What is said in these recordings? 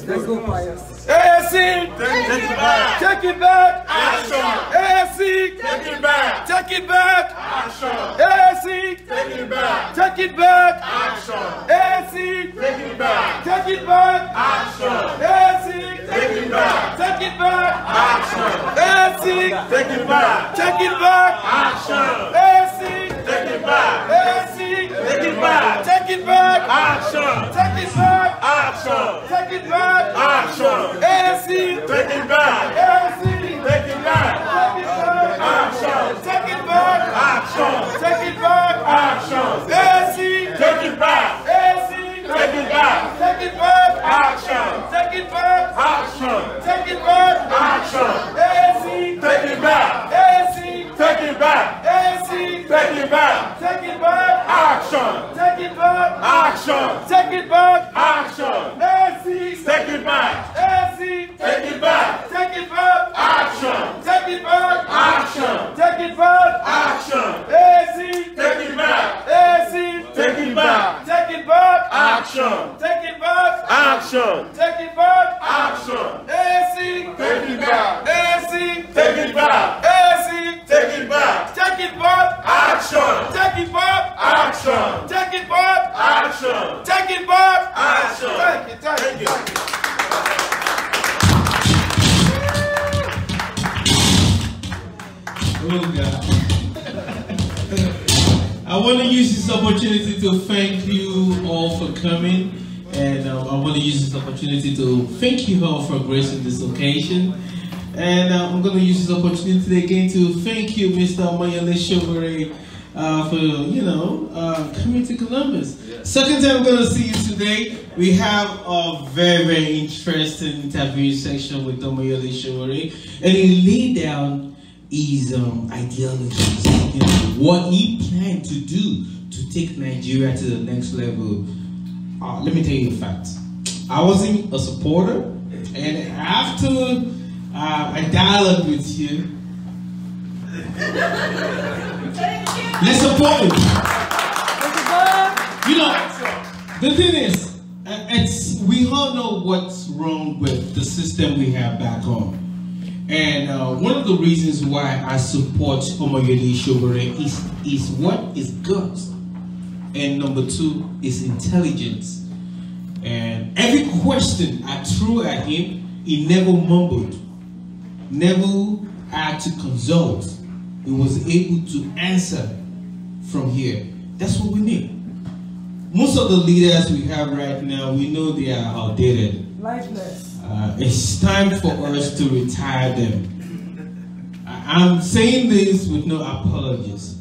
Let's go, Pius. ASC, take it back. Take it back. Action. ASC, Take it back. take it back. Action. ASC, Take it back. take it back. Action. ASC, Take it back. take it back. Action. ASC, Take it back. take it back. Action. ASC, Take it back. take it back. Action. ASC, Take it back. ASC, Take it back. take it back. Action. Take it back. Action. Take it back. Action. ASC, Take it back. ASC, Take it back. take it back. Action. Take it back. Action. Take it back. Action. ASC, Take it back. ASC, Take it back. take it back. Action. Take it back. Action. Take it back. Action. ASC, Take it back. ASC, Take it back. ASC, Take it back. take it back. Action. Take it back. Action. Take it back. Action. ASC, Take it back. ASC, Take it back. take it back. Action. Take it back. Action. Take it back. Action. ASC, Take it back. ASC, Take it back. take it back. Action. Take it back. Action. Take it back. Action. ASC, Take it back. ASC, Take it back. ASC, Take it back. take it back. Action. Take it back. Action. Take it back. Action. Take it back. Action. Thank you. Thank Thank you. you. Oh God. I want to use this opportunity to thank you all for coming, and I want to use this opportunity to thank you all for gracing this occasion. And I'm going to use this opportunity again to thank you, Mr. Omoyele Sowore, for coming to Columbus. Second time I'm going to see you today. We have a very, very interesting interview section with Omoyele Sowore, and he laid down his ideologies, what he planned to do to take Nigeria to the next level. Let me tell you a fact. I wasn't a supporter, and after I dialogue with you, let's support him. You know, the thing is, we all know what's wrong with the system we have back home. And one of the reasons why I support Omoyele Sowore is what is guts, and number two is intelligence. And every question I threw at him, he never mumbled, never had to consult. He was able to answer from here. That's what we need. Most of the leaders we have right now, we know they are outdated. Lifeless. It's time for us to retire them. I'm saying this with no apologies.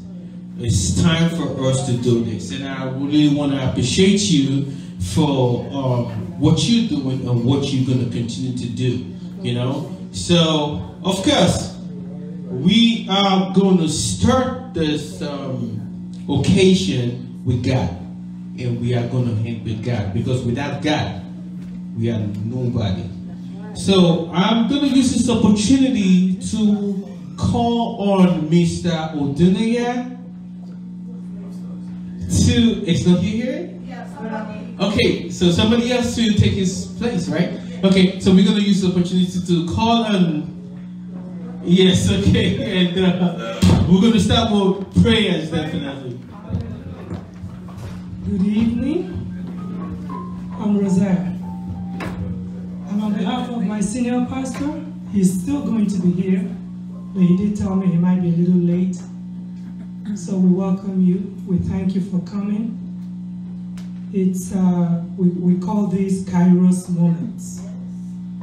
It's time for us to do this, and I really want to appreciate you for what you're doing and what you're going to continue to do. You know, so of course we are going to start this occasion with God, and we are going to end with God, because without God we are nobody. So I'm going to use this opportunity to call on Mr. Odunaya to, it's not here? Yeah, somebody. Okay, so somebody else to take his place, right? Okay, so we're going to use the opportunity to call on, yes, okay, and we're going to start with prayers, definitely. Good evening. I'm Rosaire. And on behalf of my senior pastor, he's still going to be here, but he did tell me he might be a little late. So we welcome you. We thank you for coming. It's we call these Kairos moments.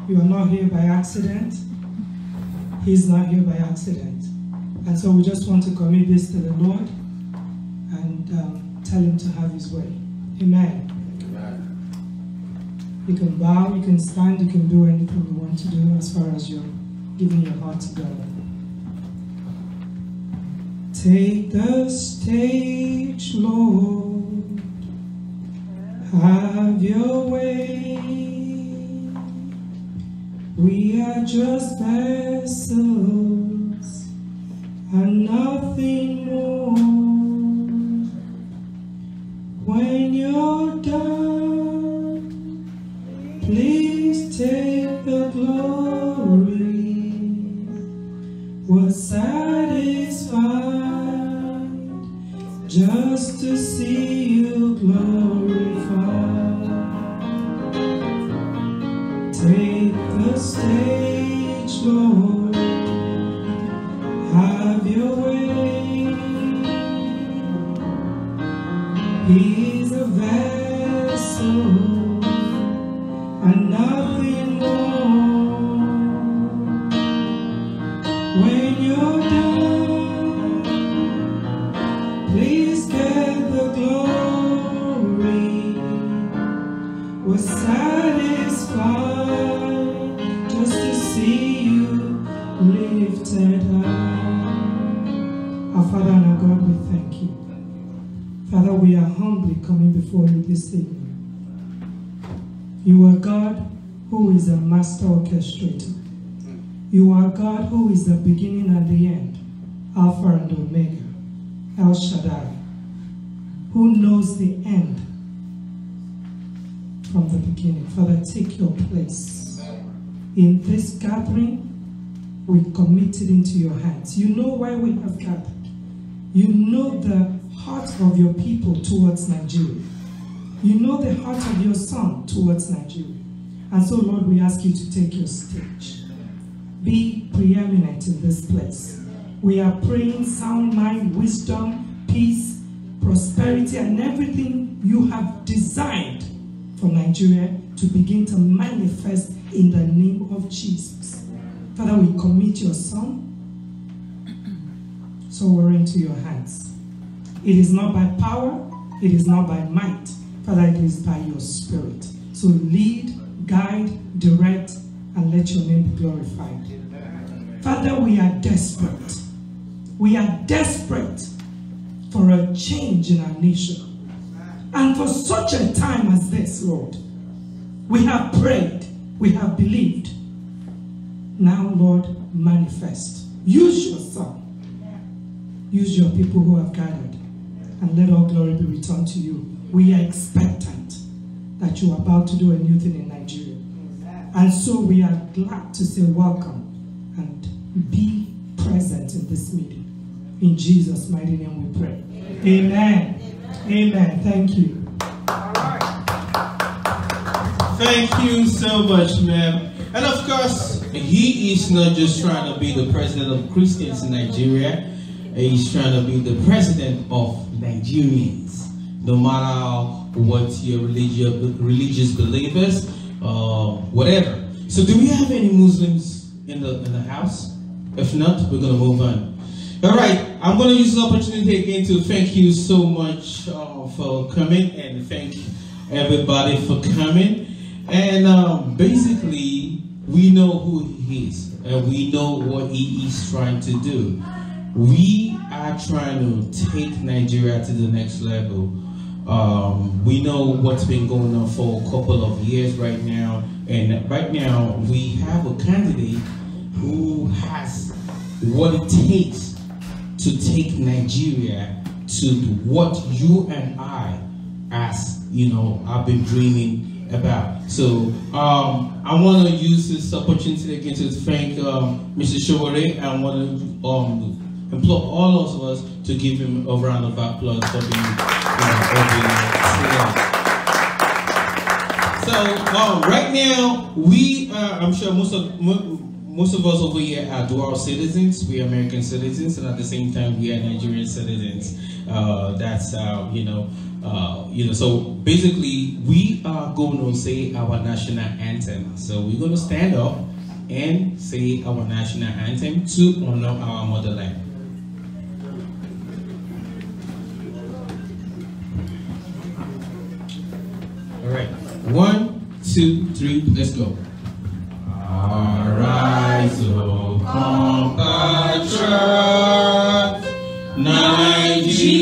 You are not here by accident. He's not here by accident. And so we just want to commit this to the Lord and tell him to have his way. Amen. You can bow, you can stand, you can do anything you want to do as far as you're giving your heart to God. Take the stage, Lord, have your way. We are just vessels and nothing more. When you're done, please satisfied just to see you glorified. Take the stage, Lord, have your way. He's a vessel and nothing more. When you're done, please get the glory. We're satisfied just to see you lifted high. Our Father and our God, we thank you. Father, we are humbly coming before you this evening. You are God who is a master orchestrator. You are God who is the beginning and the end, Alpha and Omega, El Shaddai, who knows the end from the beginning. Father, take your place. In this gathering, we commit it into your hands. You know why we have gathered. You know the heart of your people towards Nigeria. You know the heart of your son towards Nigeria. And so, Lord, we ask you to take your stage. Be preeminent in this place. We are praying sound mind, wisdom, peace, prosperity, and everything you have designed for Nigeria to begin to manifest in the name of Jesus. Father, we commit your son, Sowore, into your hands. It is not by power, it is not by might, Father, it is by your spirit. So lead, guide, direct, and let your name be glorified. Father, we are desperate. We are desperate for a change in our nation. And for such a time as this, Lord, we have prayed, we have believed. Now, Lord, manifest. Use your son. Use your people who have gathered. And let all glory be returned to you. We are expectant that you are about to do a new thing in Nigeria. And so we are glad to say welcome and be present in this meeting. In Jesus' mighty name we pray. Amen. Amen. Thank you. Thank you so much, ma'am. And of course, he is not just trying to be the president of Christians in Nigeria. He's trying to be the president of Nigerians. No matter what your religious believers, whatever. So do we have any Muslims in the house? If not, we're going to move on. All right, I'm going to use this opportunity again to thank you so much for coming, and thank everybody for coming. And basically, we know who he is, and we know what he is trying to do. We are trying to take Nigeria to the next level. We know what's been going on for a couple of years right now, and right now we have a candidate who has what it takes to take Nigeria to what you and I, as you know, have been dreaming about. So I want to use this opportunity again to thank Mr. Sowore. I want to implore all of us to give him a round of applause for being here. So right now we I'm sure most of us over here are dual citizens. We are American citizens, and at the same time we are Nigerian citizens. That's so basically we are going to say our national anthem. So we're going to stand up and say our national anthem to honor our motherland. All right, 1, 2, 3, let's go. Arise, O compatriots,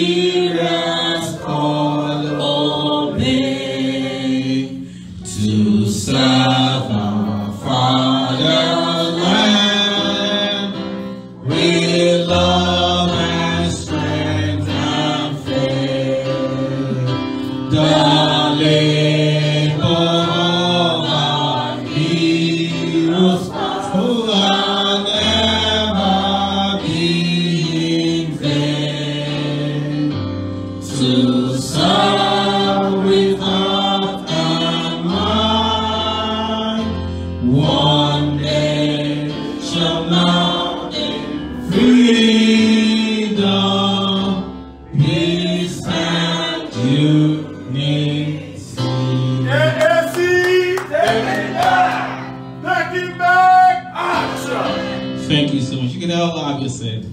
Nigeria's call obey, to serve our fatherland with love and strength and faith. The labor of our heroes will never be so much. You can all log yourself.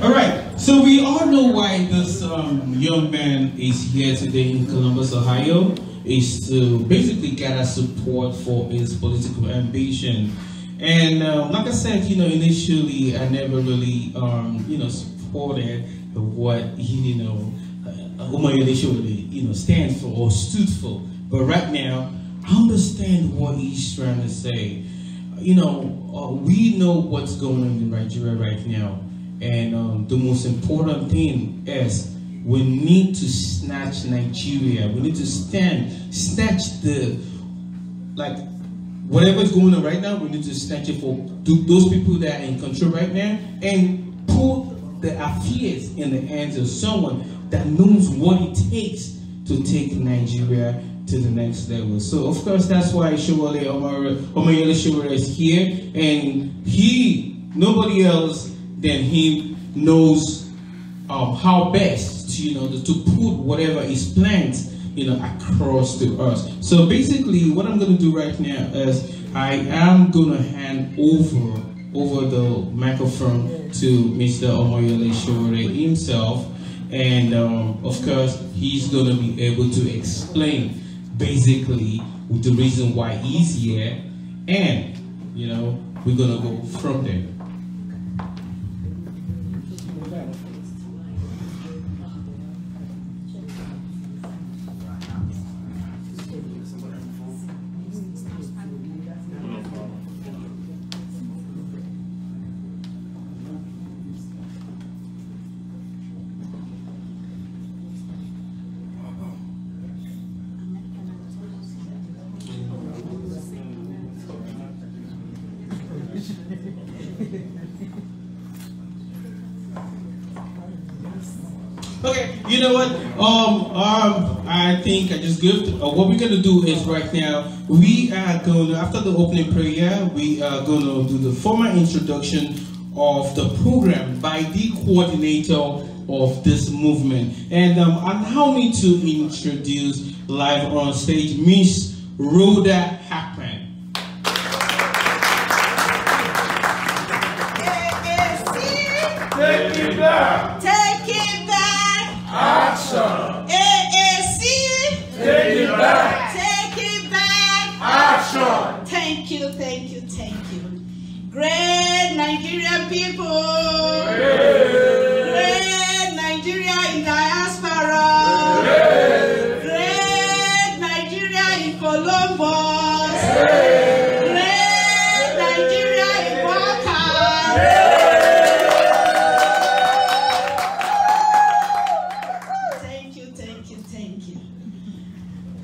All right, so we all know why this young man is here today in Columbus, Ohio, is to basically gather support for his political ambition. And like I said, you know, initially I never really, you know, supported what he, you know, Omoyele Sowore, you know, stands for or stood for. But right now, I understand what he's trying to say. You know, we know what's going on in Nigeria right now. And the most important thing is we need to snatch Nigeria. We need to snatch the, like, whatever's going on right now, we need to snatch it for those people that are in control right now and put the affairs in the hands of someone that knows what it takes to take Nigeria to the next level. So, of course, that's why Omoyele Sowore is here, and nobody else than him knows how best to, you know, to put whatever is planned, you know, across to us. So basically, what I'm going to do right now is I am going to hand over the microphone to Mr. Omoyele Sowore himself, and of course, he's going to be able to explain basically the reason why he's here, and you know, we're going to go from there. Okay, you know what? I think I just give. What we're gonna do is right now we are gonna, after the opening prayer, we are gonna do the formal introduction of the program by the coordinator of this movement, and allow me to introduce live on stage Miss Rhoda Hackman. Take it back. Take it back. Action. AAC. Take it back. Take it back. Action. Thank you, thank you, thank you. Great Nigerian people. Great Nigeria in diaspora. Great Nigeria in Columbus. Great Nigeria in Waka. Thank you, thank you, thank you.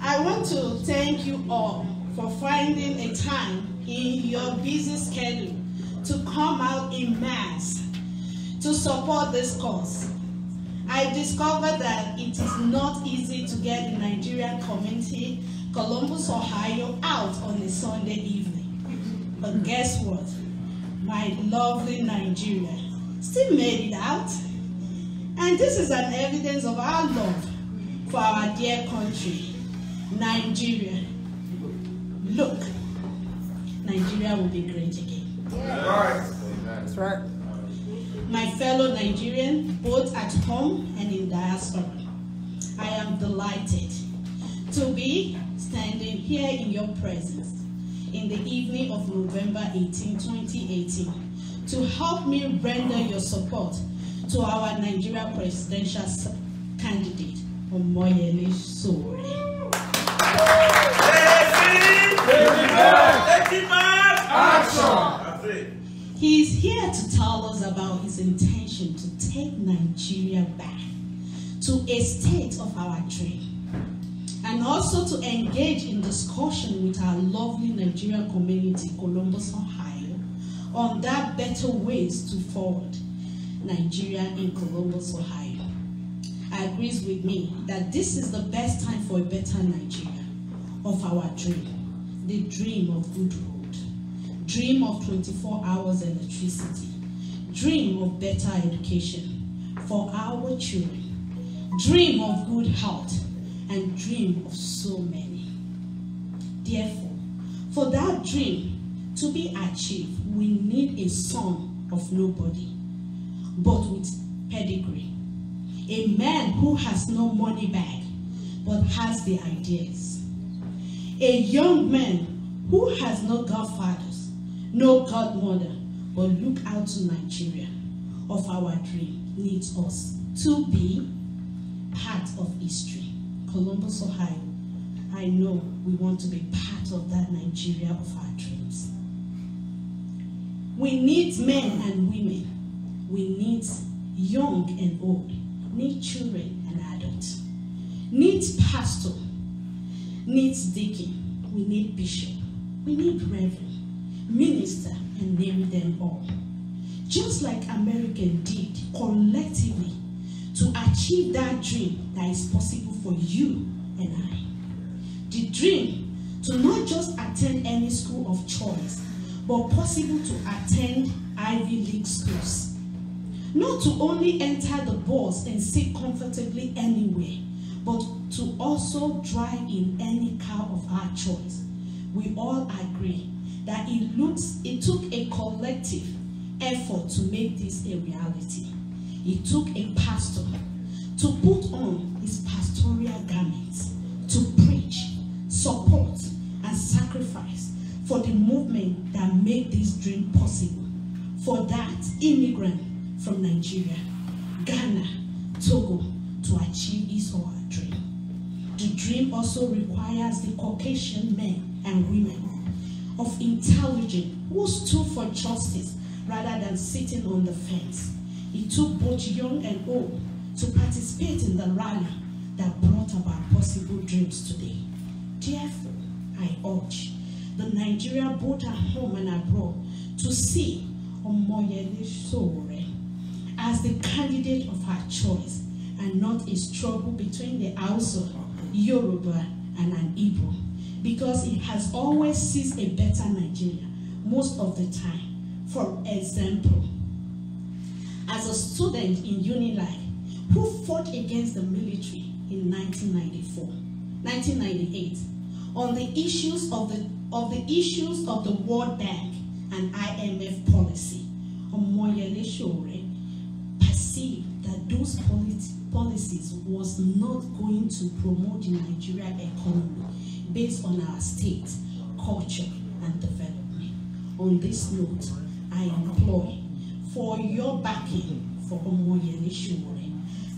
I want to thank you all for finding a time in your busy schedule to come out in mass to support this cause. I discovered that it is not easy to get the Nigerian community, Columbus, Ohio, out on a Sunday evening. But guess what? My lovely Nigeria still made it out. And this is an evidence of our love for our dear country, Nigeria. Look, Nigeria will be great again. That's right. My fellow Nigerians, both at home and in diaspora, I am delighted to be standing here in your presence in the evening of November 18, 2018, to help me render your support to our Nigeria presidential candidate, Omoyele Sowore. Action. He is here to tell us about his intention to take Nigeria back to a state of our dream, and also to engage in discussion with our lovely Nigerian community, Columbus, Ohio, on that better ways to forward Nigeria in Columbus, Ohio. Agrees with me that this is the best time for a better Nigeria of our dream, the dream of good road, dream of 24 hours electricity, dream of better education for our children, dream of good health, and dream of so many. Therefore, for that dream To be achieved, we need a son of nobody, but with pedigree. A man who has no money bag, but has the ideas. A young man who has no godfathers, no godmother, but look out to Nigeria of our dream needs us to be part of history. Columbus, Ohio, I know we want to be part of that Nigeria of our dreams. We need men and women. We need young and old. Need children and adults. Needs pastor. Needs deacon. We need bishop. We need reverend, minister, and name them all. Just like America did collectively to achieve that dream that is possible for you and I. The dream to not just attend any school of choice, but possible to attend Ivy League schools. Not to only enter the bus and sit comfortably anywhere, but to also drive in any car of our choice. We all agree that it took a collective effort to make this a reality. It took a pastor to put on his pastoral garments, to preach, support, and sacrifice for the movement that made this dream possible. For that immigrant from Nigeria, Ghana, Togo, to achieve his or her dream. The dream also requires the Caucasian men and women of intelligence who stood for justice rather than sitting on the fence. It took both young and old to participate in the rally that brought about possible dreams today. Therefore, I urge the Nigerian both at home and abroad to see Omoyele Sowore as the candidate of her choice and not a struggle between the Hausa, Yoruba, and an Igbo, because it has always seized a better Nigeria most of the time. For example, as a student in Unilag who fought against the military in 1998 on the issues of the World Bank and IMF policy, Omoyele Sowore perceived that those policies was not going to promote the Nigerian economy based on our state, culture, and development. On this note, I implore for your backing for Omoyele Sowore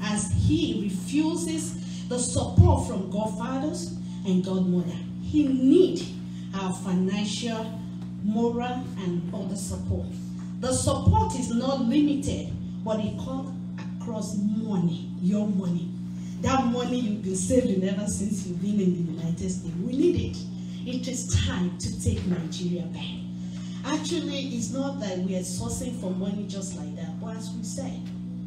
as he refuses the support from Godfathers and Godmother. He needs our financial, moral, and other support. The support is not limited, but it comes across money, your money. That money you've been saving ever since you've been in the United States. We need it. It is time to take Nigeria back. Actually, it's not that we are sourcing for money just like that, but as we said,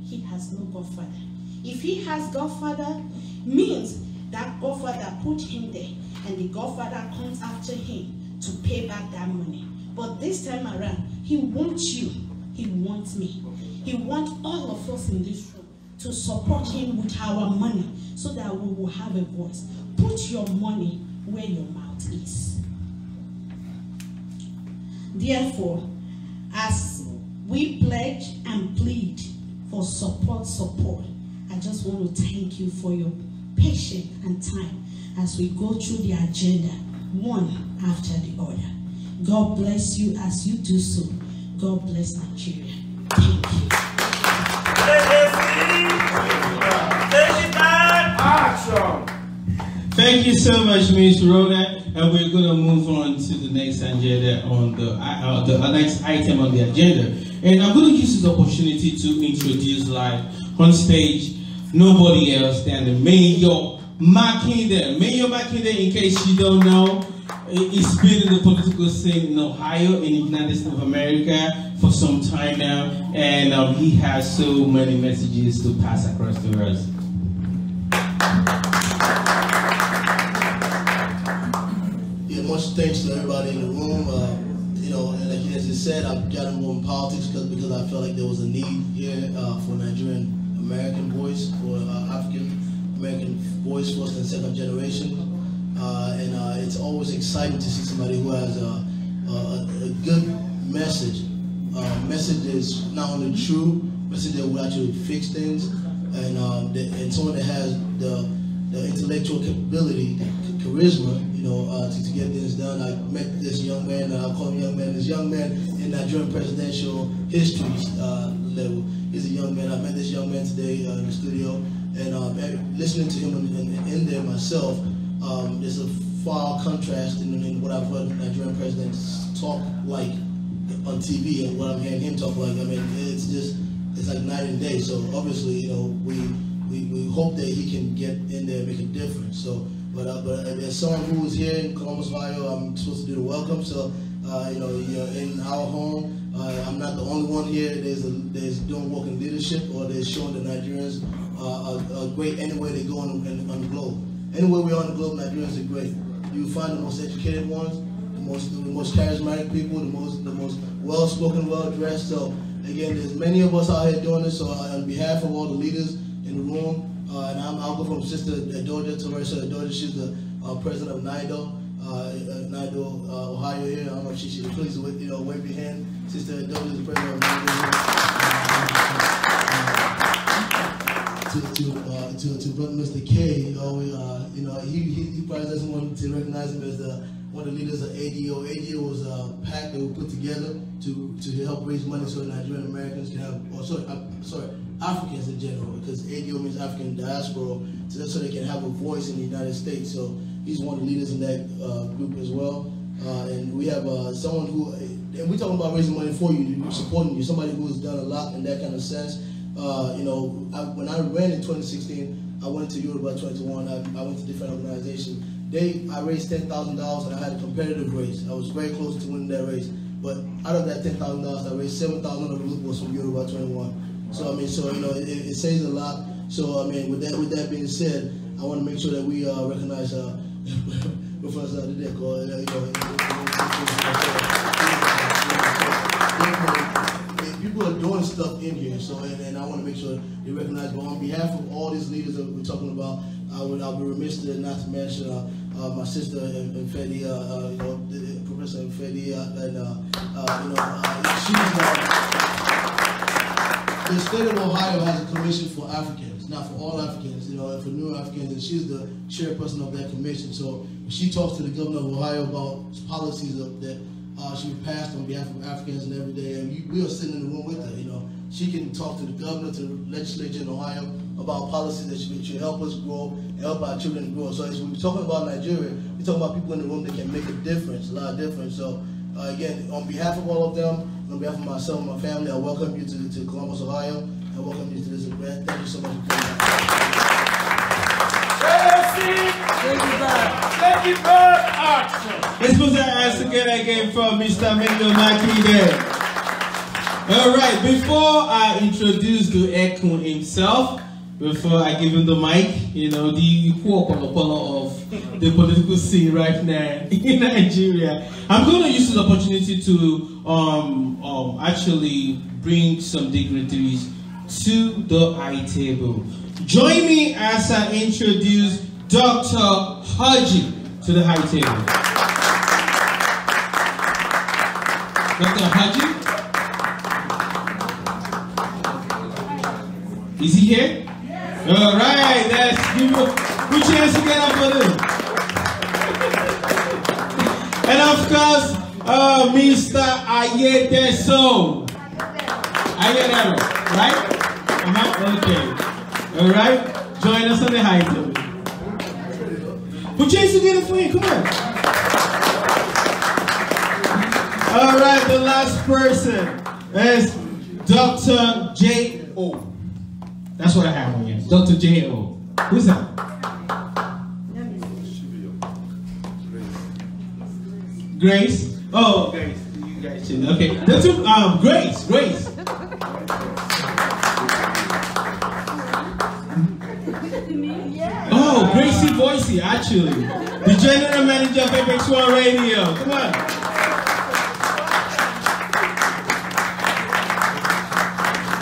he has no Godfather. If he has Godfather, means that Godfather put him there, and the Godfather comes after him to pay back that money. But this time around, he wants you, he wants me, he wants all of us in this room to support him with our money so that we will have a voice. Put your money where your mouth is. Therefore, as we pledge and plead for support, I just want to thank you for your patience and time as we go through the agenda, one after the other. God bless you as you do so. God bless Nigeria. Thank you. Thank you so much, Ms. Rhoda. And we're going to move on to the next agenda on the next item on the agenda. And I'm going to use this opportunity to introduce live on stage nobody else than the Mayor Makinde. Mayor Makinde, in case you don't know, he's been in the political scene in Ohio, in the United States of America for some time now, and he has so many messages to pass across to us. Yeah, much thanks to everybody in the room. You know, like he has just said, I've gotten more in politics because I felt like there was a need here for Nigerian American voice, for African American voice, first and second generation. And it's always exciting to see somebody who has a a good message. Message is not only true, message that will actually fix things, and someone that has the intellectual capability, charisma, to get things done. I met this young man, I'll call him young man, this young man in Nigerian presidential history level. He's a young man. I met this young man today in the studio, and listening to him in there myself, there's a far contrast in what I've heard Nigerian presidents talk like on TV and what I'm hearing him talk like. I mean, it's like night and day. So obviously, we hope that he can get in there and make a difference. So, but as someone who is here in Columbus, Ohio, I'm supposed to do the welcome. So, in our home, I'm not the only one here. There's doing work in leadership, or they're showing the Nigerians are great anywhere they go on the globe. Anywhere we are on the globe, Nigerians are great. You find the most educated ones, the most charismatic people, the most well-spoken, well-dressed. So again, there's many of us out here doing this. So on behalf of all the leaders in the room, and I'll go from Sister Doja to Marissa Doja. She's the president of NIDO, Ohio here. I don't know if she should please wave your hand. Sister Doja is the president of NIDO. To Brother Mr. K, he probably doesn't want to recognize him as one of the leaders of ADO. ADO was a pact that we put together to help raise money so Nigerian Americans can have, Africans in general, because ADO means African diaspora, so they can have a voice in the United States. So he's one of the leaders in that group as well. And we have someone who, and we're talking about raising money for you, supporting you, somebody who has done a lot in that kind of sense. When I ran in 2016, I went to Yoruba 21. I went to different organizations. I raised $10,000 and I had a competitive race. I was very close to winning that race. But out of that $10,000, I raised $7,000 of it was from Yoruba 21. So it says a lot. So with that being said, I want to make sure that we recognize people are doing stuff in here, so and I want to make sure they recognize. But on behalf of all these leaders that we're talking about, I'll be remiss not to mention my sister Fedi, Professor Fedi, the state of Ohio has a commission for Africans, not for all Africans, for new Africans, and she's the chairperson of that commission. So she talks to the governor of Ohio about policies that she passed on behalf of Africans and every day, and we are sitting in the room with her. She can talk to the governor, to the legislature in Ohio about policies that should help us grow and help our children grow. So as we're talking about Nigeria, we're talking about people in the room that can make a difference, a lot of difference. So again, on behalf of all of them, on behalf of myself and my family, I welcome you to Columbus, Ohio, and welcome you to this event. Thank you so much for coming. Takeitback action. Let's put our hands together again for Mr. Mendo Maki there. All right, before I introduce the Ekun himself, before I give him the mic, the Kuopolopolo of the political scene right now in Nigeria, I'm going to use this opportunity to actually bring some dignitaries to the high table. Join me as I introduce Dr. Haji to the high table. Dr. Haji? Is he here? Yes. All right, let's give him put your hands together for them. And of course, Mr. Ayedeso. Ayedeso, right? Okay. All right, join us on the high table. Put your hands together for him. Come on. All right, the last person is Dr. J.O. That's what I have on here. Dr. J.O. Who's that? Grace? Oh, Grace. You guys should. Okay. The two, Grace. Oh, Gracie Boise, actually. The general manager of Apex One Radio. Come on.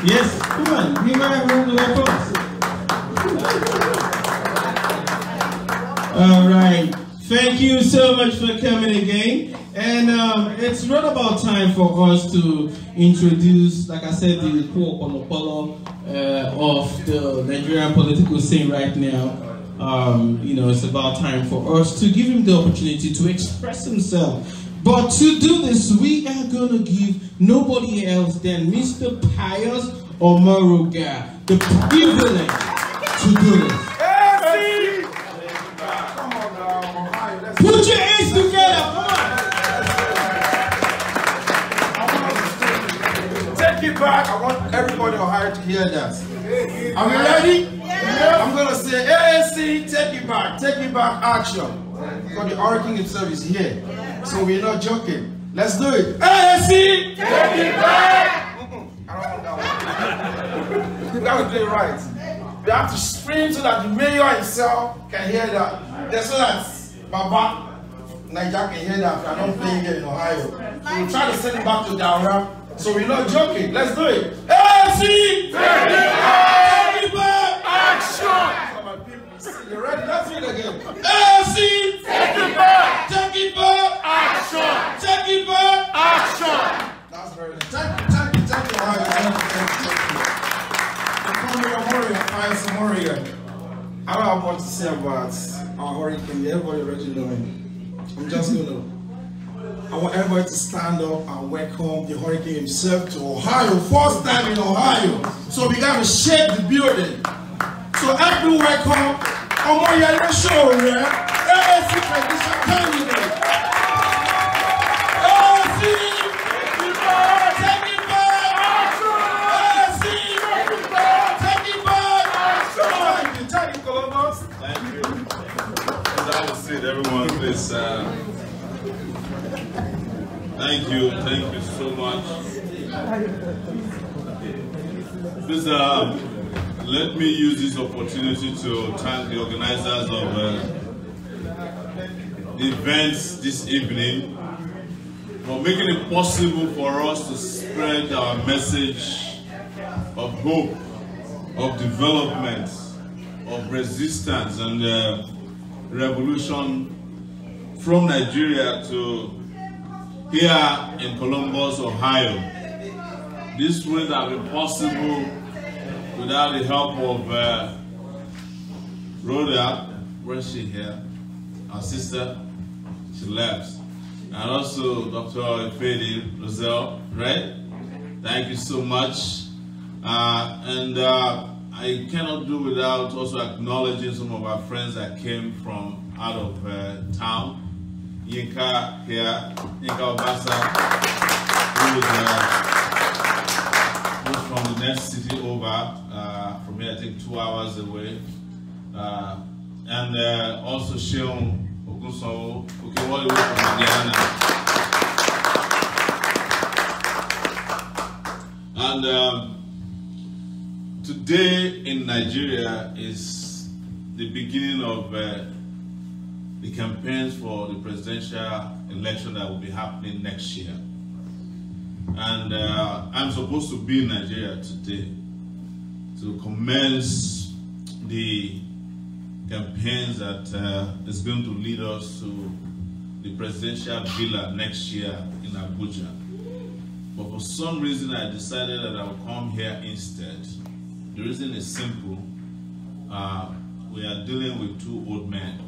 Yes, come on. You might have room to go first. All right. Thank you so much for coming again. And it's right about time for us to introduce, like I said, the Polo of the Nigerian political scene right now. You know, it's about time for us to give him the opportunity to express himself. But to do this, we are going to give nobody else than Mr. Pius Omoruga the privilege to do this. Put your hands together, come on. Take it back. I want everybody on high to hear that. Are we ready? Yeah. I'm going to say, ANC, take it back action. Because the oracle himself is here. So we're not joking. Let's do it. ANC, take it back. I don't want that one. That would be right. We have to scream so that the mayor himself can hear that. So that Baba Niger can hear that. We are not playing here in Ohio. So we'll try to send it back to Daura. So we're not joking. Let's do it. ANC, take it back. Action. You ready? Let's do it again. ANC, take it back. Take it back. Action. Take it back. Action. That's very nice. Thank you, Ohio. I don't have much to say about our hurricane. Everybody already know him. I'm just gonna. I want everybody to stand up and welcome the hurricane himself to Ohio. First time in Ohio. So we gotta shake the building. So help me welcome Omoyele Sowore, ANC presidential candidate. ANC, take it back. ANC, take it back. Thank you, Columbus. Thank you. As I would say, everyone, please. Thank you so much. Please, let me use this opportunity to thank the organizers of the events this evening for making it possible for us to spread our message of hope, of development, of resistance and revolution from Nigeria to here in Columbus, Ohio. This wouldn't have been possible without the help of Rhoda, where's she here? Our sister, she left. And also Dr. Ifedi Roselle, right? Thank you so much. I cannot do without also acknowledging some of our friends that came from out of town. Yinka here, Yinka Obasa, who is from the next city over, from here I think 2 hours away. And also Sheon Ogunso, who came all the way from Indiana. And today in Nigeria is the beginning of the campaigns for the presidential election that will be happening next year. And I'm supposed to be in Nigeria today to commence the campaigns that is going to lead us to the presidential villa next year in Abuja. But for some reason I decided that I would come here instead. The reason is simple. We are dealing with 2 old men.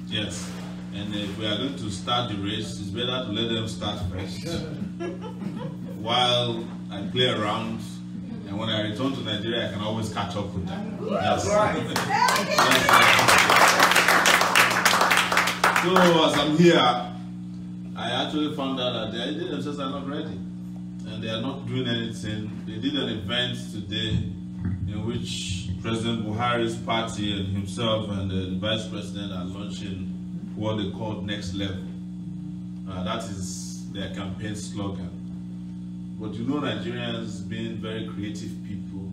Yes. And if we are going to start the race, it's better to let them start first. While I play around, and when I return to Nigeria, I can always catch up with them. Yes. Right. So as I'm here, I actually found out that the idea themselves are not ready. And they are not doing anything. They did an event today in which President Buhari's party and himself and the Vice President are launching what they call Next Level. That is their campaign slogan. But you know, Nigerians being very creative people,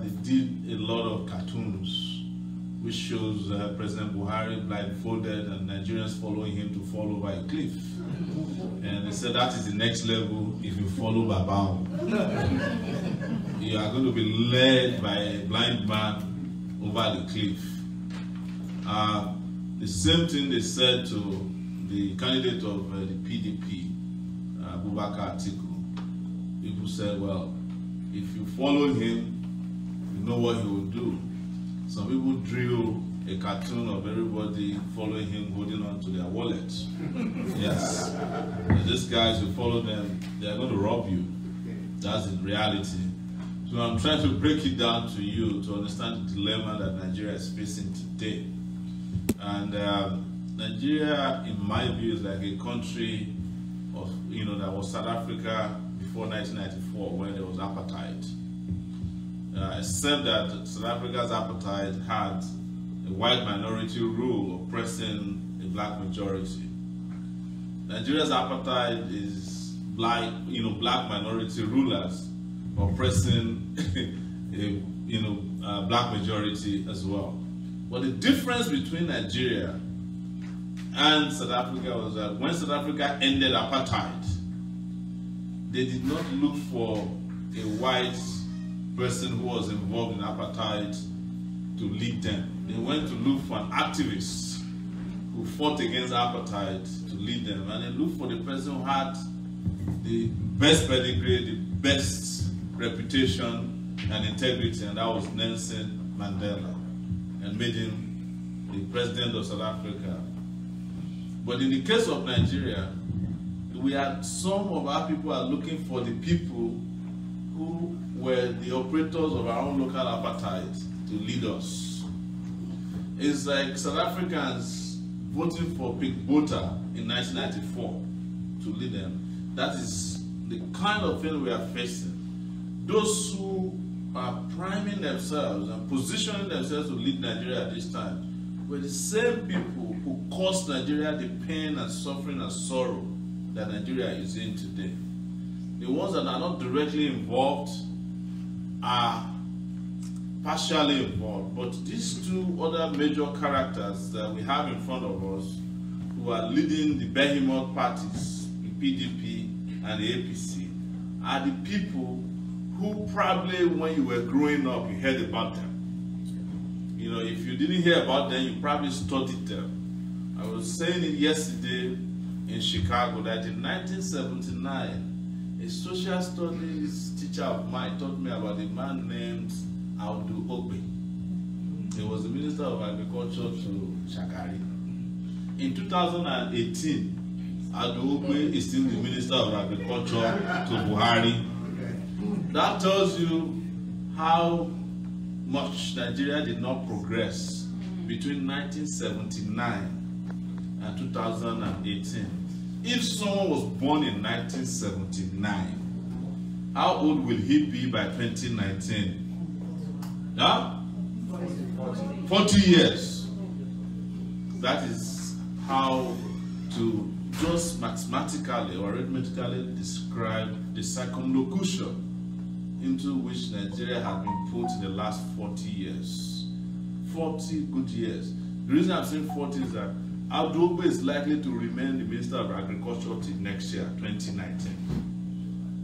they did a lot of cartoons which shows President Buhari blindfolded and Nigerians following him to fall over a cliff. And they said that is the next level if you follow Babao. You are going to be led by a blind man over the cliff. The same thing they said to the candidate of the PDP, Abubakar Atiku. People said, well, if you follow him, you know what he will do. Some people drew a cartoon of everybody following him, holding on to their wallets. Yes. And these guys who follow them, they are going to rob you. That's the reality. So I'm trying to break it down to you to understand the dilemma that Nigeria is facing today. And Nigeria, in my view, is like a country of, that was South Africa before 1994, when there was apartheid. Except that South Africa's apartheid had a white minority rule oppressing a black majority. Nigeria's apartheid is black minority rulers oppressing a black majority as well. But the difference between Nigeria and South Africa was that when South Africa ended apartheid, they did not look for a white person who was involved in apartheid to lead them. They went to look for an activist who fought against apartheid to lead them, and they looked for the person who had the best pedigree, the best reputation and integrity, and that was Nelson Mandela, and made him the president of South Africa. But in the case of Nigeria, we had some of our people are looking for the people who were the operators of our own local apartheid to lead us. It's like South Africans voting for Pink Botha in 1994 to lead them. That is the kind of thing we are facing. Those who are priming themselves and positioning themselves to lead Nigeria at this time were the same people who caused Nigeria the pain and suffering and sorrow that Nigeria is in today. The ones that are not directly involved are partially involved, but these two other major characters that we have in front of us, who are leading the behemoth parties, the PDP and the APC, are the people who probably when you were growing up, you heard about them. If you didn't hear about them, you probably studied them. I was saying it yesterday in Chicago that in 1979, a social studies teacher of mine taught me about a man named Audu Ogbe. He was the Minister of Agriculture to Shagari. In 2018, Audu Ogbe is still the Minister of Agriculture to Buhari. That tells you how much Nigeria did not progress between 1979 and 2018. If someone was born in 1979, how old will he be by 2019? Huh? 40 years. That is how to just mathematically or arithmetically describe the circumlocution into which Nigeria has been put in the last 40 years. 40 good years. The reason I'm saying 40 is that Audu Ogbe is likely to remain the Minister of Agriculture till next year, 2019.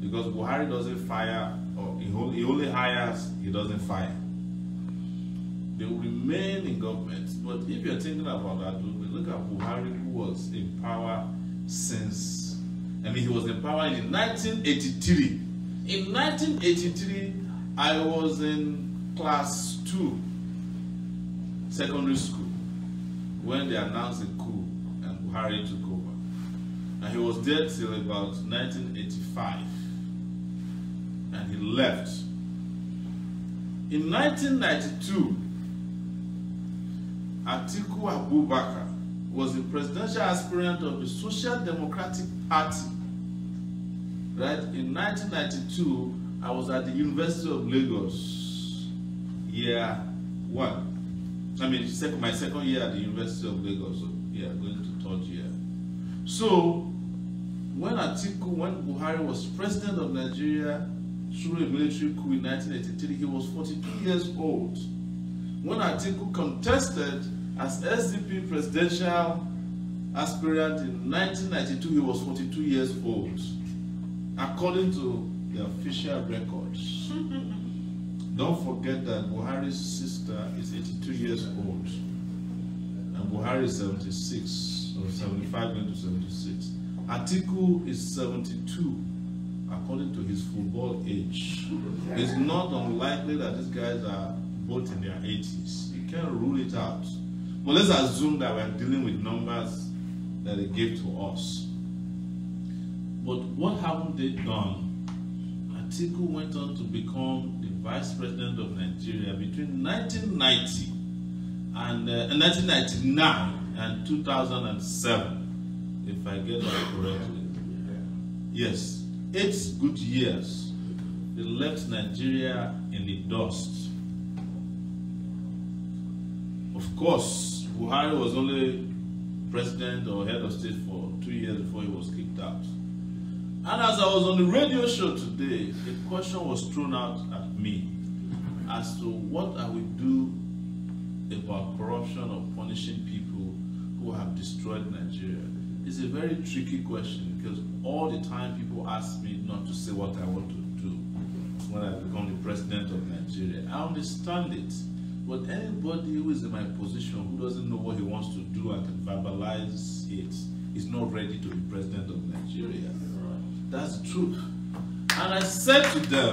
Because Buhari doesn't fire, or he only hires, he doesn't fire. They will remain in government. But if you're thinking about Audu Ogbe, look at Buhari, who was in power since, he was in power in 1983. In 1983, I was in class 2, secondary school, when they announced the coup and Buhari took over. And he was there till about 1985. And he left. In 1992, Atiku Abubakar was the presidential aspirant of the Social Democratic Party. Right? In 1992, I was at the University of Lagos, year 1. My second year at the University of Lagos, going to third year. So, when Buhari was president of Nigeria through a military coup in 1983, he was 42 years old. When Atiku contested as SDP presidential aspirant in 1992, he was 42 years old. According to the official records. Don't forget that Buhari's sister is 82 years old. and Buhari is 76, or 75 going to 76. Atiku is 72, according to his football age. It's not unlikely that these guys are both in their 80s. You can't rule it out. But let's assume that we're dealing with numbers that they gave to us. But what haven't they done? Atiku went on to become the vice president of Nigeria between 1990 and 1999 and 2007, if I get that correctly. Yes, 8 good years. They left Nigeria in the dust. Of course, Buhari was only president or head of state for 2 years before he was kicked out. And as I was on the radio show today, a question was thrown out at me as to what I would do about corruption or punishing people who have destroyed Nigeria. It's a very tricky question because all the time people ask me not to say what I want to do when I become the president of Nigeria. I understand it, but anybody who is in my position who doesn't know what he wants to do and can verbalize it is not ready to be president of Nigeria. That's the truth. And I said to them,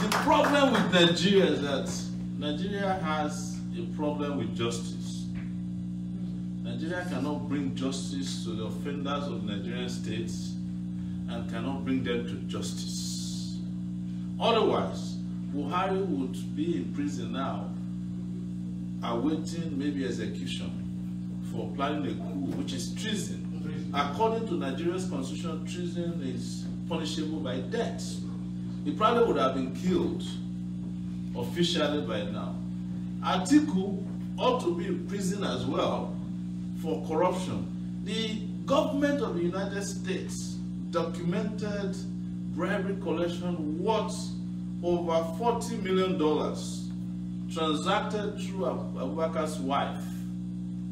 the problem with Nigeria is that Nigeria has a problem with justice. Nigeria cannot bring justice to the offenders of Nigerian states and cannot bring them to justice. Otherwise, Buhari would be in prison now, awaiting maybe execution for planning a coup, which is treason. According to Nigeria's constitution, treason is punishable by death. He probably would have been killed officially by now. Atiku ought to be in prison as well for corruption. The government of the United States documented bribery collection worth over $40 million transacted through Abubakar's wife.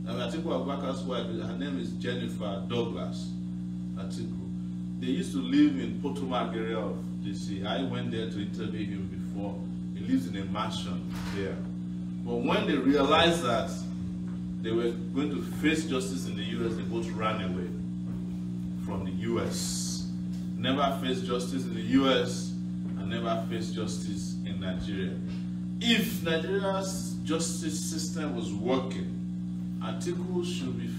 Atiku Abubakar's wife, her name is Jennifer Douglas Atiku. They used to live in Potomac area of DC. I went there to interview him before. He lives in a mansion there. But when they realized that they were going to face justice in the US, they both ran away from the US. Never faced justice in the US and never faced justice in Nigeria. If Nigeria's justice system was working, Atiku should be,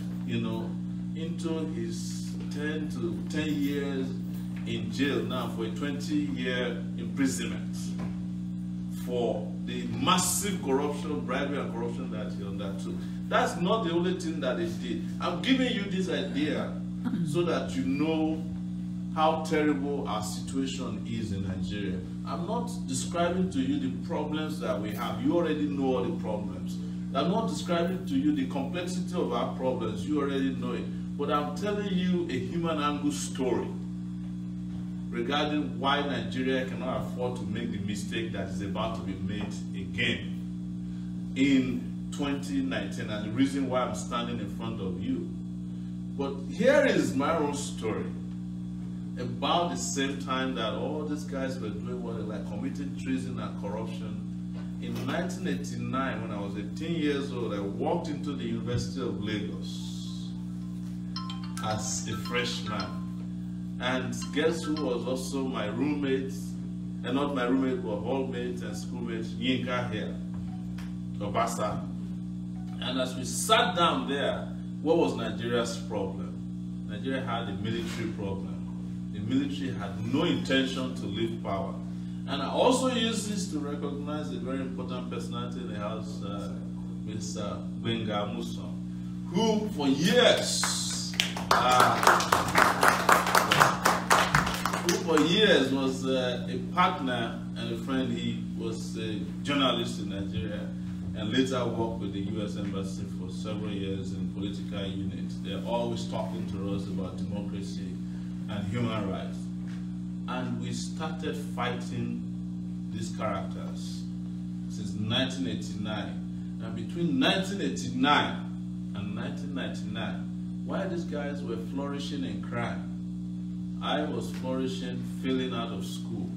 into his 10 to 10 years in jail now for a 20-year imprisonment for the massive corruption, bribery and corruption that he undertook. That's not the only thing that they did. I'm giving you this idea so that you know how terrible our situation is in Nigeria. I'm not describing to you the problems that we have. You already know all the problems. I'm not describing to you the complexity of our problems. You already know it. But I'm telling you a human angle story regarding why Nigeria cannot afford to make the mistake that is about to be made again in 2019, and the reason why I'm standing in front of you. But here is my own story. About the same time that all these guys were doing what they like, committing treason and corruption, in 1989, when I was 18 years old, I walked into the University of Lagos as a freshman. And guess who was also my roommate, and not my roommate, but hallmate and schoolmate, Yinka here, Obasa. And as we sat down there, what was Nigeria's problem? Nigeria had a military problem. The military had no intention to leave power. And I also use this to recognize a very important personality in the house, Mr. Benga Musa, who for years, was a partner and a friend. He was a journalist in Nigeria and later worked with the US Embassy for several years in political units. They're always talking to us about democracy and human rights. And we started fighting these characters since 1989. And between 1989 and 1999, while these guys were flourishing in crime, I was flourishing, failing out of school.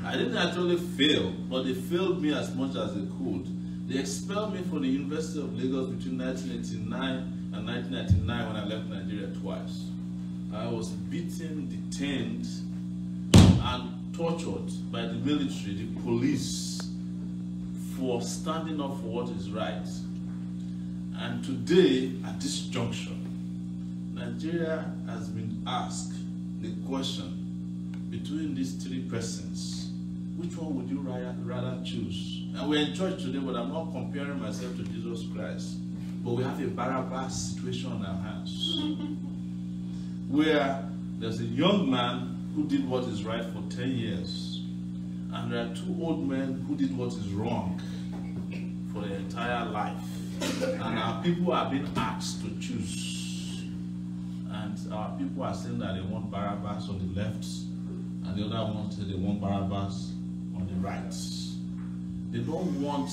I didn't actually fail, but they failed me as much as they could. They expelled me from the University of Lagos between 1989 and 1999 when I left Nigeria twice. I was beaten, detained, and tortured by the military, the police, for standing up for what is right. And today, at this juncture, Nigeria has been asked the question, between these three persons, which one would you rather choose? And we're in church today, but I'm not comparing myself to Jesus Christ. But we have a Barabbas situation on our hands, where there's a young man who did what is right for 10 years, and there are two old men who did what is wrong for their entire life. And our people are being asked to choose. And our people are saying that they want Barabbas on the left, and the other one said they want Barabbas on the right. They don't want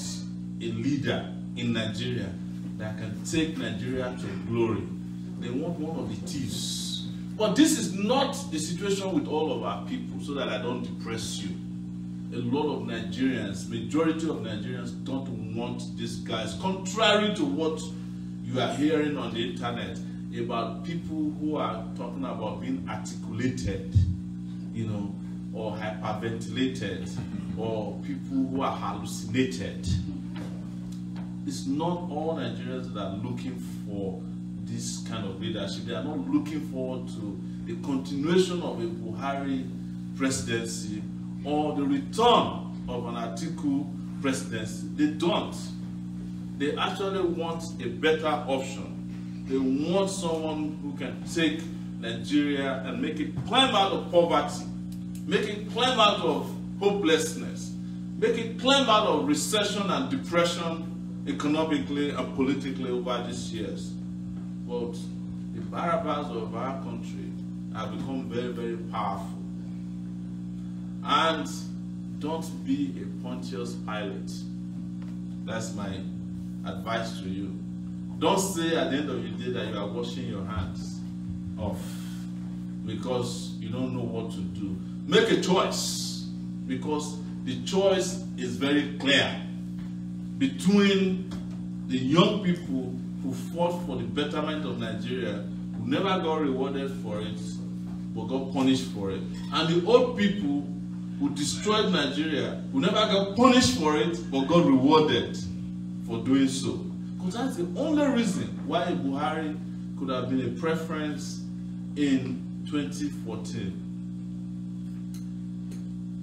a leader in Nigeria that can take Nigeria to glory. They want one of the thieves. But this is not the situation with all of our people, so that I don't depress you. A lot of Nigerians, majority of Nigerians, don't want these guys, contrary to what you are hearing on the internet about people who are talking about being articulated, you know, or hyperventilated, or people who are hallucinated. It's not all Nigerians that are looking for this kind of leadership. They are not looking forward to the continuation of a Buhari presidency or the return of an Atiku presidency. They don't. They actually want a better option. They want someone who can take Nigeria and make it climb out of poverty, make it climb out of hopelessness, make it climb out of recession and depression economically and politically over these years. But the Barabbas of our country have become very, very powerful. And don't be a Pontius Pilate. That's my advice to you. Don't say at the end of the day that you are washing your hands off because you don't know what to do. Make a choice, because the choice is very clear between the young people who fought for the betterment of Nigeria, who never got rewarded for it, but got punished for it, and the old people who destroyed Nigeria, who never got punished for it, but got rewarded for doing so. Because that's the only reason why Buhari could have been a preference in 2014.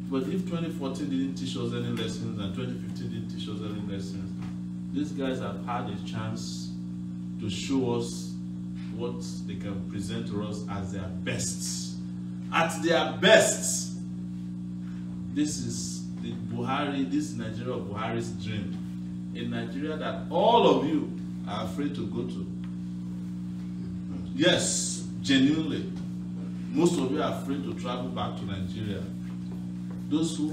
But if 2014 didn't teach us any lessons and 2015 didn't teach us any lessons, these guys have had a chance to show us what they can present to us as their best. At their best, this is the Buhari, this Nigeria of Buhari's dream. A Nigeria that all of you are afraid to go to. Yes, genuinely. Most of you are afraid to travel back to Nigeria. Those who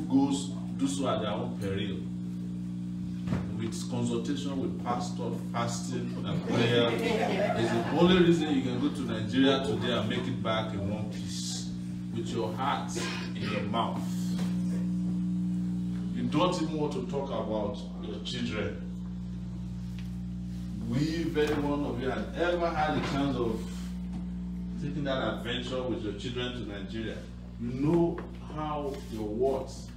do so at their own peril. With consultation with pastor, fasting, and prayer is the only reason you can go to Nigeria today and make it back in one piece. With your heart in your mouth. You don't even want to talk about your children. If any one of you had ever had a chance of taking that adventure with your children to Nigeria, you know how your words,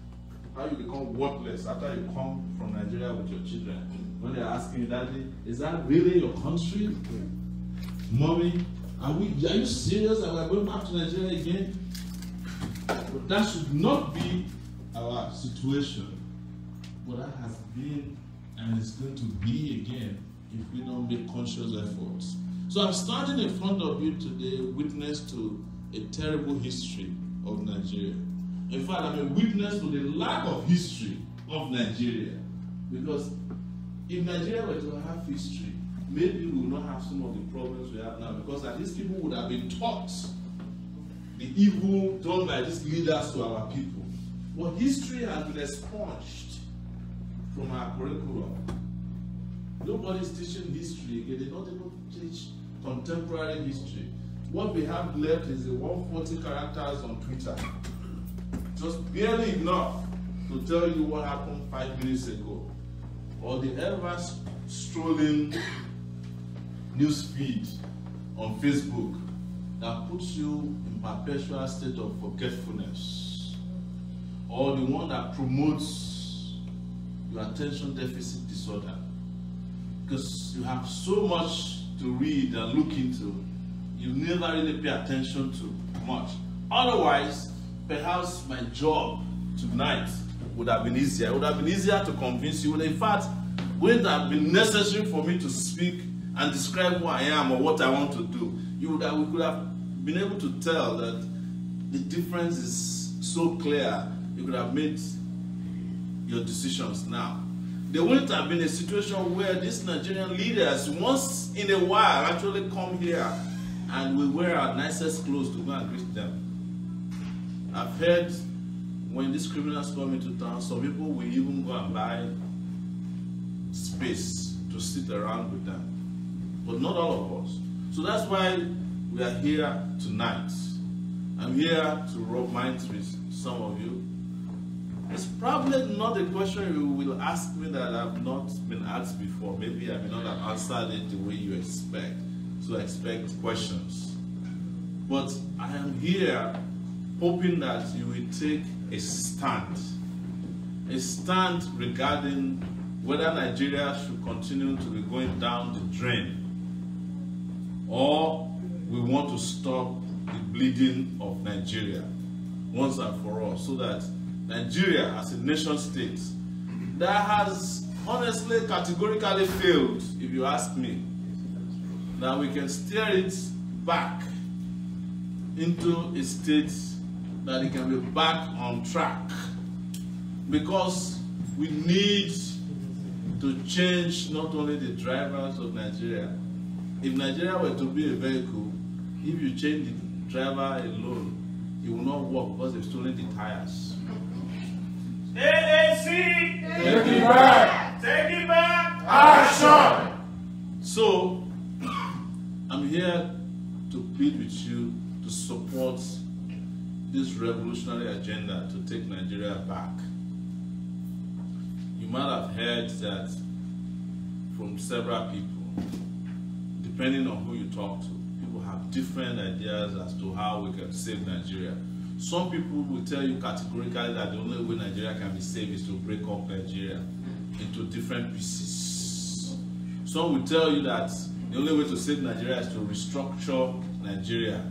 how you become worthless after you come from Nigeria with your children. When they're asking you, Daddy, is that really your country? Mommy, are you serious that we're going back to Nigeria again? But that should not be our situation. But that has been and is going to be again if we don't make conscious efforts. So I'm standing in front of you today, witness to a terrible history of Nigeria. In fact, I'm a witness to the lack of history of Nigeria. Because if Nigeria were to have history, maybe we would not have some of the problems we have now, because at least people would have been taught the evil done by these leaders to our people. But history has been expunged from our curriculum. Nobody's teaching history again. They don't even teach contemporary history. What we have left is the 140 characters on Twitter. Just barely enough to tell you what happened 5 minutes ago. or the ever strolling news feed on Facebook that puts you in perpetual state of forgetfulness, or the one that promotes your attention deficit disorder, because you have so much to read and look into, you never really pay attention to much. Otherwise, perhaps my job tonight would have been easier. It would have been easier to convince you. In fact, it wouldn't have been necessary for me to speak and describe who I am or what I want to do. We could have been able to tell that the difference is so clear. You could have made your decisions now. There wouldn't have been a situation where these Nigerian leaders once in a while actually come here and we wear our nicest clothes to go and greet them. I've heard when these criminals come into town, some people will even go and buy space to sit around with them. But not all of us. So that's why we are here tonight. I'm here to rub minds with some of you. It's probably not a question you will ask me that I've not been asked before. Maybe I may not have answered it the way you expect. So expect questions. But I am here hoping that you will take a stand regarding whether Nigeria should continue to be going down the drain, or we want to stop the bleeding of Nigeria once and for all, so that Nigeria as a nation state that has honestly categorically failed, if you ask me, that we can steer it back into a state that it can be back on track, because we need to change not only the drivers of Nigeria. If Nigeria were to be a vehicle, if you change the driver alone, it will not work because they've stolen the tires. AAC! Take it back! Take it back! Action! So, I'm here to plead with you to support this revolutionary agenda to take Nigeria back. You might have heard that from several people, depending on who you talk to. People have different ideas as to how we can save Nigeria. Some people will tell you categorically that the only way Nigeria can be saved is to break up Nigeria into different pieces. Some will tell you that the only way to save Nigeria is to restructure Nigeria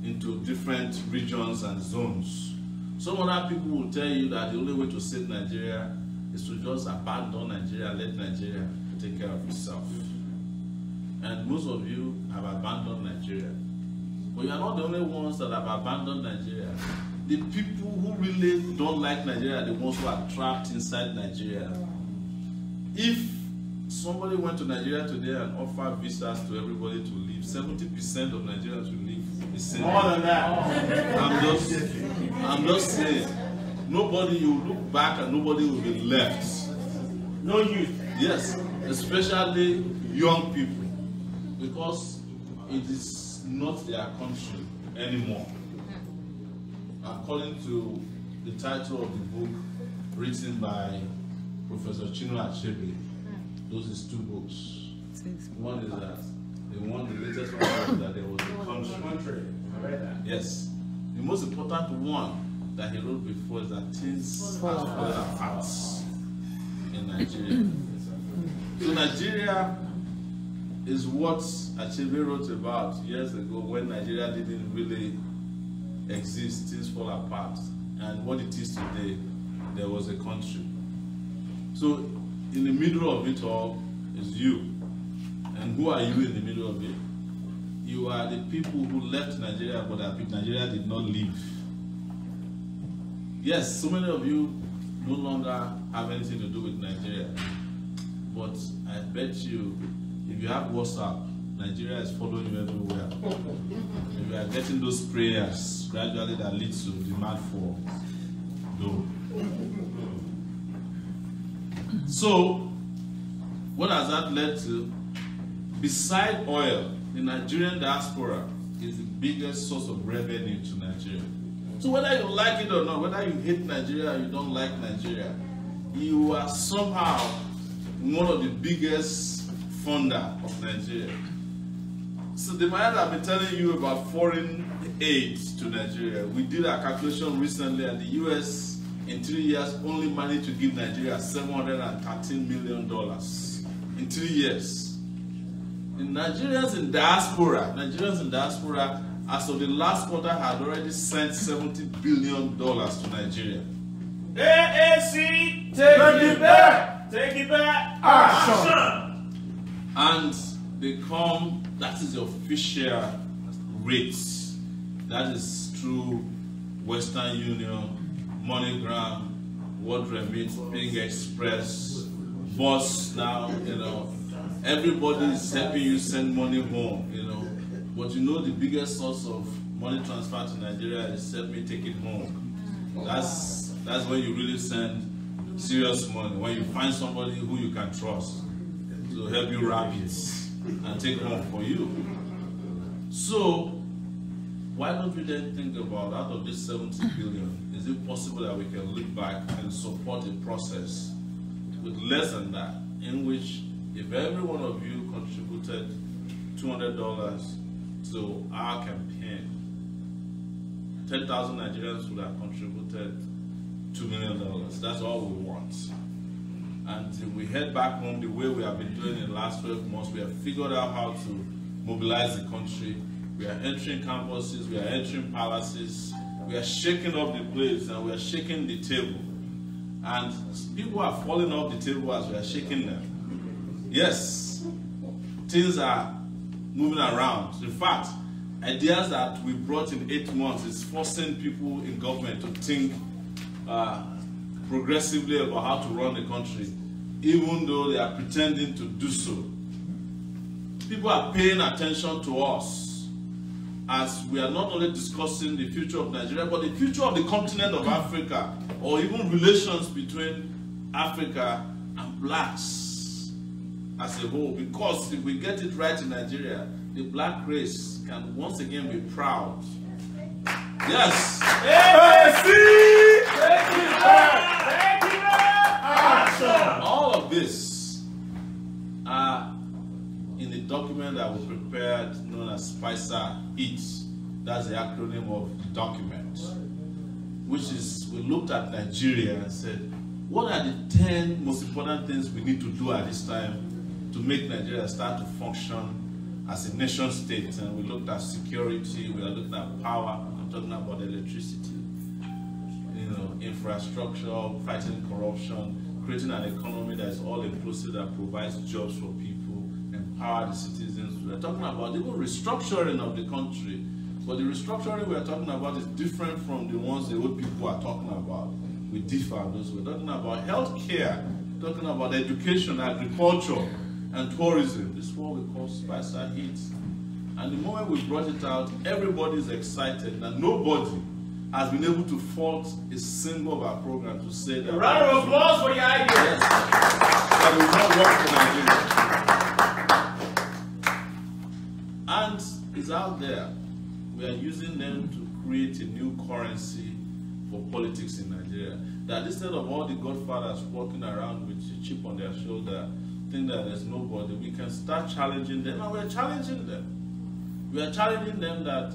into different regions and zones. Some other people will tell you that the only way to save Nigeria is to just abandon Nigeria, let Nigeria take care of itself. And most of you have abandoned Nigeria. But you are not the only ones that have abandoned Nigeria. The people who really don't like Nigeria are the ones who are trapped inside Nigeria. If somebody went to Nigeria today and offered visas to everybody to leave, 70% of Nigerians will leave. More than that. I'm just saying, nobody, you look back and nobody will be left. No youth. Yes, especially young people, because it is not their country anymore. According to the title of the book written by Professor Chidi, those is two books. One is that the latest one was that there was a country. I read that. Yes. The most important one that he wrote before is that things fall apart in Nigeria. So Nigeria is what Achebe wrote about years ago when Nigeria didn't really exist, things fall apart. And what it is today, there was a country. So in the middle of it all is you. And who are you in the middle of it? You are the people who left Nigeria, but Nigeria did not leave. Yes, so many of you no longer have anything to do with Nigeria. But I bet you, if you have WhatsApp, Nigeria is following you everywhere. If you are getting those prayers gradually that leads to demand for dough. So, what has that led to? Beside oil, the Nigerian diaspora is the biggest source of revenue to Nigeria. So whether you like it or not, whether you hate Nigeria or you don't like Nigeria, you are somehow one of the biggest funder of Nigeria. So the man I've been telling you about foreign aid to Nigeria, we did a calculation recently, and the US in 3 years only managed to give Nigeria $713 million in 3 years. And Nigerians in diaspora, as of the last quarter, had already sent $70 billion to Nigeria. AAC, take it back! Take it back! Action! And they come, that is the official rates. That is through Western Union, MoneyGram, World Remit, Ping Express, Boss now, you know. Everybody is helping you send money home, you know. But you know the biggest source of money transfer to Nigeria is help me take it home. That's when you really send serious money, when you find somebody who you can trust to help you wrap it and take home for you. So why don't we then think about, out of this 70 billion, is it possible that we can look back and support a process with less than that, in which if every one of you contributed $200 to our campaign, 10,000 Nigerians would have contributed $2 million. That's all we want. And we head back home the way we have been doing in the last 12 months. We have figured out how to mobilize the country. We are entering campuses, we are entering palaces, we are shaking up the place, and we are shaking the table. And people are falling off the table as we are shaking them. Yes, things are moving around. In fact, ideas that we brought in 8 months is forcing people in government to think progressively about how to run the country, even though they are pretending to do so. People are paying attention to us as we are not only discussing the future of Nigeria, but the future of the continent of Africa, or even relations between Africa and blacks as a whole. Because if we get it right in Nigeria, the black race can once again be proud. Yes. All of this are in the document that we prepared, known as Spicer Eats. That's the acronym of the document, which is, we looked at Nigeria and said, what are the 10 most important things we need to do at this time to make Nigeria start to function as a nation state? And we looked at security, we are looking at power, I'm talking about electricity, you know, infrastructure, fighting corruption, creating an economy that is all inclusive, that provides jobs for people, empower the citizens. We're talking about even restructuring of the country. But the restructuring we're talking about is different from the ones the old people are talking about. We differ on those. We're talking about healthcare, talking about education, agriculture, and tourism. This is what we call Spicer Hits. And the moment we brought it out, everybody's excited, and nobody has been able to fault a single of our programs to say that. A round of applause for your idea. Yes. That will not work for Nigeria. And it's out there. We are using them to create a new currency for politics in Nigeria. That instead of all the Godfathers walking around with a chip on their shoulder, think that there's nobody, we can start challenging them, and we're challenging them. We are challenging them that,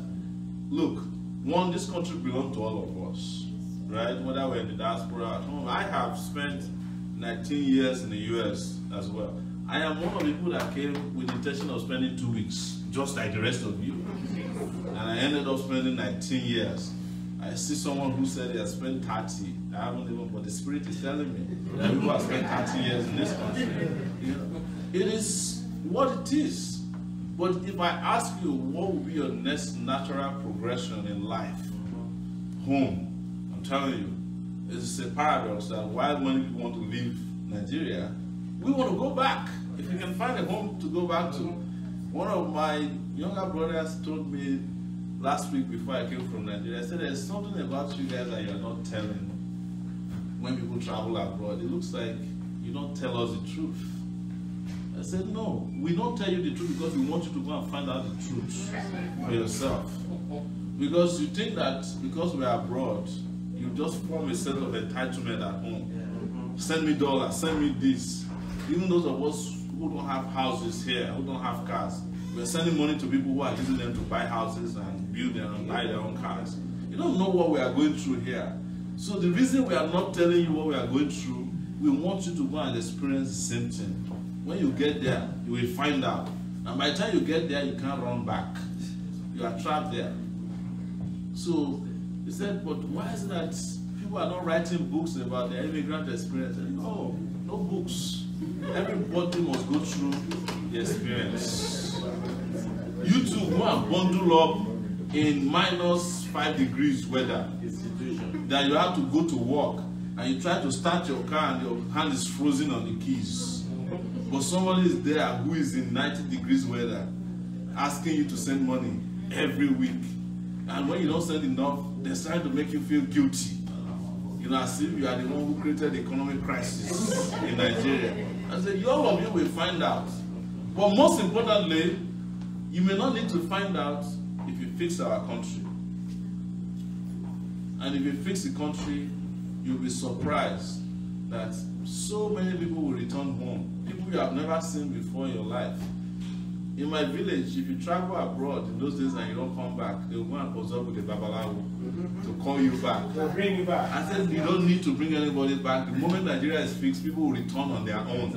look, one, this country belongs to all of us, right? Whether we're in the diaspora at home. I have spent 19 years in the US as well. I am one of the people that came with the intention of spending 2 weeks, just like the rest of you. And I ended up spending 19 years. I see someone who said he has spent 30. I haven't even, but the Spirit is telling me that people have spent 30 years in this country. You know, it is what it is. But if I ask you, what would be your next natural progression in life? Home. I'm telling you, it's a paradox that while many people want to leave Nigeria, we want to go back. If you can find a home to go back to. One of my younger brothers told me last week before I came from Nigeria, I said, there's something about you guys that you're not telling when people travel abroad. It looks like you don't tell us the truth. I said, no, we don't tell you the truth because we want you to go and find out the truth for yourself. Because you think that because we're abroad, you just form a sense of entitlement at home. Send me dollars, send me this. Even those of us who don't have houses here, who don't have cars, we're sending money to people who are using them to buy houses and build them and buy their own cars. You don't know what we are going through here. So the reason we are not telling you what we are going through, we want you to go and experience the same thing. When you get there, you will find out. And by the time you get there, you can't run back. You are trapped there. So he said, but why is it that people are not writing books about their immigrant experience? No, no books. Everybody must go through the experience. You too go and bundle up in -5 degrees weather. That you have to go to work and you try to start your car and your hand is frozen on the keys. But somebody is there who is in 90 degrees weather asking you to send money every week. And when you don't send enough, they're trying to make you feel guilty. You know, as if you are the one who created the economic crisis in Nigeria. I said, all of you will find out. But most importantly, you may not need to find out if you fix our country. And if you fix the country, you'll be surprised that so many people will return home. People you have never seen before in your life. In my village, if you travel abroad in those days and you don't come back, they will go and consult with the Babalawo to call you back. They'll bring you back. I said, you don't need to bring anybody back. The moment Nigeria is fixed, people will return on their own.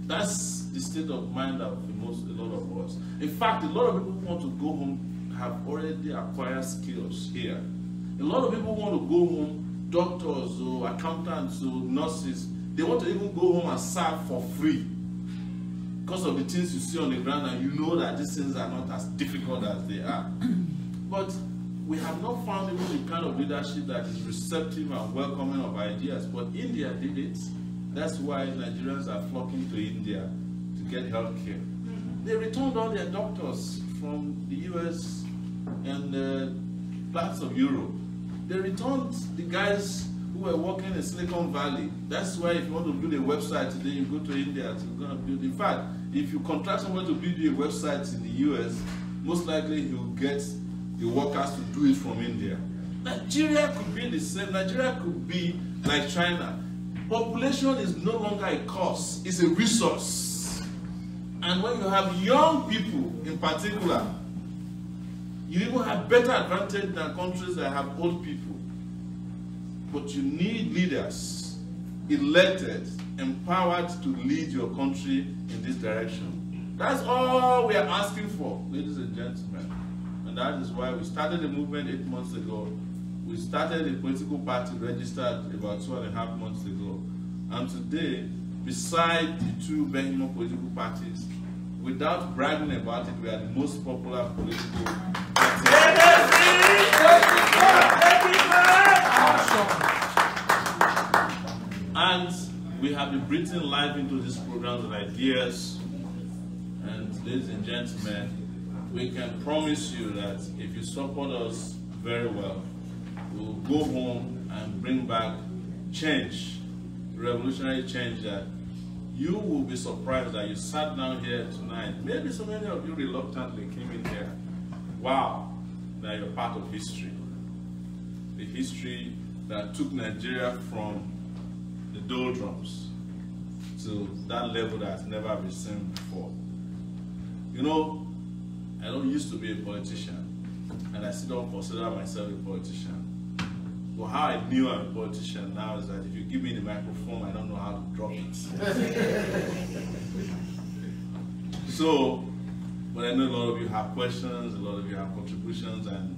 That's the state of mind of a lot of us. In fact, a lot of people who want to go home have already acquired skills here. A lot of people want to go home, doctors or accountants or nurses, they want to even go home and serve for free because of the things you see on the ground, and you know that these things are not as difficult as they are. But we have not found even the kind of leadership that is receptive and welcoming of ideas. But India did it. That's why Nigerians are flocking to India to get health care. They returned all their doctors from the US and parts of Europe. They returned the guys who were working in Silicon Valley. That's why if you want to build a website today, you go to India to go and build. In fact, if you contract someone to build you a website in the US, most likely he will get the workers to do it from India. Nigeria could be the same. Nigeria could be like China. Population is no longer a cost, it's a resource. And when you have young people in particular, you even have better advantage than countries that have old people. But you need leaders, elected, empowered to lead your country in this direction. That's all we are asking for, ladies and gentlemen. And that is why we started the movement 8 months ago. We started a political party registered about 2.5 months ago. And today, beside the two behemoth political parties, without bragging about it, we are the most popular political party. And we have been breathing life into this program with ideas. And ladies and gentlemen, we can promise you that if you support us very well, we'll go home and bring back change, revolutionary change that you will be surprised that you sat down here tonight. Maybe so many of you reluctantly came in here. Wow, now you're part of history. The history that took Nigeria from the doldrums to that level that's never been seen before. You know, I don't used to be a politician, and I still don't consider myself a politician. But how I knew I'm a politician now is that if you give me the microphone, I don't know how to drop it. So, but I know a lot of you have questions, a lot of you have contributions and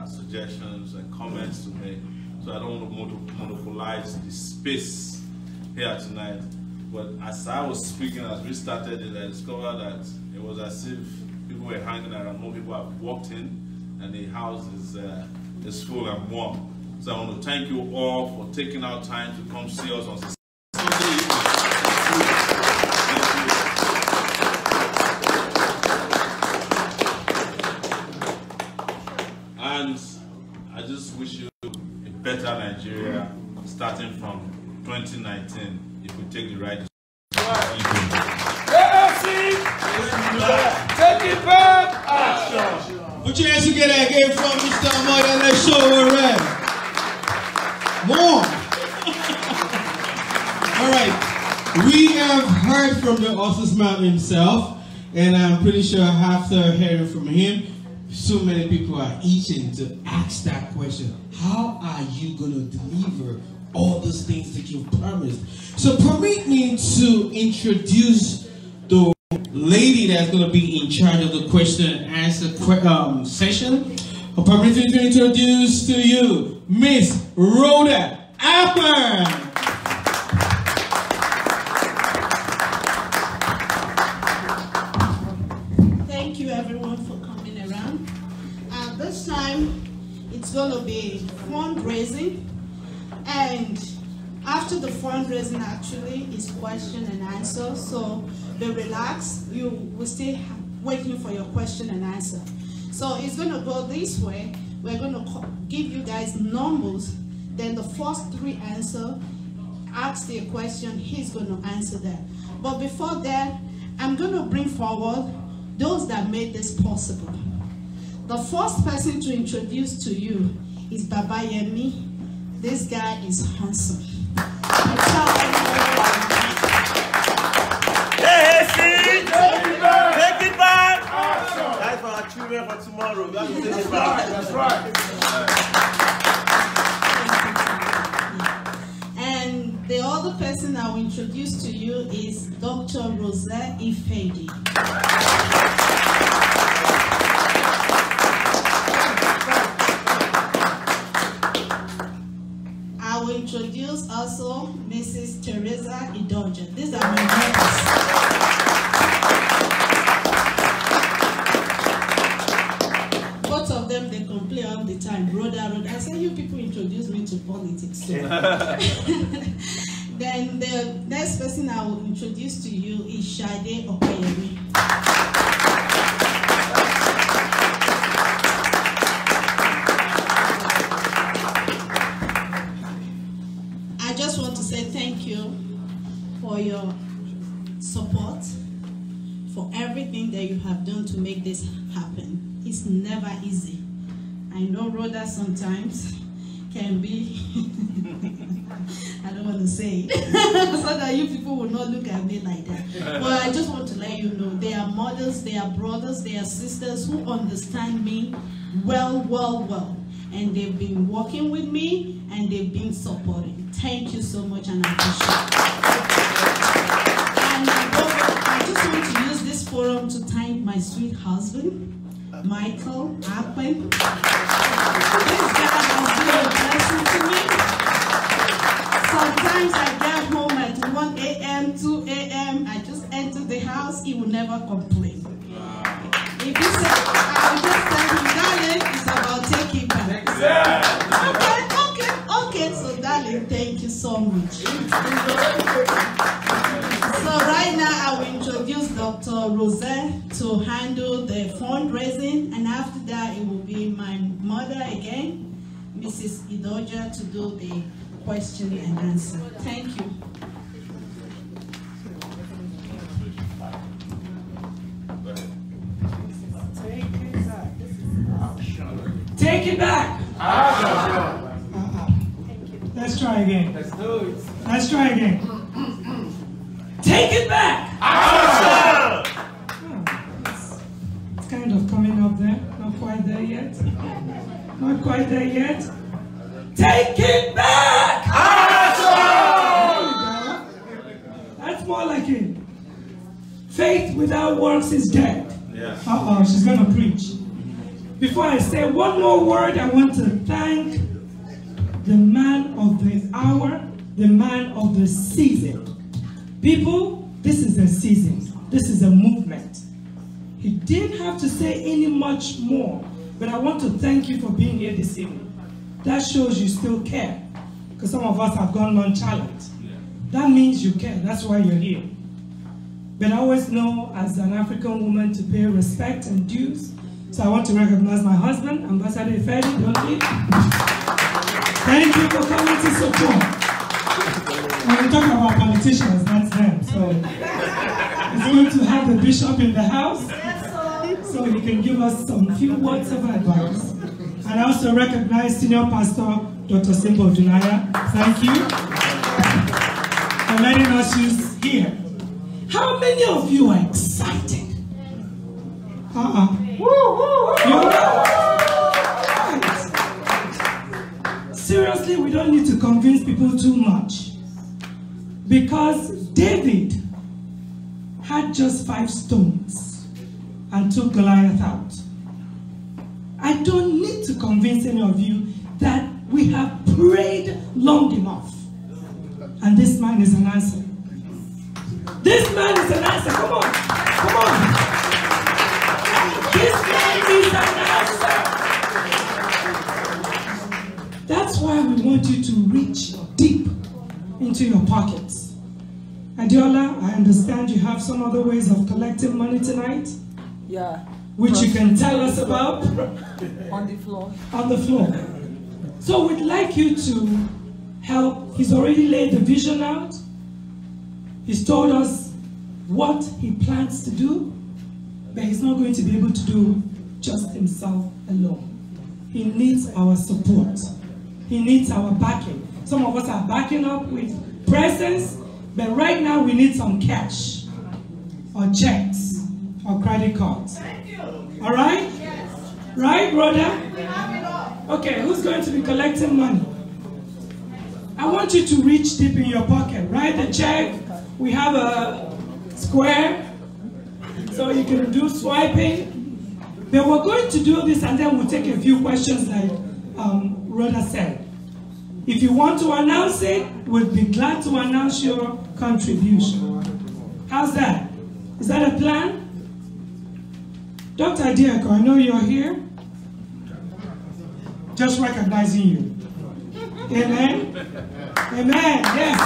suggestions and comments to make. So I don't want to monopolize the space here tonight. But as I was speaking, as we started it, I discovered that it was as if people were hanging around, more people have walked in, and the house is full and warm. So I want to thank you all for taking out time to come see us on Sunday. And I just wish you a better Nigeria starting from 2019 if we take the right decision. Take it back! Action! Put your hands together again from Mr. Omoyele Sowore. More! All right. We have heard from the Horse's Mouth himself, and I'm pretty sure after hearing from him, so many people are itching to ask that question. How are you going to deliver all those things that you've promised? So permit me to introduce the lady that's going to be in charge of the question and answer session. Permit me to introduce to you Miss Rhoda Apper. Thank you everyone for coming around. This time it's going to be fundraising, and after the fundraising actually is question and answer, so be relaxed. You will stay waiting for your question and answer. So it's going to go this way. We're going to give you guys numbers, then the first three answer, ask the question, he's going to answer that. But before that, I'm going to bring forward those that made this possible. The first person to introduce to you is Baba Yemi. This guy is handsome. Hey, see? Take it back! That's for our children for tomorrow. We have to take it back. That's right. And the other person I will introduce to you is Dr. Rosette Ifedi. I will introduce also Mrs. Teresa Idoja. These are my mothers. Both of them, they complain all the time. Rhoda. I say, you people introduce me to politics. Then the next person I will introduce to you is Chidi Okoyemi. I just want to say thank you for your support, for everything that you have done to make this happen. It's never easy. I know Rhoda sometimes can be, I don't want to say it, so that you people will not look at me like that. But I just want to let you know, they are mothers, they are brothers, they are sisters who understand me well. And they've been working with me and they've been supporting. Thank you so much, and I appreciate it. And I just want to use this forum to thank my sweet husband, Michael Akwen. This guy has been a blessing to me. Sometimes I get home at 1 a.m., 2 a.m. I just enter the house, he will never complain. If you say, I will just tell him, darling, it's about Takeitback. Okay, so darling, thank you so much. So right now I will introduce Dr. Rosette to handle the fundraising, and after that it will be my mother again, Mrs. Idoja, to do the question and answer. Thank you. Take it back. Let's try again. Let's do it. Let's try again. Take it back. It's kind of coming up there. Not quite there yet. Not quite there yet. Take it back. That's more like it. Faith without works is dead. Yeah. She's going to preach. Before I say one more word, I want to thank the man of the hour, the man of the season. People, this is a season. This is a movement. He didn't have to say any much more, but I want to thank you for being here this evening. That shows you still care, because some of us have gone nonchalant. That means you care. That's why you're here. But I always know, as an African woman, to pay respect and dues. So I want to recognize my husband, Ambassador Ifedi. Don't leave. Thank you for coming to support. When we talk about politicians, that's them. So it's good to have the bishop in the house, so he can give us some few words of advice. And I also recognize Senior Pastor Dr. Simbo Junaya. Thank you for letting us use here. How many of you are excited? You're right. Seriously, we don't need to convince people too much. Because David had just 5 stones and took Goliath out. I don't need to convince any of you that we have prayed long enough. And this man is an answer. This man is an answer. Come on. Come on. This man is an answer. That's why we want you to reach deep into your pockets. Adiola, I understand you have some other ways of collecting money tonight. Yeah. Which you can tell us about. On the floor. On the floor. So we'd like you to help. He's already laid the vision out. He's told us what he plans to do, but he's not going to be able to do just himself alone. He needs our support. He needs our backing. Some of us are backing up with presents, but right now we need some cash, or checks, or credit cards. All right? Yes. Right, brother? We have it all. Okay, who's going to be collecting money? I want you to reach deep in your pocket. Write the check. We have a square, so you can do swiping. But we're going to do this, and then we'll take a few questions like Rhoda said. If you want to announce it, we'll be glad to announce your contribution. How's that? Is that a plan? Dr. Diako, I know you're here. Just recognizing you. Amen? Amen, yes.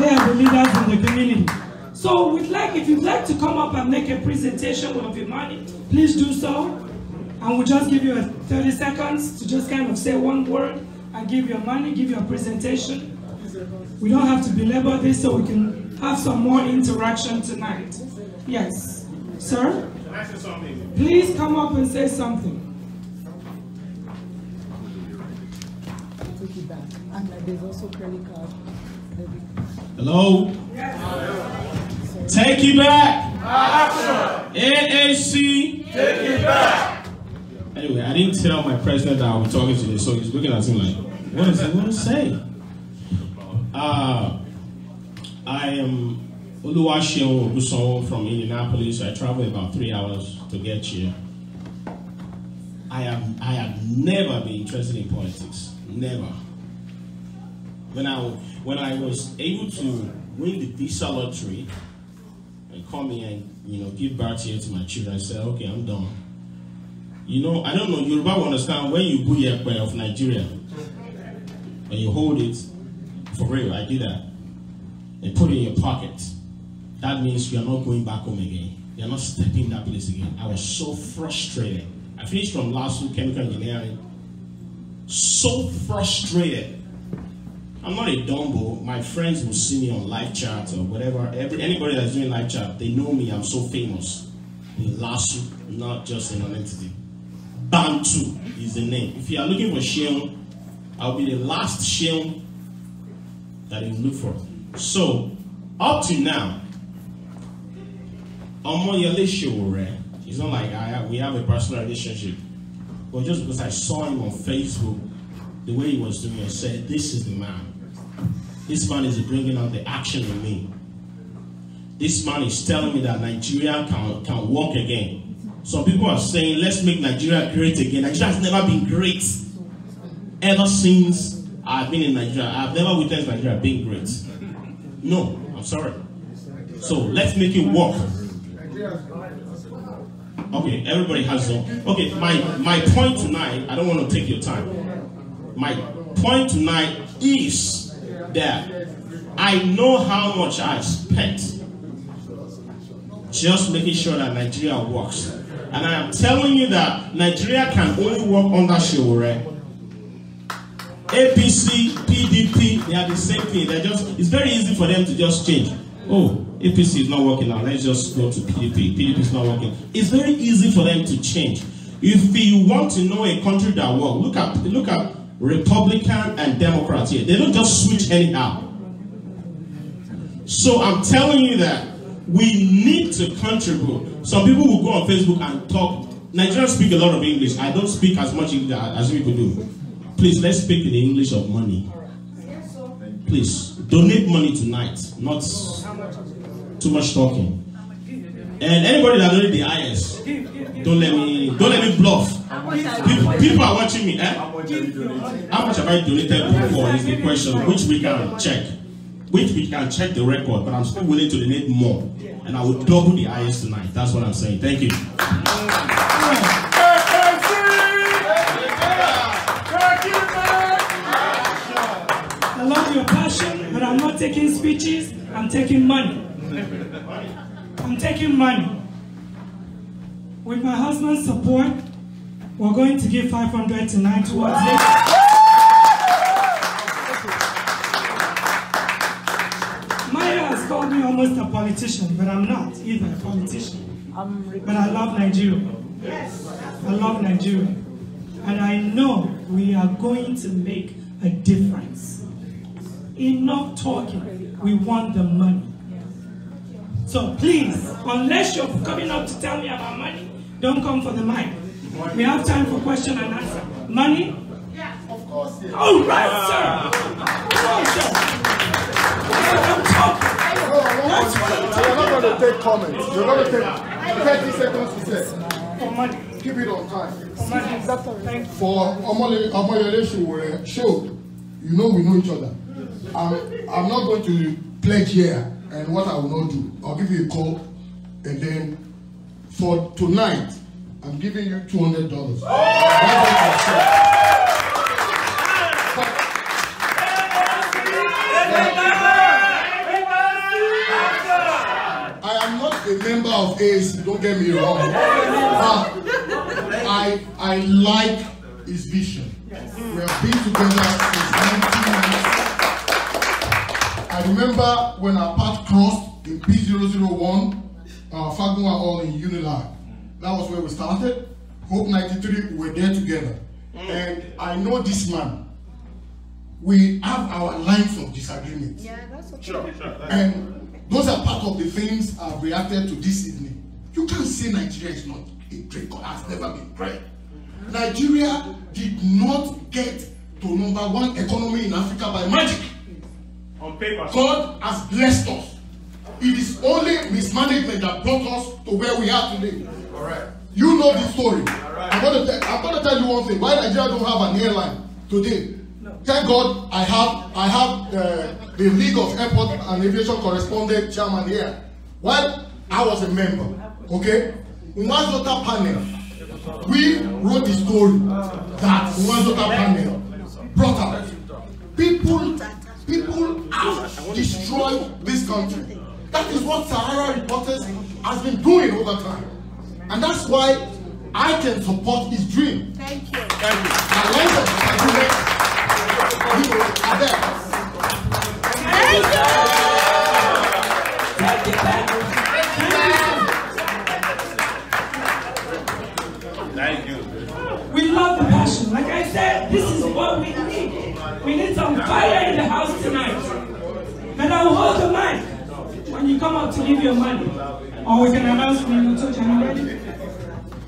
They are the leaders in the community. So if you'd like to come up and make a presentation of your money, please do so. And we'll just give you 30 seconds to just kind of say one word and give your money, give your presentation. We don't have to belabor this so we can have some more interaction tonight. Yes. Sir? Can I say something? Please come up and say something. Take it back. And there's also credit card. Hello? Yes. Take it back. Action. NAC. Take it back. Anyway, I didn't tell my president that I was talking to you, so he's looking at me like, what is he going to say? I am Oluwaseun Oguson from Indianapolis. I traveled about 3 hours to get here. I have never been interested in politics. Never. When I was able to win the visa lottery and come here and give birth here to my children, I said, okay, I'm done. I don't know, Yoruba will understand when you buy of Nigeria and you hold it for real. I did that and put it in your pocket. That means you are not going back home again. You are not stepping that place again. I was so frustrated. I finished from last week chemical engineering. So frustrated. I'm not a dumbo. My friends will see me on live chat or whatever. Anybody that's doing live chat, they know me. I'm so famous. In Lasso, not just an entity. Bantu is the name. If you are looking for Sheon, I'll be the last Sheon that you look for. So, up to now, Omoyele Sowore, it's not like we have a personal relationship, but just because I saw him on Facebook, the way he was doing, I said, this is the man. This man is bringing out the action in me. This man is telling me that Nigeria can walk again. Some people are saying, let's make Nigeria great again. Nigeria has never been great. Ever since I've been in Nigeria, I've never witnessed Nigeria being great. No, I'm sorry. So let's make it work. Okay, everybody has some. Okay, my point tonight, I don't want to take your time. My point tonight is that I know how much I spent just making sure that Nigeria works. And I am telling you that Nigeria can only work under Sowore. APC, PDP, they are the same thing. It's very easy for them to just change. Oh, APC is not working now. Let's just go to PDP. PDP is not working. It's very easy for them to change. If you want to know a country that works, look at Republican and Democrats here. They don't just switch anyhow. So I'm telling you that we need to contribute. Some people will go on Facebook and talk. Nigerians speak a lot of English. I don't speak as much English as people do. Please, let's speak in the English of money. Please, donate money tonight, not too much talking. And anybody that donated the IS, don't let me bluff. People are watching me. How much have I donated before is the question, which we can check. Which we can check the record, but I'm still willing to donate more. And I will double the IS tonight. That's what I'm saying. Thank you. I love your passion, but I'm not taking speeches, I'm taking money. I'm taking money. With my husband's support, we're going to give 500 tonight towards it. Maya has called me almost a politician, but I'm not either a politician. But I love Nigeria. I love Nigeria. And I know we are going to make a difference. Enough talking, we want the money. So please, unless you're coming up to tell me about money, don't come for the mic. We have time for question and answer. Money? Yeah, of course. Yeah. All right, sir. Come on, sir. I'm talking. That's what You're not going to take comments. You're going to take 30 seconds to say. For money. Keep it on time. For money. Thank you. For Omoyele Sowore show, you know we know each other. I'm not going to pledge here and what I will not do. I'll give you a call, and then for tonight, I'm giving you $200. I am not a member of AAC, don't get me wrong. I like his vision. We have been together since 1990. I remember when our path crossed in P001, Fagunwa Hall in Unilag. That was where we started. Hope 93, we were there together. And I know this man. We have our lines of disagreement. Yeah, that's okay. Sure. And those are part of the things I've reacted to this evening. You can't say Nigeria is not a great country. Has never been great. Nigeria did not get to #1 economy in Africa by magic. On paper. God has blessed us. It is only mismanagement that brought us to where we are today. All right. You know this story. Right. I'm going to tell you one thing. Why Nigeria don't have an airline today? No. Thank God I have the League of Airport and Aviation Correspondent chairman here. While I was a member, okay? Umazota panel. We wrote the story that Umazota panel brought out. People have destroyed this country. That is what Sahara Reporters has been doing over time. And that's why I can support his dream. Thank you. Thank you. My lines of disagreement are there. Thank you. Take it back. Thank you. We love the passion. Like I said, this is what we need. We need some fire in the house tonight. And I will hold the mic when you come up to give your money. Or we can announce when Dr. Johan ready.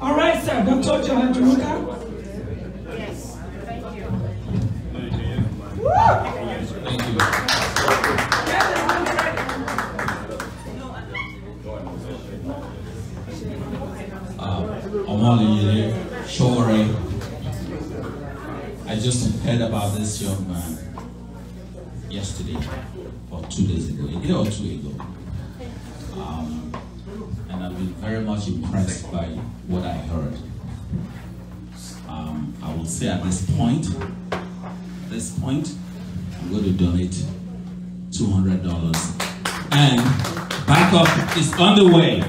All right, sir. Dr. Johan Juruka. Yes. Thank you. Thank you. Omoyele Sowore. I just heard about this young man yesterday, or 2 days ago, a day or two ago. And I've been very much impressed by what I heard. I will say at this point, I'm going to donate $200. And backup is on the way.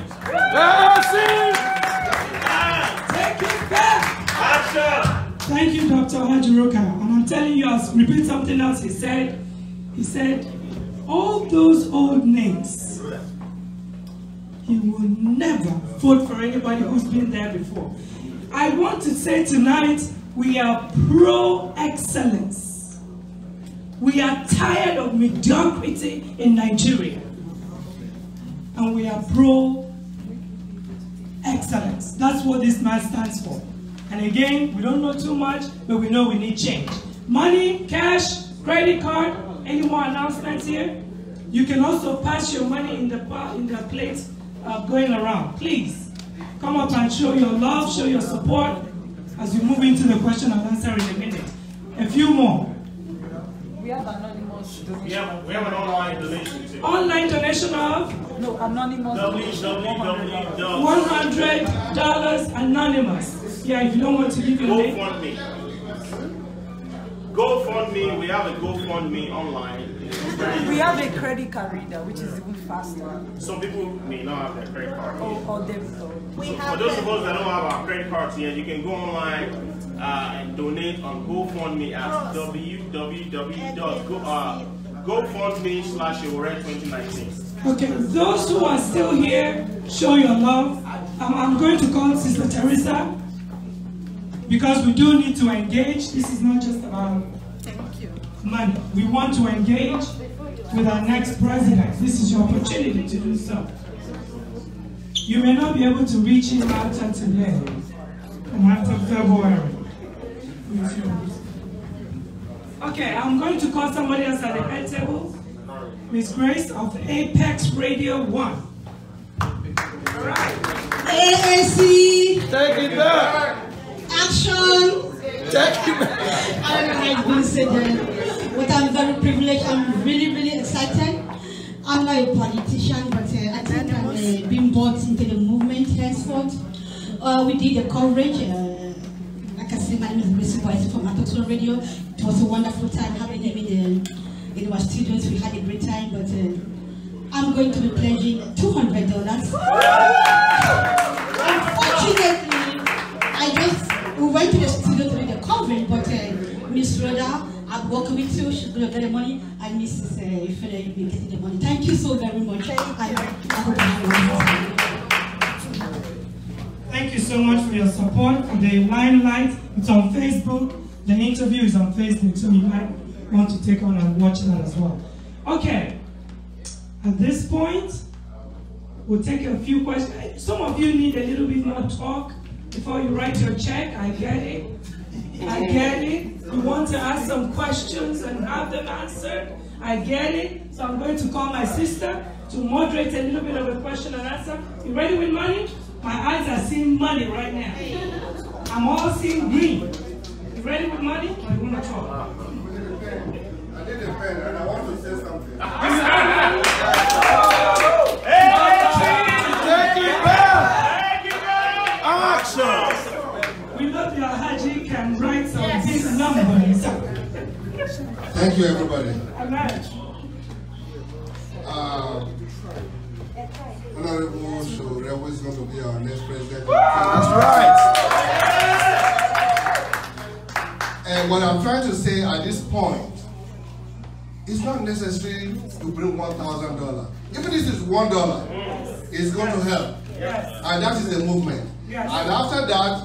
Take it back. Thank you, Dr. Hajiroka. And I'm telling you, I'll repeat something else he said. He said, all those old names, he will never vote for anybody who's been there before. I want to say tonight, we are pro-excellence. We are tired of mediocrity in Nigeria. and we are pro-excellence. That's what this man stands for. And again, we don't know too much, but we know we need change. Money, cash, credit card. Any more announcements here? You can also pass your money in the plates going around. Please come up and show your love, show your support as we move into the question and answer in a minute. A few more. We have anonymous donation. We have an online donation too. Online donation of? No, anonymous donation. $100 anonymous. Yeah, if you don't want to give your name. GoFundMe. GoFundMe, we have a GoFundMe online. We have a credit card reader, which is even faster. Some people may not have their credit card yet. Or debit card. For those of us that don't have our credit cards yet, you can go online and donate on GoFundMe at www.gofundme/Sowore2019. Okay, those who are still here, show your love. I'm going to call Sister Teresa because we do need to engage. This is not just about money. We want to engage with our next president. This is your opportunity to do so. You may not be able to reach him after today and after February. Okay, I'm going to call somebody else at the head table. Miss Grace of Apex Radio 1. All right. AAC. Take it back. Action. Take it back. I don't know how it's going to say that, but I'm very privileged. I'm really excited. I'm not a politician, but I think I'm being brought into the movement henceforth. We did a coverage. Like I said, my name is Miss Boyce from Atoxo Radio. It was a wonderful time having him in our studios. We had a great time, but I'm going to be pledging $200. Unfortunately, we went to the studio to do the coverage, but Miss Rhoda, I'm working with you. She's going to get the money, and Mrs. Ifele, you'll be getting the money. Thank you so very much. I hope you have a wonderful time. Thank you so much for your support for the limelight. It's on Facebook. The interview is on Facebook, so you might want to take on and watch that as well. Okay. At this point, we'll take a few questions. Some of you need a little bit more talk before you write your check. I get it. I get it. You want to ask some questions and have them answered. I get it. So I'm going to call my sister to moderate a little bit of a question and answer. You ready with money? My eyes are seeing money right now. I'm all seeing green. You ready with money? Or you want to talk? I need a pen and I want to say something. Action! We love your Haji can write some big numbers. Thank you, everybody. Honorable Sowore is going to be our next president. That's right. And what I'm trying to say at this point, it's not necessary to bring $1,000. Even if it's $1, it's going to help. And that is the movement. And after that,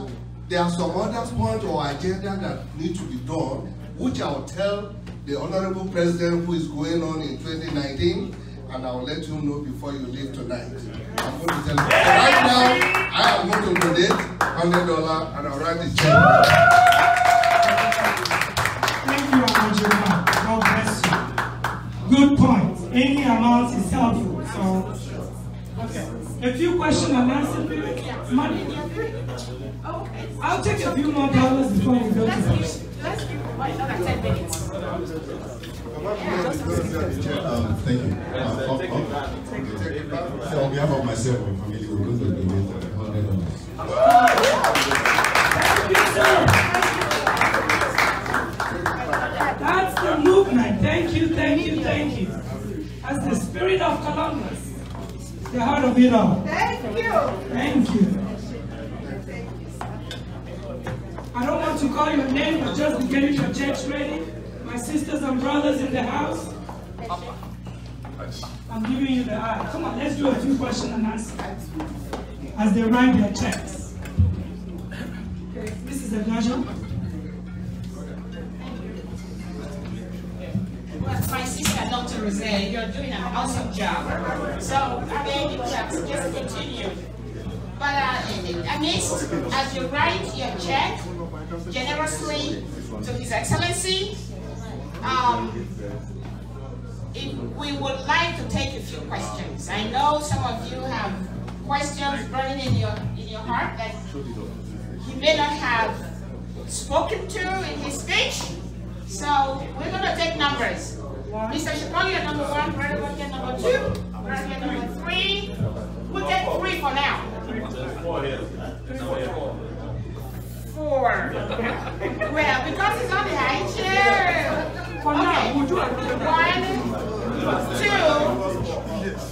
there are some other points or agenda that need to be done, which I'll tell the Honorable President who is going on in 2019, and I'll let you know before you leave tonight. I'm going to tell you. So right now, I am going to donate $100 and I'll write the check. Thank you, Amajima. God bless you. Good point. Any amount is helpful. So, okay. A few questions and answers. Money. I'll take a few more dollars before we go to this. Let's give another 10 minutes. Thank you. So on behalf of myself and family, we're going to donate $100. That's the movement. Thank you, thank you, thank you. As the spirit of Columbus, the heart of it all. Thank you. Thank you. I don't want to call your name, but just be getting your checks ready. My sisters and brothers in the house, I'm giving you the eye. Come on, let's do a few questions and answers as they write their checks. Okay, this is a pleasure. My sister, Dr. Rosé, you're doing an awesome job. So, I mean, you have to just continue. But as you write your check generously to His Excellency, we would like to take a few questions. I know some of you have questions burning in your heart that he may not have spoken to in his speech. So we're going to take numbers. Mr. Shikoni, you're number 1, Brother Rocket number 2, Brother number 3. We'll take 3 for now. 4. Well, because it's on the high chair. Okay. 1, 2,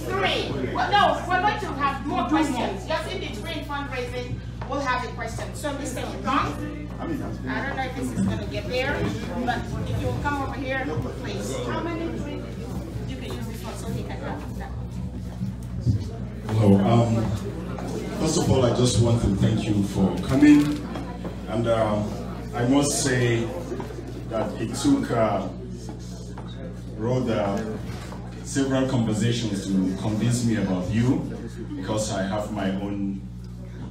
3. Well, no, we're going to have more questions. Just in between fundraising, we'll have a question. So, Mr. Shikong, I don't know if this is going to get there, but if you will come over here, please. How many drinks? You can use this one so he can have that one. Hello. First of all, I just want to thank you for coming, and I must say that it took rather several conversations to convince me about you, because I have my own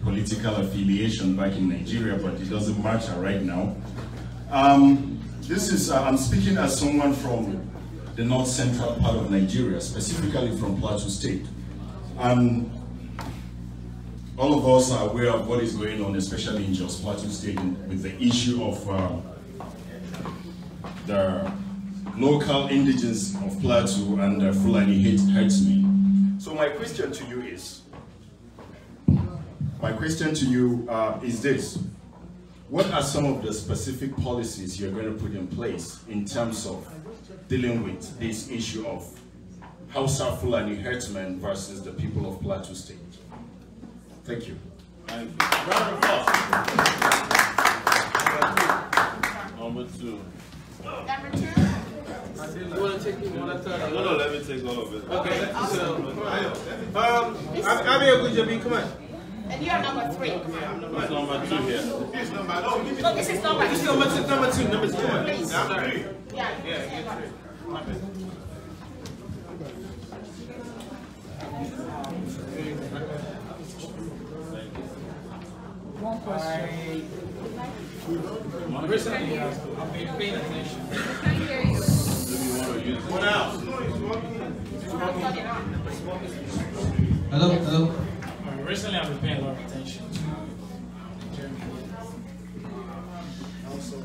political affiliation back in Nigeria, but it doesn't matter right now. This is I'm speaking as someone from the north central part of Nigeria, specifically from Plateau State. And all of us are aware of what is going on, especially in Jos Plateau State, with the issue of the local indigenous of Plateau and the Fulani herdsmen. So my question to you is, this. What are some of the specific policies you're going to put in place in terms of dealing with this issue of Hausa Fulani herdsmen versus the people of Plateau State? Thank you. Thank you. Number 2. Number 2. You want to take it one at a time? No, let me take all of it. Okay, so, Abiyagujabi, come on. And you're number 3. I'm number 2 here. This is number 2. No, this is number 2. This is number 2. Number 2. Please. I'm 3. Yeah, 3. One question. Recently, I've been paying attention. What else? Hello. Recently, I've been paying a lot of attention to Nigerian politics. Also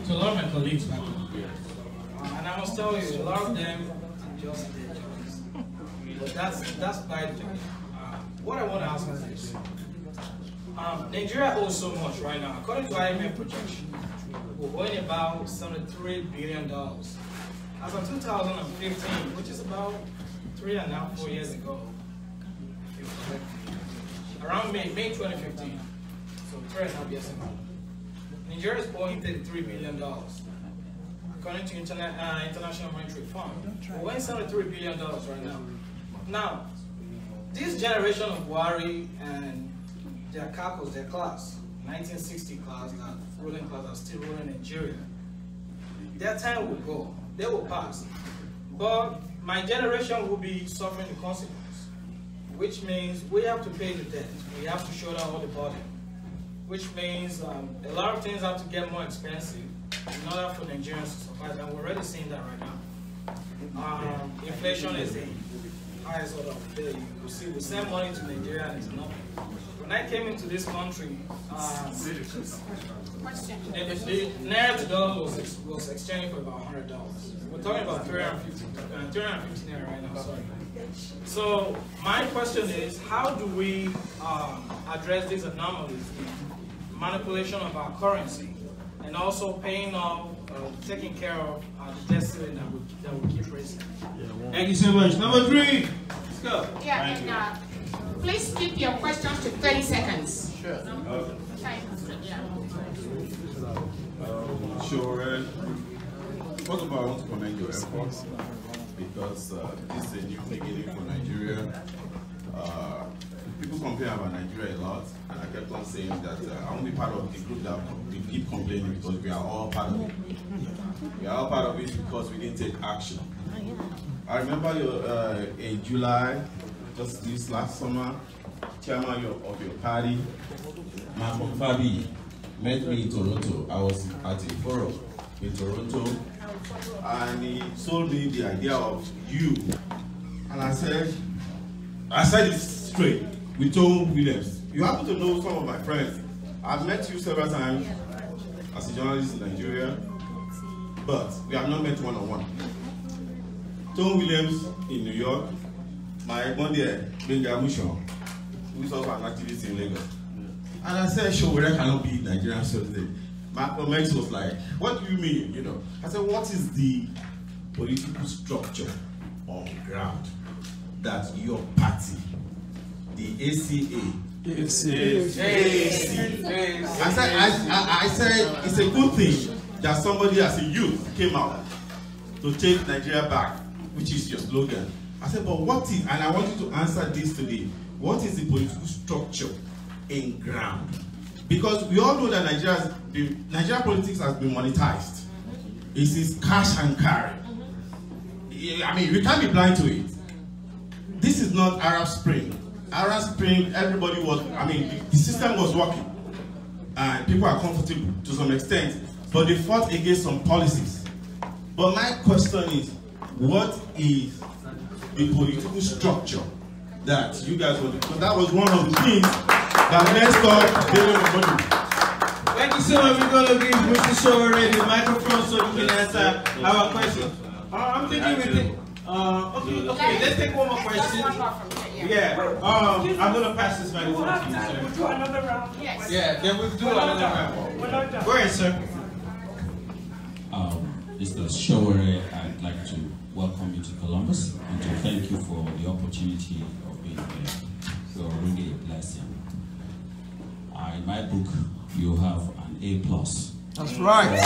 to a lot of my colleagues back home. And I must tell you, a lot of them just their jobs. But that's by the way. What I want to ask is this. Nigeria owes so much right now. According to IMF projection, we're owing about $73 billion. As of 2015, which is about 3.5-4 years ago, around May 2015, so 3.5 years ago, Nigeria is owing $33 billion. According to International Monetary Fund, we're owing $73 billion right now. Now, this generation of Buhari and their caucus, their class, 1960 class, that ruling class are still ruling Nigeria, their time will go, they will pass. But my generation will be suffering the consequence, which means we have to pay the debt, we have to shoulder all the burden, which means a lot of things have to get more expensive in order for Nigerians to survive, and we're already seeing that right now. Inflation is the highest order of the day. You see, we send money to Nigeria and it's nothing. When I came into this country, the naira to dollar was exchanging for about $100. We're talking about 350 naira right now, sorry. So my question is, how do we address these anomalies in manipulation of our currency and also paying off, taking care of the debt ceiling that we keep raising? Thank you so much. Number 3, let's go. Yeah, and please keep your questions to 30 seconds. Sure. Sure. First of all, I want to commend your efforts because this is a new beginning for Nigeria. people complain about Nigeria a lot, and I kept on saying that I won't be part of the group that we keep complaining because we are all part of it. We are all part of it because we didn't take action. I remember in July, just this last summer, chairman of your party, Malcolm Fabi, met me in Toronto. I was at a forum in Toronto, and he told me the idea of you. And I said it straight with Tom Williams. You happen to know some of my friends. I've met you several times as a journalist in Nigeria, but we have not met one-on-one. Tom Williams in New York, my Monday, Benga Mushon, who is also an activist in Lagos. And I said, Sowore cannot be Nigerian president. Malcolm X was like, what do you mean? You know, I said, what is the political structure on ground that your party, the ACA, I said it's a good thing that somebody as a youth came out to take Nigeria back, which is your slogan. I said, but what is, and I want you to answer this today, what is the political structure in ground? Because we all know that Nigerian politics has been monetized. It is cash and carry. I mean, we can't be blind to it. This is not Arab Spring. Arab Spring, everybody was, I mean, the system was working. And people are comfortable to some extent. But they fought against some policies. But my question is, what is the political structure that you guys want to, because that was one of the things that messed up the. Thank you so much. We're going to give Mr. Sowore the microphone so he can answer our question. I'm thinking we think. Okay, let's take one more question. Yeah, I'm going to pass this microphone to you, sir. We'll do another round. Yes. Yeah, then we'll do another round. Go ahead, sir. Mr. Sowore, I'd like to welcome you to Columbus and to thank you for the opportunity of being here. You're really a blessing. In my book, you have an A+. That's right.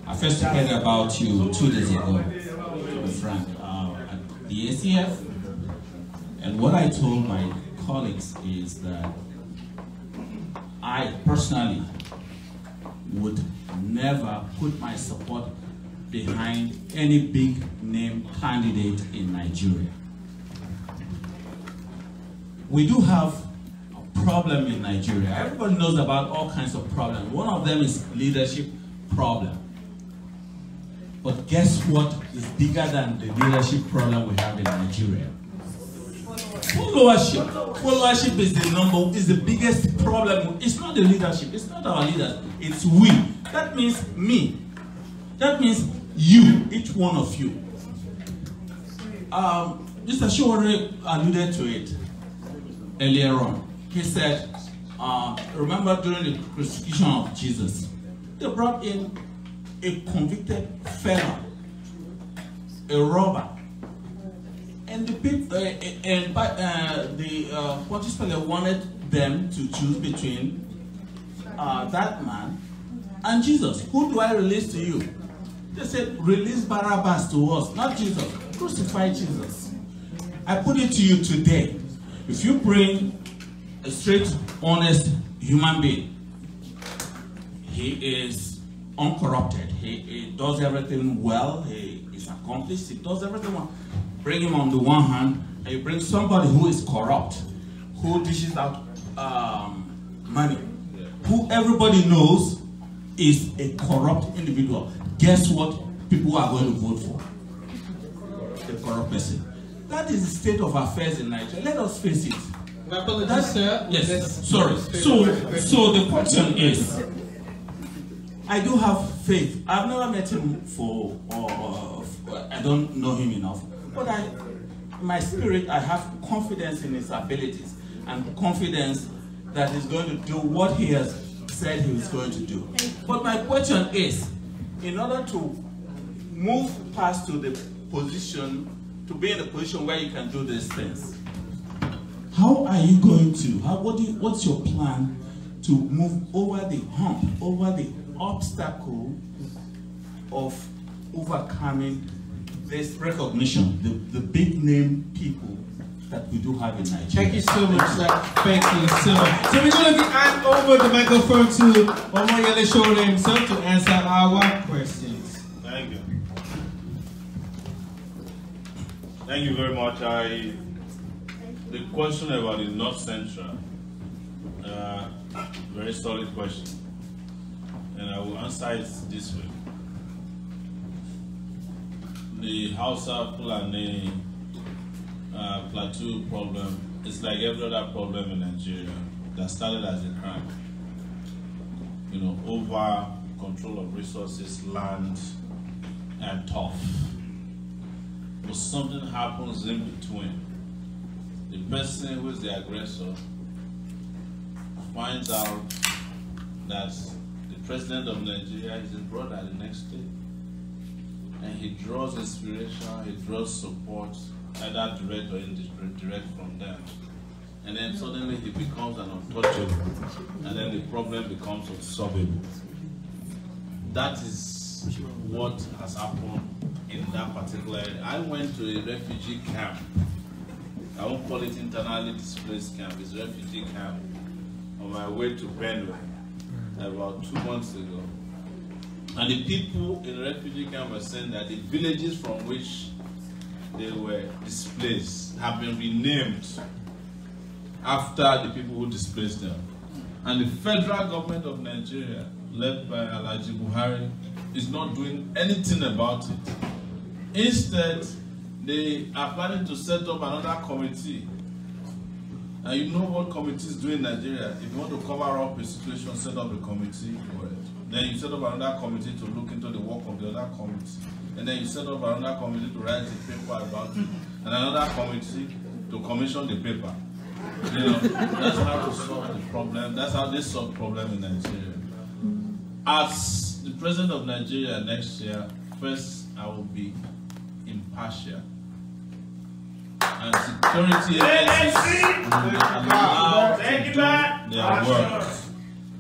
I first heard about you 2 days ago, to be frank, at the ACF. And what I told my colleagues is that I personally would never put my support behind any big name candidate in Nigeria. We do have a problem in Nigeria. Everybody knows about all kinds of problems. One of them is leadership problem. But guess what is bigger than the leadership problem we have in Nigeria? Followership. Followership is the biggest problem. It's not the leadership, it's not our leaders, it's we. That means me. That means you, each one of you. Mr. Sowore alluded to it earlier on. He said, remember during the crucifixion of Jesus, they brought in a convicted felon, a robber. And the people, the Pontius Pilate wanted them to choose between that man and Jesus. Who do I release to you? They said, release Barabbas to us, not Jesus. Crucify Jesus. I put it to you today. If you bring a straight, honest human being, he is uncorrupted. He does everything well. He is accomplished. He does everything well. Bring him on the one hand, and you bring somebody who is corrupt, who dishes out money, who everybody knows is a corrupt individual. Guess what people are going to vote for? The corrupt person. That is the state of affairs in Nigeria. Let us face it. My apologies, sir. Yes, sorry. So the question is, I do have faith. I've never met him I don't know him enough. But in my spirit, I have confidence in his abilities and confidence that he's going to do what he has said he was going to do. But my question is, in order to move past to the position, to be in a position where you can do these things, how are you going to, what's your plan to move over the hump, over the obstacle of overcoming there's recognition, the big name people that we do have in Nigeria. Thank you so much, sir. Thank you so much. So we're going to hand over the microphone to Omoyele Sowore himself to answer our questions. Thank you. Thank you very much. The question about the North Central, very solid question, and I will answer it this way. The Hausa Fulani plateau problem is like every other problem in Nigeria that started as a crime. You know, over control of resources, land, and tough. But something happens in between. The person who is the aggressor finds out that the president of Nigeria is his brother the next day. And he draws inspiration, he draws support, either direct or indirect from them. And then suddenly he becomes an untouchable. And then the problem becomes unsolvable. That is what has happened in that particular area. I went to a refugee camp. I won't call it internally displaced camp, it's a refugee camp on my way to Benue about 2 months ago. And the people in the refugee camp were saying that the villages from which they were displaced have been renamed after the people who displaced them. And the federal government of Nigeria, led by Alhaji Buhari, is not doing anything about it. Instead, they are planning to set up another committee. And you know what committees do in Nigeria. If you want to cover up a situation, set up a committee for it. Then you set up another committee to look into the work of the other committee. And then you set up another committee to write a paper about it. And another committee to commission the paper. You know, that's how to solve the problem. That's how they solve the problem in Nigeria. As the president of Nigeria next year, first I will be impartial. And security agencies will be allowed to do their work.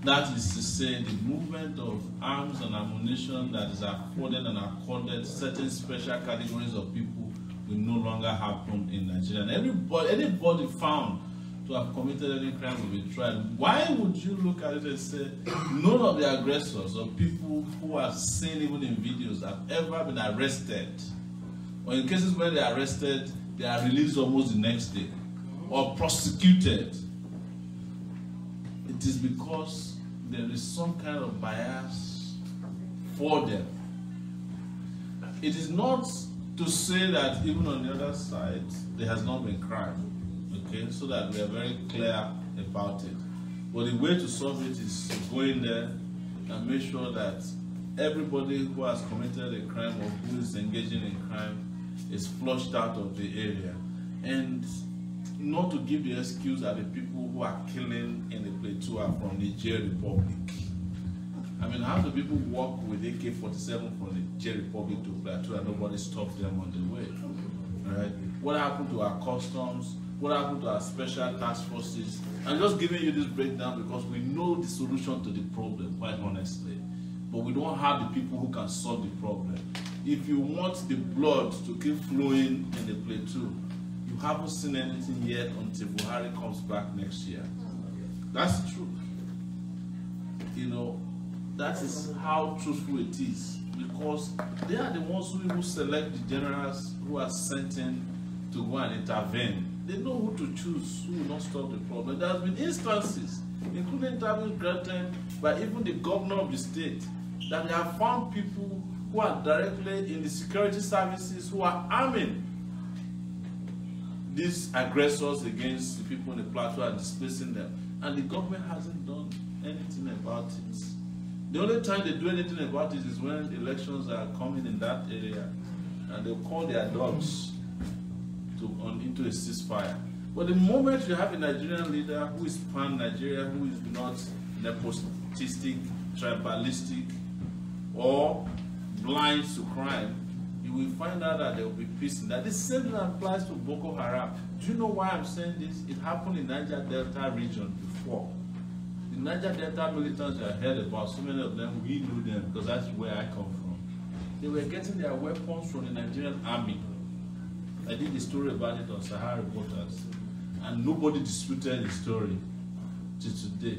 That is to say, the movement of arms and ammunition that is afforded and accorded certain special categories of people will no longer happen in Nigeria. And anybody found to have committed any crime will be tried. Why would you look at it and say none of the aggressors or people who are seen even in videos have ever been arrested? Or in cases where they are arrested, they are released almost the next day or prosecuted. It is because there is some kind of bias for them. It is not to say that even on the other side, there has not been crime, okay, so that we are very clear about it. But the way to solve it is to go in there and make sure that everybody who has committed a crime or who is engaging in crime is flushed out of the area. And not to give the excuse that the people who are killing in the plateau are from the Niger Republic. I mean, how do people walk with AK-47 from the Niger Republic to plateau and nobody stops them on the way? Right? What happened to our customs? What happened to our special task forces? I'm just giving you this breakdown because we know the solution to the problem, quite honestly. But we don't have the people who can solve the problem. If you want the blood to keep flowing in the plateau, you haven't seen anything yet until Buhari comes back next year. That's true. You know, that is how truthful it is. Because they are the ones who select the generals who are sent in to go and intervene. They know who to choose, who will not stop the problem. There have been instances, including interviews granted by even the governor of the state, that they have found people who are directly in the security services who are arming these aggressors against the people in the plateau and displacing them. And the government hasn't done anything about it. The only time they do anything about it is when elections are coming in that area and they'll call their dogs into a ceasefire. But the moment you have a Nigerian leader who is pan-Nigeria, who is not nepotistic, tribalistic, or blind to crime, you will find out that there will be peace in that. The same thing applies to Boko Haram. Do you know why I'm saying this? It happened in Niger Delta region before. The Niger Delta militants I heard about, so many of them, we knew them because that's where I come from. They were getting their weapons from the Nigerian army. I did a story about it on Sahara Reporters, and nobody disputed the story till today.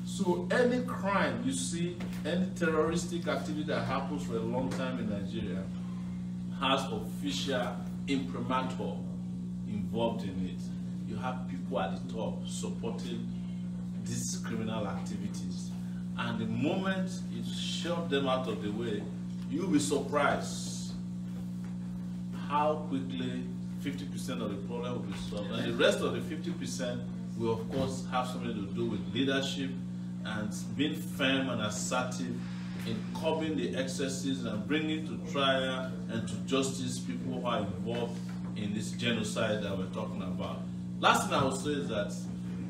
So any crime you see, any terroristic activity that happens for a long time in Nigeria has official imprimatur involved in it. You have people at the top supporting these criminal activities. And the moment you shove them out of the way, you'll be surprised how quickly 50% of the problem will be solved. And the rest of the 50% will, of course, have something to do with leadership and being firm and assertive in curbing the excesses and bringing to trial and to justice people who are involved in this genocide that we're talking about. Last thing I will say is that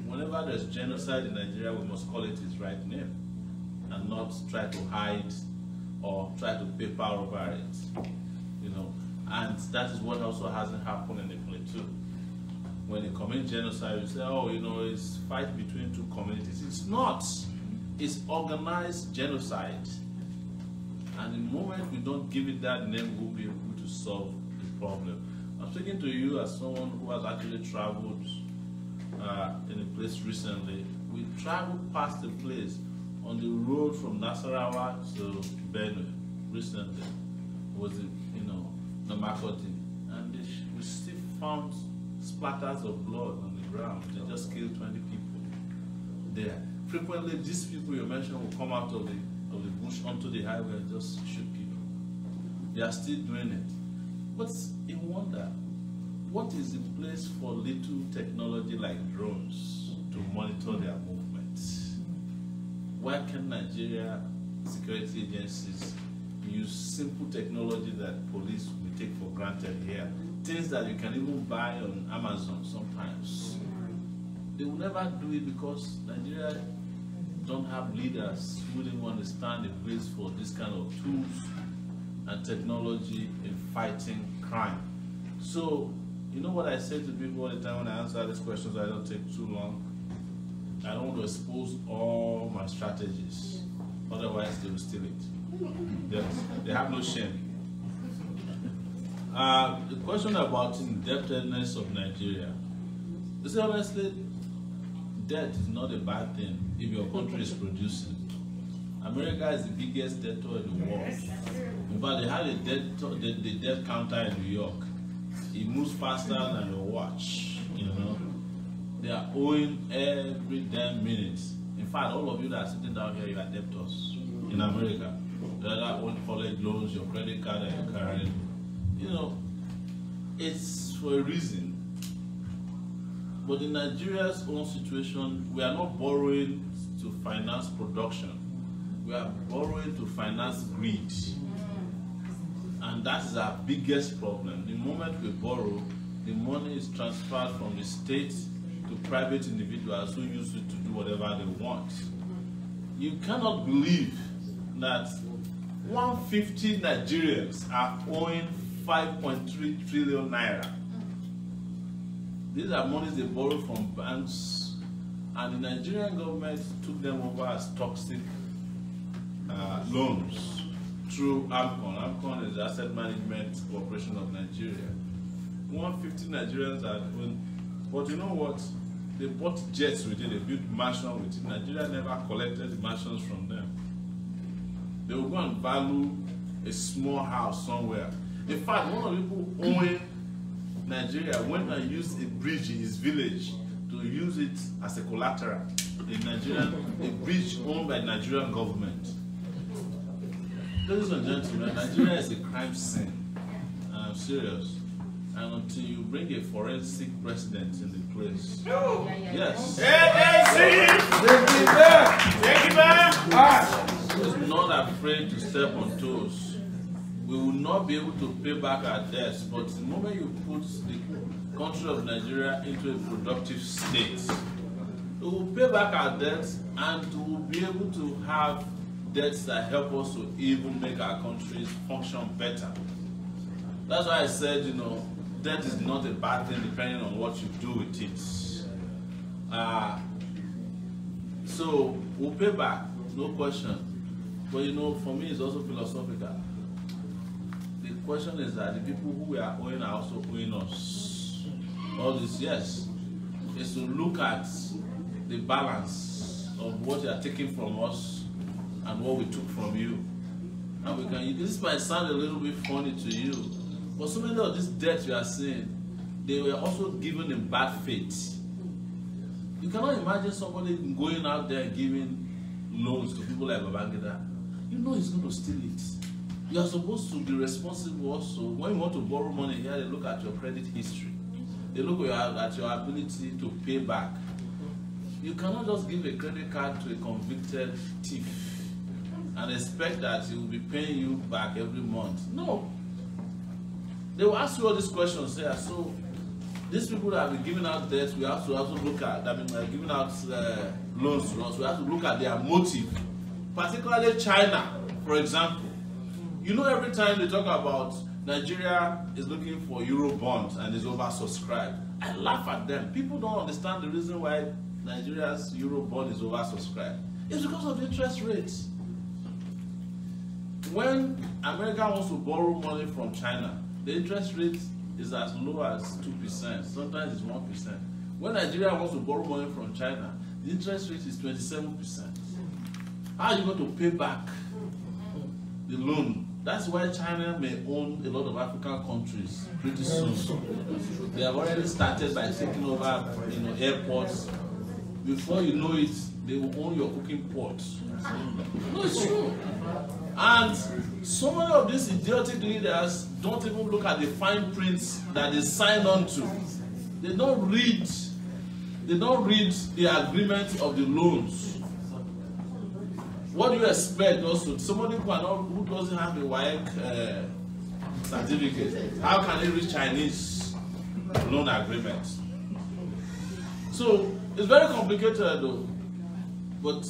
whenever there's genocide in Nigeria, we must call it its right name and not try to hide or try to paper over it, you know. And that is what also hasn't happened in the Plateau. When they commit genocide, you say, oh, you know, it's fight between two communities. It's not. It's organized genocide. And the moment we don't give it that name, we'll be able to solve the problem. I'm speaking to you as someone who has actually traveled in a place recently. We traveled past the place on the road from Nasarawa to Benue recently. Was it, you know, Namakoti, and we still found splatters of blood on the ground. They just killed 20 people there. Frequently, these people you mentioned will come out of the bush onto the highway and just shoot people. They are still doing it. But you wonder, what is the place for little technology like drones to monitor their movements? Why can Nigeria security agencies use simple technology that police will take for granted here? Things that you can even buy on Amazon sometimes. They will never do it because Nigeria don't have leaders who didn't understand the place for this kind of tools and technology in fighting crime. So, you know what I say to people all the time when I answer these questions, I don't take too long. I don't want to expose all my strategies, otherwise they will steal it. They have no shame. The question about indebtedness of Nigeria. You see, honestly, debt is not a bad thing if your country is producing. America is the biggest debtor in the world. In fact, they had the debt counter in New York. It moves faster than your watch, you know. They are owing every damn minute. In fact, all of you that are sitting down here, you are debtors in America. The other own college loans, your credit card that you're carrying. You know, it's for a reason. But in Nigeria's own situation, we are not borrowing to finance production. We are borrowing to finance greed. And that is our biggest problem. The moment we borrow, the money is transferred from the state to private individuals who use it to do whatever they want. You cannot believe that 150 Nigerians are owing 5.3 trillion naira. These are monies they borrow from banks, and the Nigerian government took them over as toxic loans through AMCON. AMCON is the Asset Management Corporation of Nigeria. 150 Nigerians are doing, but you know what? They bought jets with it, they built mansions with it. Nigeria never collected the mansions from them. They will go and value a small house somewhere. In fact, one of the people owning Nigeria went and used a bridge in his village to use it as a collateral. A bridge owned by the Nigerian government. Ladies and gentlemen, Nigeria is a crime scene. And I'm serious. And until you bring a forensic president in the place. Yes. Who's not afraid to step on toes. We will not be able to pay back our debts, but the moment you put the country of Nigeria into a productive state, we will pay back our debts and we will be able to have debts that help us to even make our countries function better. That's why I said, you know, debt is not a bad thing depending on what you do with it. So we'll pay back, no question. But you know, for me, it's also philosophical. question is that the people who we are owing are also owing us. All this, yes, is to look at the balance of what you are taking from us and what we took from you. And we can, this might sound a little bit funny to you, but so many of these debts you are seeing, they were also given in bad faith. You cannot imagine somebody going out there giving loans to people like Babangida. You know he's going to steal it. You are supposed to be responsible also. When you want to borrow money here, they look at your credit history. They look at your ability to pay back. You cannot just give a credit card to a convicted thief and expect that he will be paying you back every month. No. They will ask you all these questions there. So these people that have been giving out debt, we have to also look at, giving out loans to us, we have to look at their motive. Particularly China, for example. You know, every time they talk about Nigeria is looking for Euro bonds and is oversubscribed, I laugh at them. People don't understand the reason why Nigeria's Euro bond is oversubscribed. It's because of interest rates. When America wants to borrow money from China, the interest rate is as low as 2%, sometimes it's 1%. When Nigeria wants to borrow money from China, the interest rate is 27%. How are you going to pay back the loan? That's why China may own a lot of African countries pretty soon. They have already started by taking over, airports. Before you know it, they will own your cooking pot. No, it's true. And so many of these idiotic leaders don't even look at the fine prints that they sign on to. They don't read the agreement of the loans. What do you expect also? Somebody who doesn't have a WAEC certificate, how can they read Chinese loan agreement? So it's very complicated though, but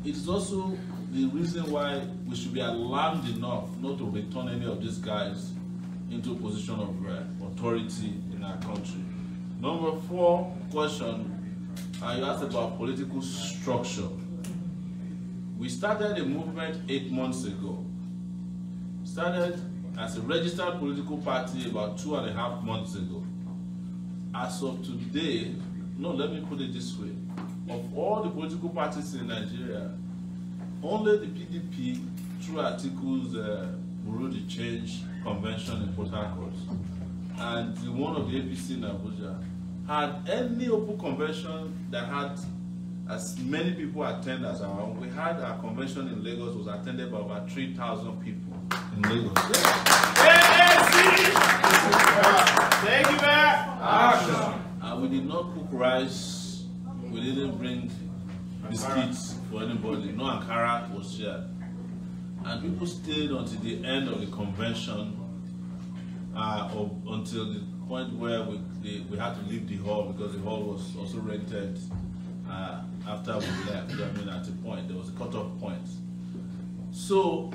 it is also the reason why we should be alarmed enough not to return any of these guys into a position of authority in our country. Number 4 question, you asked about political structure. We started a movement 8 months ago. Started as a registered political party about 2.5 months ago. As of today, no, let me put it this way. Of all the political parties in Nigeria, only the PDP, through articles, Bureau de Change Convention in Port Harcourt, and the one of the APC in Abuja, had any open convention that had as many people attend as our own. We had our convention in Lagos, was attended by about 3,000 people in Lagos. Thank you, man. We did not cook rice. We didn't bring biscuits for anybody. No Ankara was shared. And people stayed until the end of the convention, until the point where we had to leave the hall because the hall was also rented after we left. At a point, there was a cutoff point. So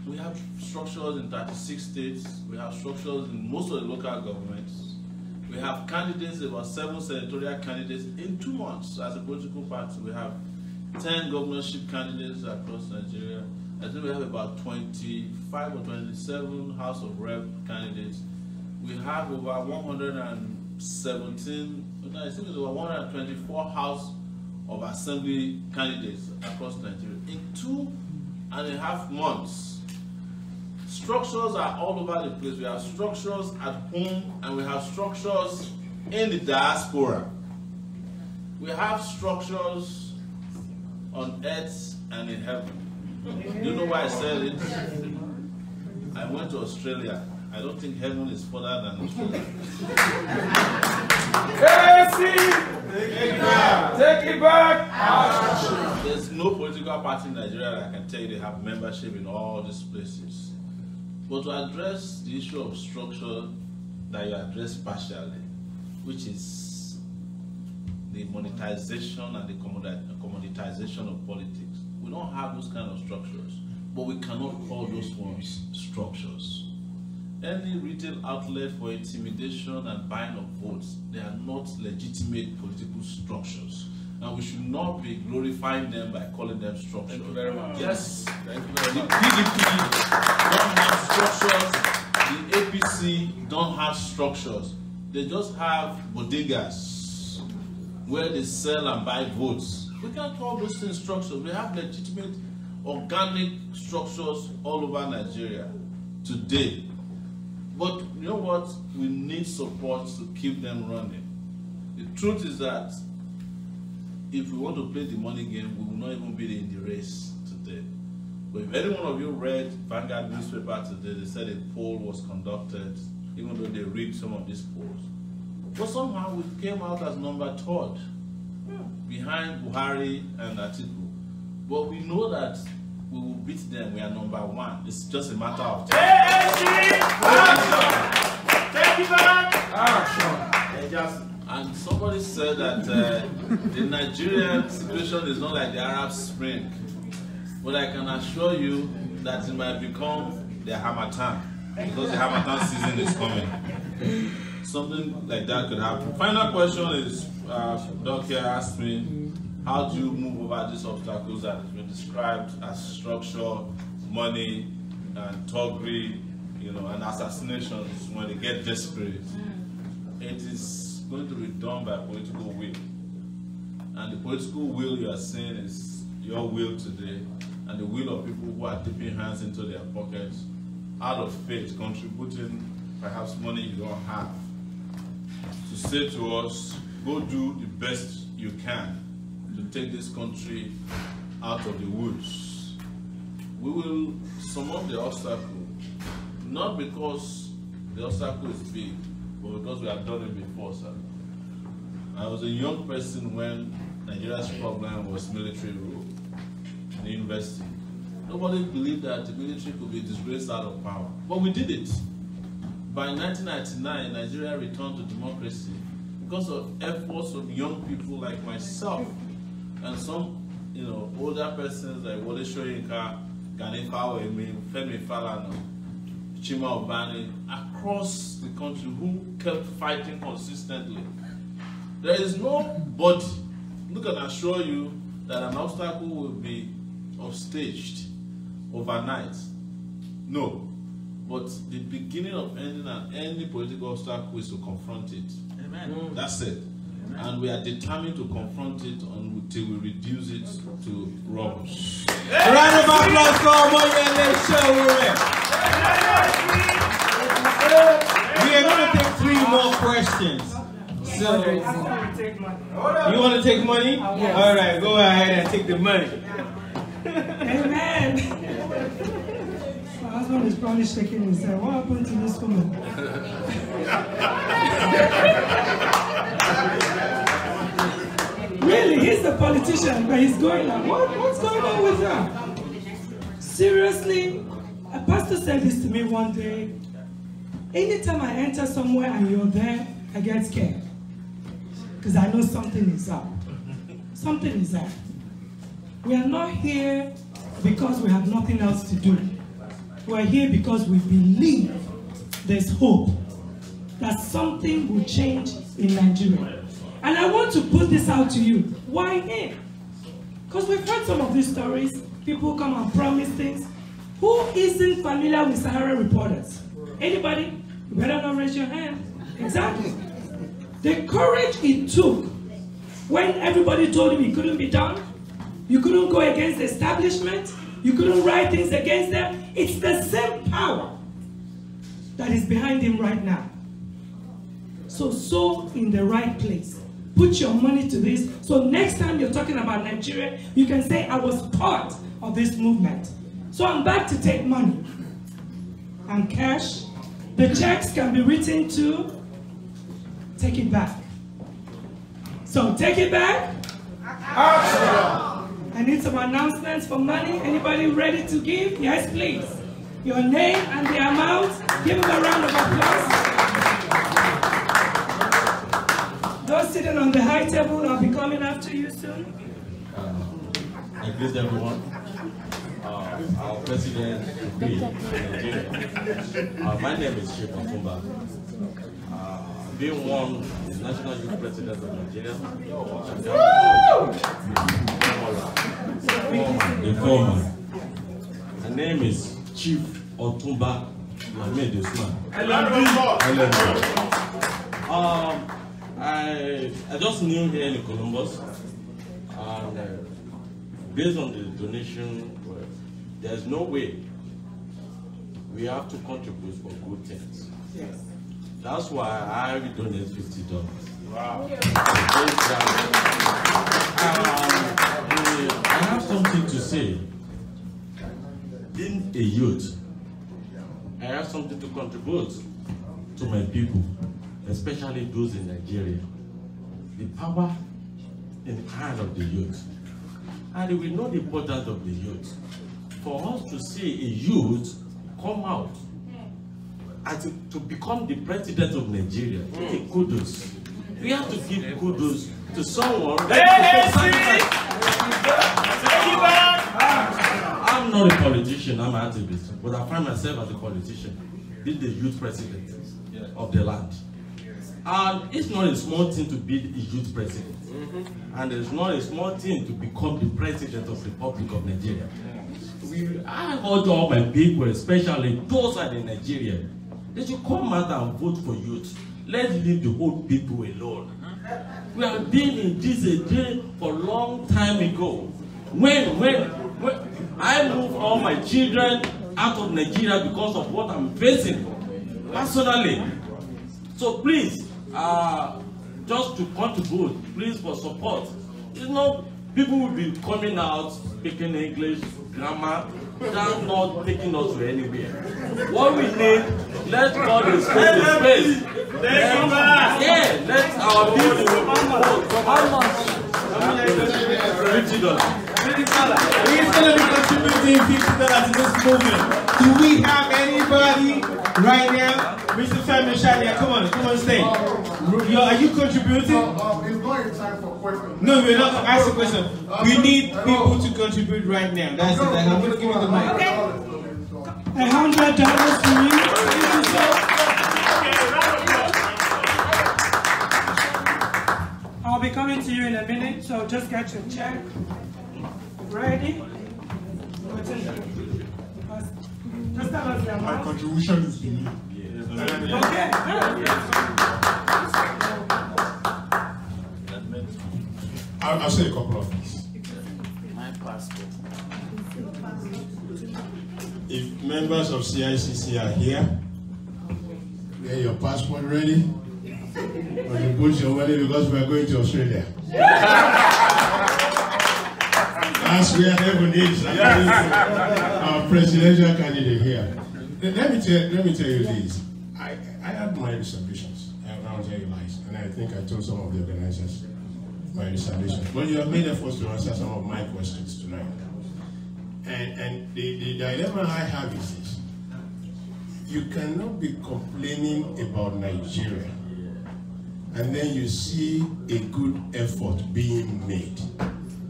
we have structures in 36 states. We have structures in most of the local governments. We have candidates, about 7 senatorial candidates in 2 months as a political party. We have 10 governorship candidates across Nigeria. I think we have about 25 or 27 House of Rep candidates. We have over 117, I think it's over 124 House of Assembly candidates across Nigeria. In 2.5 months, structures are all over the place. We have structures at home and we have structures in the diaspora. We have structures on earth and in heaven. You know why I said it? I went to Australia. I don't think heaven is further than Australia. Take it back. There's no political party in Nigeria that I can tell you they have membership in all these places. But to address the issue of structure that you addressed partially, which is the monetization and the commoditization of politics, we don't have those kind of structures, but we cannot call those ones structures. Any retail outlet for intimidation and buying of votes, they are not legitimate political structures. And we should not be glorifying them by calling them structures. Thank you very much. Yes. Thank you very much. The PDP don't have structures. The APC don't have structures. They just have bodegas where they sell and buy votes. We can't call those things structures. We have legitimate, organic structures all over Nigeria today. But you know what? We need support to keep them running. The truth is that if we want to play the money game, we will not even be in the race today. But if any one of you read Vanguard newspaper today, they said a poll was conducted, even though they read some of these polls. But somehow we came out as number 3rd, behind Buhari and Atiku. But we know that we will beat them. We are number 1. It's just a matter of time. Action! And somebody said that the Nigerian situation is not like the Arab Spring. But I can assure you that it might become the Hamatan, because the Hamatan season is coming. Something like that could happen. Final question is, Doc here asked me, how do you move over these obstacles that have been described as structure, money, and thuggery, you know, and assassinations when they get desperate? It is going to be done by political will. And the political will you are seeing is your will today, and the will of people who are dipping hands into their pockets out of faith, contributing perhaps money you don't have, to say to us, go do the best you can to take this country out of the woods. We will sum up the obstacle, not because the obstacle is big, but because we have done it before, sir. I was a young person when Nigeria's problem was military rule in the university. Nobody believed that the military could be disgraced out of power, but we did it. By 1999, Nigeria returned to democracy because of efforts of young people like myself and some, you know, older persons like Wole Soyinka, Gani Fawemi, Femi Falana, Chima Obani, across the country who kept fighting consistently. There is nobody who can assure you that an obstacle will be upstaged overnight. No. But the beginning of ending any political obstacle is to confront it. Amen. That's it. Amen. And we are determined to confront it until we reduce it to rubbish. A round of applause for Omoyele Sowore. We are going to take 3 more questions. So, you want to take money? Yes. All right, go ahead and take the money. Amen. My husband is probably shaking his head. What happened to this woman? Really, he's a politician, but he's going like, what's going on with her? Seriously, a pastor said this to me one day. Anytime I enter somewhere and you're there, I get scared. Because I know something is up. Something is up. We are not here because we have nothing else to do. We are here because we believe there's hope that something will change in Nigeria. And I want to put this out to you. Why him? Because we've heard some of these stories. People come and promise things. Who isn't familiar with Sahara reporters? Anybody? You better not raise your hand. Exactly. The courage it took when everybody told him it couldn't be done, you couldn't go against the establishment, you couldn't write things against them. It's the same power that is behind him right now. So in the right place. Put your money to this. So next time you're talking about Nigeria, you can say, I was part of this movement. So I'm back to take money and cash. The checks can be written to Takeitback. So Takeitback. I need some announcements for money. Anybody ready to give? Yes, please. Your name and the amount. Give them a round of applause. Those sitting on the high table, I'll be coming after you soon. I greet everyone. Our president in Nigeria. My name is Chidi Otumba. Being one national youth president of Nigeria. The former. My name is Chief Otumba I made this man. I just new here in Columbus, and based on the donation, there's no way we have to contribute for good things. Yes. That's why I donate $50. Wow. I have something to say. Being a youth, I have something to contribute to my people, especially those in Nigeria. The power in the hand of the youth. And we know the importance of the youth. For us to see a youth come out and to become the president of Nigeria, kudos. We have to give kudos to someone. I'm not a politician, I'm an activist, but I find myself as a politician, being the youth president of the land. And it's not a small thing to be a youth president. And it's not a small thing to become the president of the Republic of Nigeria. I urge all my people, especially those that are in Nigeria, they should come out and vote for youth. Let's leave the old people alone. We have been in this day for a long time ago. When I moved all my children out of Nigeria because of what I'm facing personally. So please, just to contribute, please for support. You know, people will be coming out speaking English, grammar, that's not taking us to anywhere. What we need, let God respect the space. Yeah, let our people vote. How much? $50. He's going to be contributing $50 to this movement. Do we have anybody right now? Mr. Family Shadia, come on stage. Are you contributing? It's not in time for questions. No, we're not asking questions. We need people to contribute right now. That's it. I'm going to give you the mic. $100 for you. I'll be coming to you in a minute, so just get your check ready. What's in there? Just tell us your amount. My contribution is beneath. Okay. I'll say a couple of things. My passport. If members of CICC are here, get your passport ready. Or you put your money because we are going to Australia. That's where heaven is. Our presidential candidate here. Let me tell you this. I have my reservations. I won't tell you lies. And I think I told some of the organizers my reservations. But you have made efforts to answer some of my questions tonight. And the dilemma I have is this. You cannot be complaining about Nigeria and then you see a good effort being made.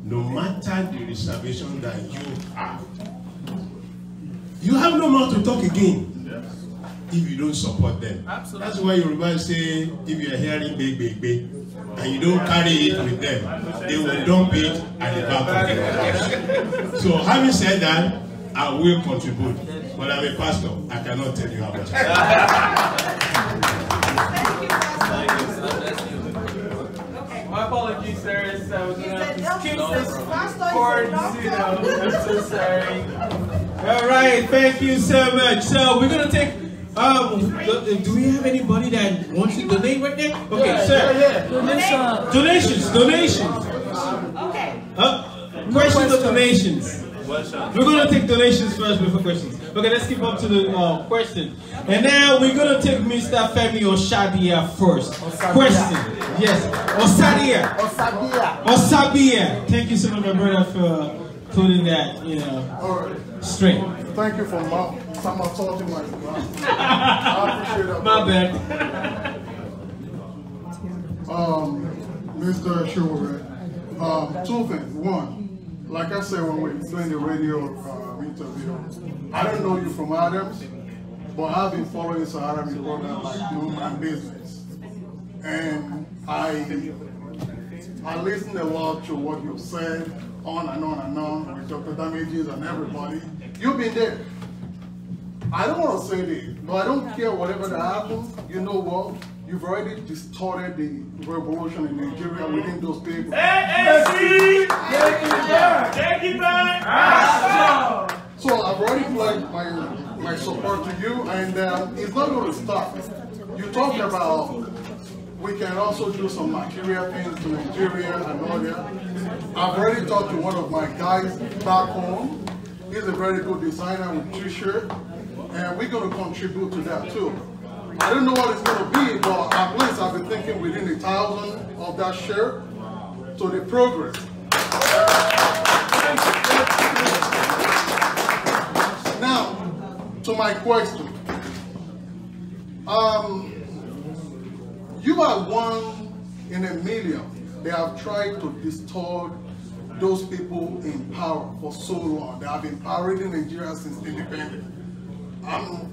No matter the reservation that you have no more to talk again if you don't support them. Absolutely. That's why Yoruba say, if you are hearing big, big, big, and you don't carry it with them, they will dump it at the back of the house. So having said that, I will contribute. But I'm a pastor, I cannot tell you how much. My apologies, sir. So, keep this cord, I'm so sorry. All right, thank you so much. So we're gonna take. Do we have anybody that wants to donate right now? Okay, yeah, sir. Yeah. Donations. Okay. Questions or donations? We're gonna take donations first before questions. Okay, let's keep up to the questions. And now we're gonna take Mr. Femi Oshadia first. Question. Yes. Osabia. Thank you so much, my brother, for putting that, straight. Thank you for someone talking my I appreciate that. My bad. Mr. Sowore, two things. One, like I said when we were doing the radio interview, I don't know you from Adams, but I've been following Sir Adams' program like doing my business. And I listened a lot to what you said, on and on and on, with Dr. Damages and everybody. You've been there. I don't want to say this, But I don't care whatever that happens. You know what? You've already distorted the revolution in Nigeria within those people. ANC! Takeitback! So I've already pledged my support to you, and it's not going to stop. You talked about we can also do some material things to Nigeria and all that. I've already talked to one of my guys back home. He's a very good designer with t-shirt, and we're going to contribute to that too. I don't know what it's going to be, but at least I've been thinking within 1,000 of that shirt to the progress. Now, to my question. You are one in a million. They have tried to distort those people in power for so long. They have been parading Nigeria since independence. I'm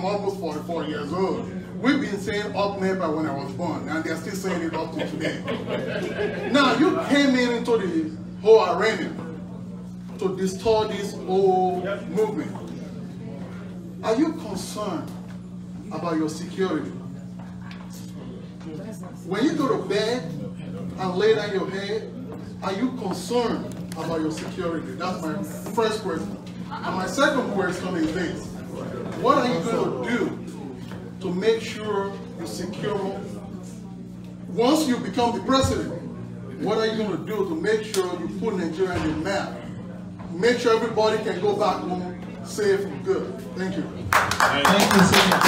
almost 44 years old. We've been saying up NEPA when I was born, and they're still saying it up to today. Now, you came into the whole arena to distort this whole movement. Are you concerned about your security? When you go to bed and lay down your head, are you concerned about your security? That's my first question. And my second question is this. What are you going to do to make sure you secure, once you become the president, what are you going to do to make sure you put Nigeria on the map? Make sure everybody can go back home safe and good. Thank you. Thank you so much.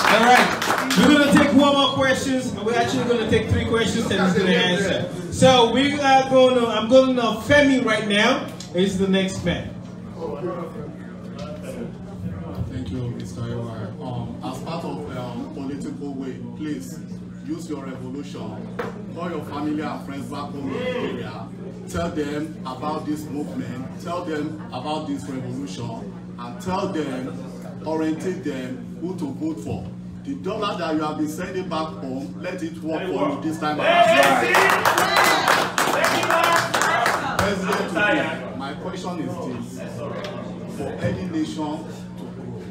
All right, we're going to take one more question. We're actually going to take 3 questions and he's going to answer. So we are going to, I'm going to Femi right now. He's the next man. Thank you, Mr. Ewa. As part of political way, please use your revolution. Call your family and friends back home in Nigeria. Tell them about this movement. Tell them about this revolution. And tell them, orientate them who to vote for. The dollar that you have been sending back home, let it work for you this time around. President, my question is this. For any nation to grow,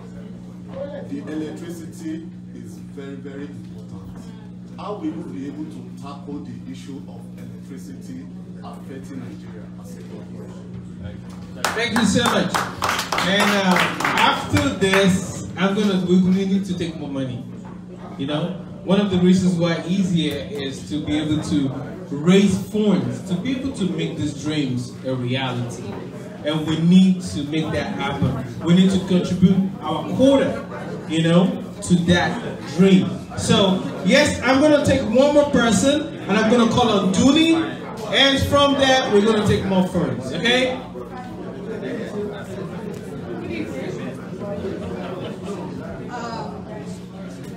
the electricity is very, very important. How will you be able to tackle the issue of electricity affecting Nigeria as a country? Thank you so much. And after this, we need to take more money. You know, one of the reasons why it's easier is to be able to raise funds, to be able to make these dreams a reality. And we need to make that happen. We need to contribute our quota, you know, to that dream. So, yes, I'm going to take one more person, and I'm going to call on duty. And from that, we're going to take more funds, okay?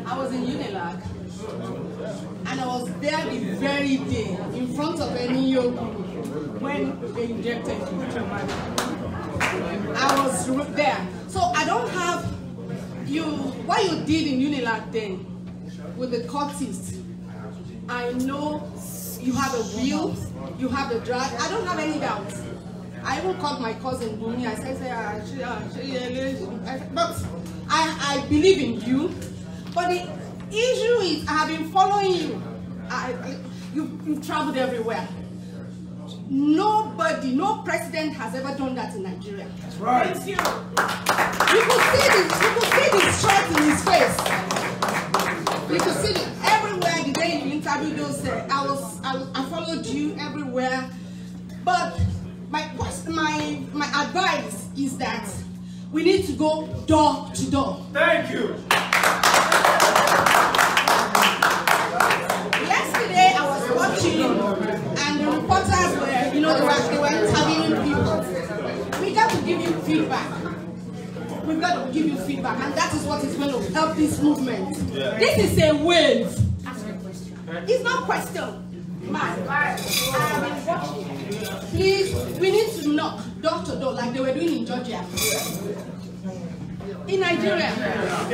I was in Unilag, and I was there the very day in front of any young when they injected me. I was there. So I don't have what you did in Unilag then with the cultists. I know you have a will, you have the drive. I don't have any doubts. I even called my cousin Bumi. I said, but I believe in you. But the issue is, I have been following you. You've traveled everywhere. Nobody, no president has ever done that in Nigeria. That's right. Thank you. You could see the stress in his face. You could see it everywhere. The day you interviewed those, I followed you everywhere. But my advice is that we need to go door to door. Thank you. Yesterday I was watching, and the reporters were, you know, they were interviewing people. We got to give you feedback. We've got to give you feedback, and that is what is going to help this movement. Yeah. This is a wave. It's not question. Man, I have been watching. Please, we need to knock door to door like they were doing in Georgia. In Nigeria,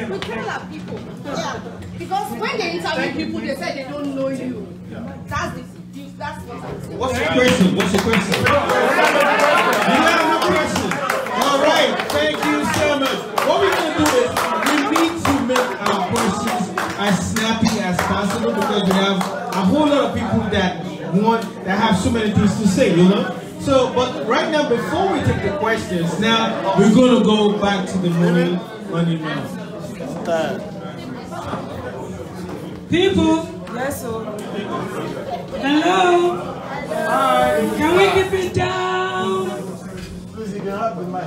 we tell our people. Yeah. Because when they interview people, they say they don't know you. That's what I'm saying. What's your question? What's your question? You have no question. All right. Thank you so much. What we're going to do is we need to whole lot of people that have so many things to say, you know. So, but right now, before we take the questions, now we're going to go back to the money man. People. Yes, sir. Hello. Hi. Can we keep it down? Please, you can have the mic.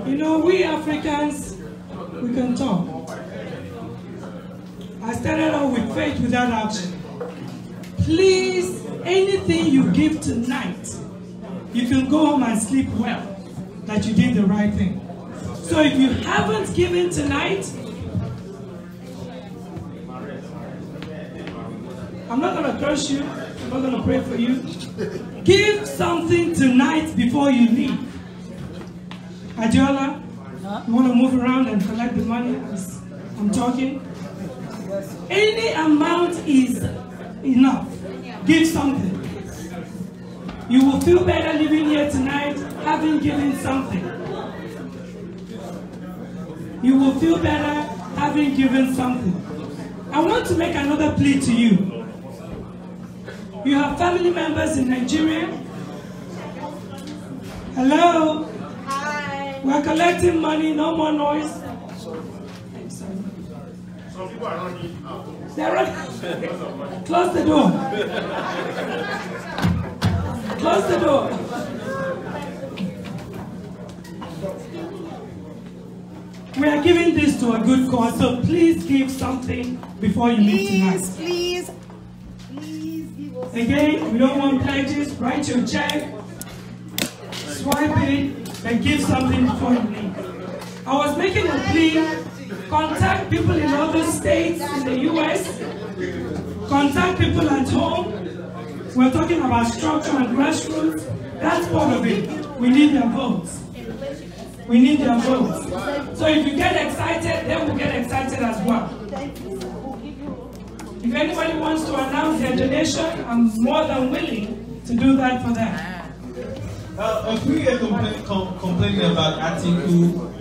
You know, we Africans, we can talk. I started out with faith without action. Please, anything you give tonight, you can go home and sleep well, that you did the right thing. So if you haven't given tonight, I'm not going to curse you, I'm not going to pray for you. Give something tonight before you leave. Adiola, you want to move around and collect the money as I'm talking? Any amount is enough. Give something. You will feel better living here tonight having given something. You will feel better having given something. I want to make another plea to you. You have family members in Nigeria? Hello? Hi. We're collecting money, no more noise. Some people are running out. They're running. Close the door. Close the door. We are giving this to a good cause, so please give something before you leave tonight. Please. Again, we don't want pledges. Write your check, swipe it, and give something before you leave. I was making a plea. Contact people in other states in the US. Contact people at home. We're talking about structure and grassroots. That's part of it. We need their votes. We need their votes. So if you get excited, they will get excited as well. If anybody wants to announce their donation, I'm more than willing to do that for them. If we get complaining about article,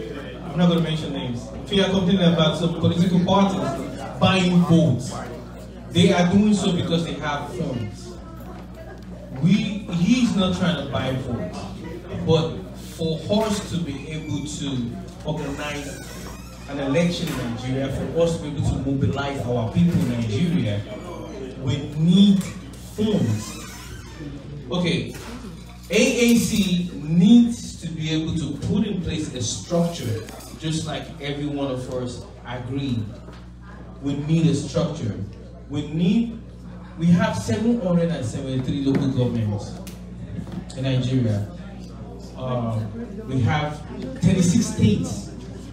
I'm not going to mention names. If we are complaining about some political parties buying votes, they are doing so because they have funds. He's not trying to buy votes, but for us to be able to organize an election in Nigeria, for us to be able to mobilize our people in Nigeria, we need funds. Okay, AAC needs to be able to put in place a structure, just like every one of us agreed. We need a structure. We have 773 local governments in Nigeria. We have 36 states.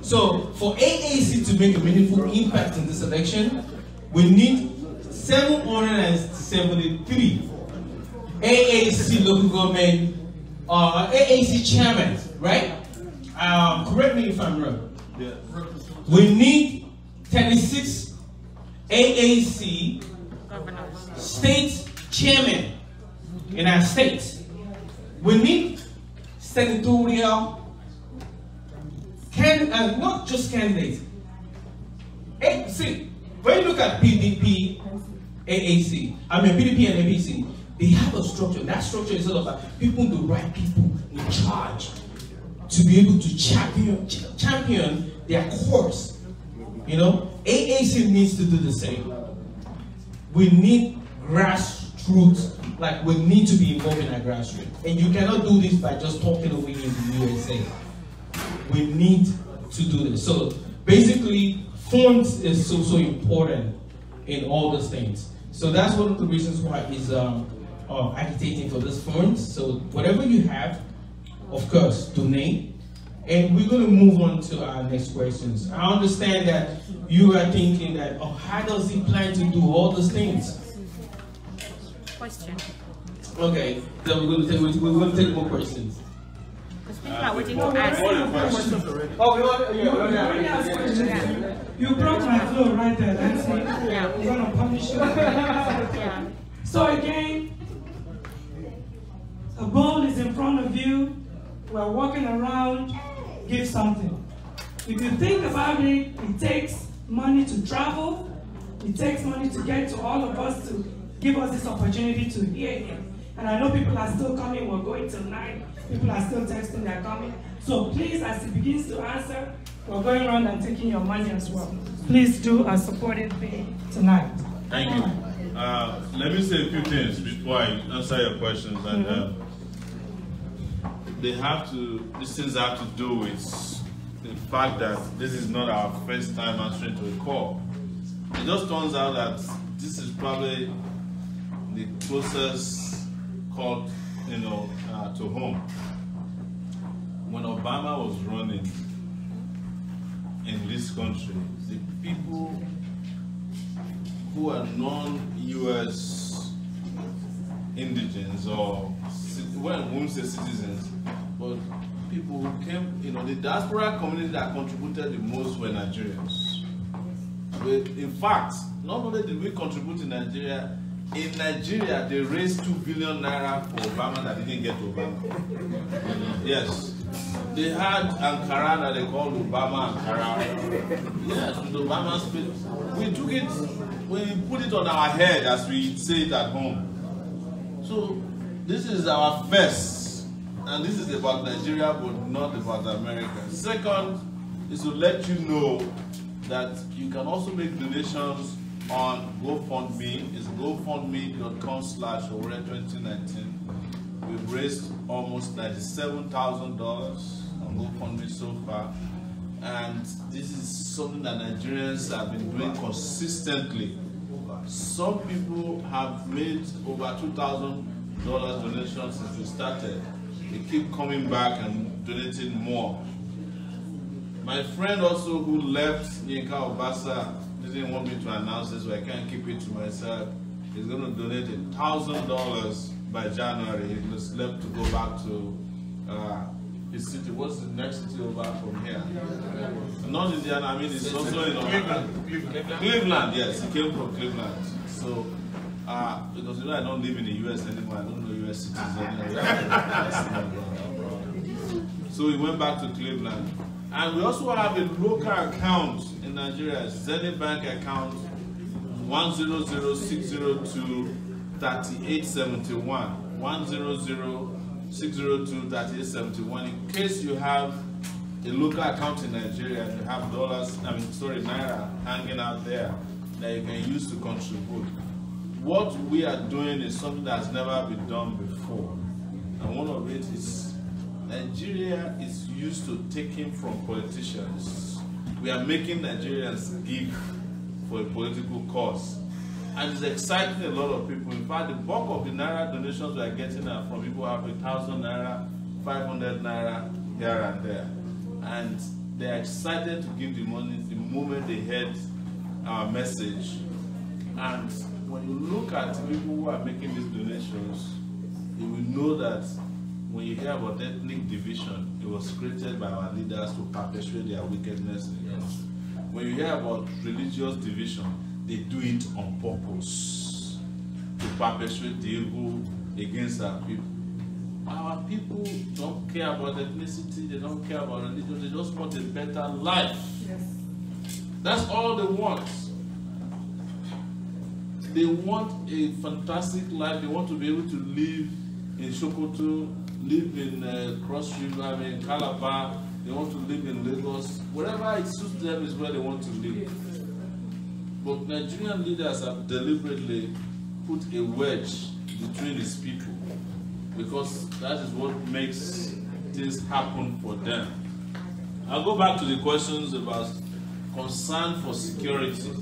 So for AAC to make a meaningful impact in this election, we need 773 AAC local government, AAC chairmen, right? Correct me if I'm wrong. Yeah. We need 36 AAC state chairmen in our states. We need senatorial not just candidates. See, when you look at PDP, PDP and APC, they have a structure. That structure is all about people, the right people in charge, to be able to champion their cause. You know, AAC needs to do the same. We need grassroots, like we need to be involved in our grassroots. And you cannot do this by just talking away in the USA. We need to do this. So basically, funds is so important in all those things. So that's one of the reasons why is agitating for this funds. So whatever you have, of course, donate. And we're going to move on to our next questions. I understand that you are thinking that, oh, how does he plan to do all those things? Question. Okay, then we're going to take more questions. You broke my flow right there. That's it. Yeah. We're going to punish you. Yeah. So again, a bowl is in front of you. We're walking around. Give something. If you think about it, it takes money to travel. It takes money to get to all of us to give us this opportunity to hear him. And I know people are still coming, we're going tonight. People are still texting, they're coming. So please, as he begins to answer, we're going around and taking your money as well. Please do a supported thing tonight. Thank you. Let me say a few things before I answer your questions. And these things have to do with the fact that this is not our first time answering to a call. It just turns out that this is probably the closest call, to home. When Obama was running in this country, the people who are non-U.S. indigents, or well, we won't say citizens, but people who came, the diaspora community that contributed the most were Nigerians. In fact, not only did we contribute in Nigeria, they raised 2 billion naira for Obama that didn't get to Obama. Yes. They had Ankara that they called Obama Ankara. Yes, with Obama's speech. We took it, we put it on our head as we say it at home. So this is our first, and this is about Nigeria but not about America. Second is to let you know that you can also make donations on GoFundMe. It's gofundme.com/Sowore2019. We've raised almost $97,000 on GoFundMe so far, and this is something that Nigerians have been doing consistently. Some people have made over $2,000 donations since we started. They keep coming back and donating more. My friend also who left Yinka Obasa didn't want me to announce this, so I can't keep it to myself. He's going to donate $1,000 by January. He just left to go back to his city. What's the next city over from here? Not Indiana, I mean it's also in Cleveland, yes, he came from Cleveland. So, because I don't live in the US anymore, I don't know US cities anymore. So he went back to Cleveland. And we also have a local account in Nigeria, Zenith Bank account 100-602-3871. 100-602-3871. In case you have a local account in Nigeria and you have naira hanging out there that you can use to contribute. What we are doing is something that's never been done before. And one of it is Nigeria is used to taking from politicians. We are making Nigerians give for a political cause. And it's exciting a lot of people. In fact, the bulk of the naira donations we are getting are from people who have 1,000 naira, 500 naira here and there. And they're excited to give the money the moment they heard our message. And when you look at people who are making these donations, you will know that when you hear about ethnic division, it was created by our leaders to perpetuate their wickedness in us. When you hear about religious division, they do it on purpose to perpetuate the evil against our people. Our people don't care about ethnicity, they don't care about religion, they just want a better life. Yes. That's all they want. They want a fantastic life, they want to be able to live in Sokoto, live in Cross River, I mean Calabar, they want to live in Lagos. Wherever it suits them is where they want to live. But Nigerian leaders have deliberately put a wedge between these people because that is what makes things happen for them. I'll go back to the questions about concern for security.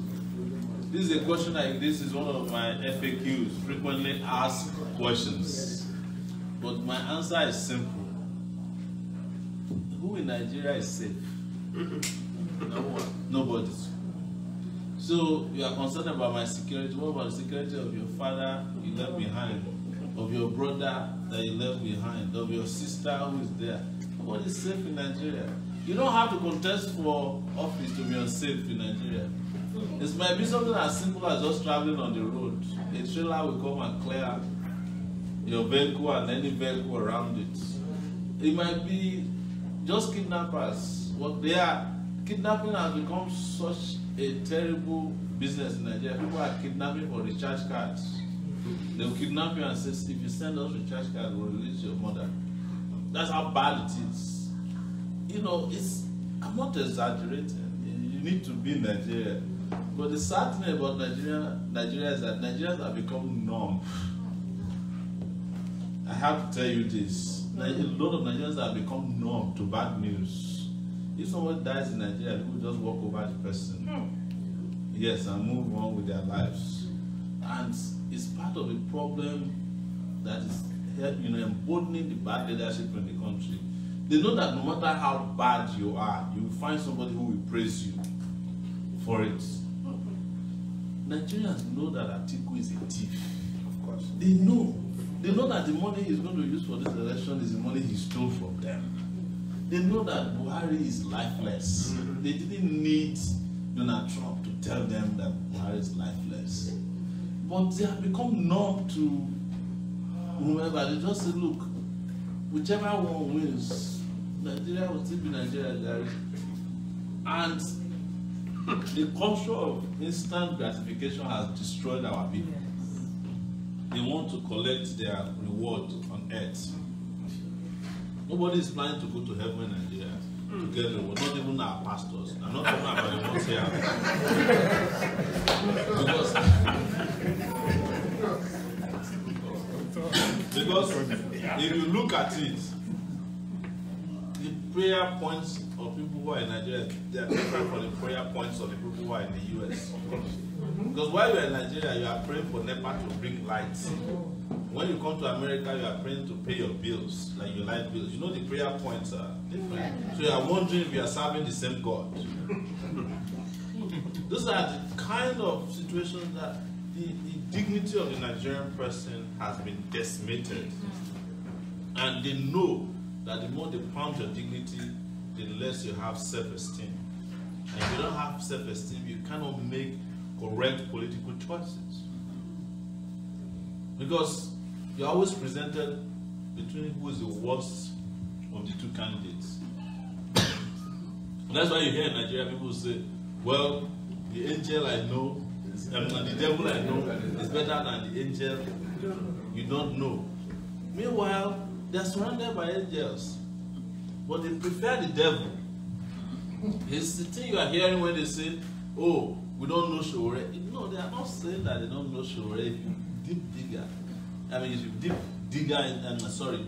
This is a question like this is one of my FAQs, frequently asked questions. But my answer is simple. Who in Nigeria is safe? No one. Nobody. So you are concerned about my security. What about the security of your father you left behind? Of your brother that you left behind? Of your sister who is there? Nobody is safe in Nigeria. You don't have to contest for office to be unsafe in Nigeria. It might be something as simple as just traveling on the road. A trailer will come and clear your vehicle and any vehicle around it. It might be just kidnappers. What they are, kidnapping has become such a terrible business in Nigeria. People are kidnapping for recharge cards. They'll kidnap you and say, if you send us recharge card, we'll release your mother. That's how bad it is. You know, I'm not exaggerating. You need to be in Nigeria. But the sad thing about Nigeria is that Nigerians have become numb. I have to tell you this. A lot of Nigerians have become numb to bad news. If someone dies in Nigeria, people just walk over the person. Yes, and move on with their lives. And it's part of the problem that is emboldening the bad leadership in the country. They know that no matter how bad you are, you will find somebody who will praise you for it. Nigerians know that Atiku is a thief. Of course. They know. They know that the money he's going to use for this election is the money he stole from them. They know that Buhari is lifeless. They didn't need Donald Trump to tell them that Buhari is lifeless. But they have become numb to whomever. They just say, look, whichever one wins, Nigeria will still be Nigeria, Gary. And the culture of instant gratification has destroyed our people. They want to collect their reward on earth. Nobody is planning to go to heaven in Nigeria to get reward, not even our pastors. I'm not talking about the ones here. Because if you look at it, the prayer points of people who are in Nigeria, they are different from the prayer points of the people who are in the US. Because while you are in Nigeria, you are praying for NEPA to bring lights. When you come to America, you are praying to pay your bills, like your light bills. You know the prayer points are different. So you are wondering if you are serving the same God. Those are the kind of situations that the dignity of the Nigerian person has been decimated. And they know that the more they pound your dignity, the less you have self-esteem. And if you don't have self-esteem, you cannot make correct political choices. Because you're always presented between who is the worst of the two candidates. And that's why you hear in Nigeria people say, well, the angel I know, the devil I know is better than the angel you don't know. Meanwhile, they're surrounded by angels, but they prefer the devil. It's the thing you are hearing when they say, oh, we don't know Sowore. No, they are not saying that they don't know Sowore. If you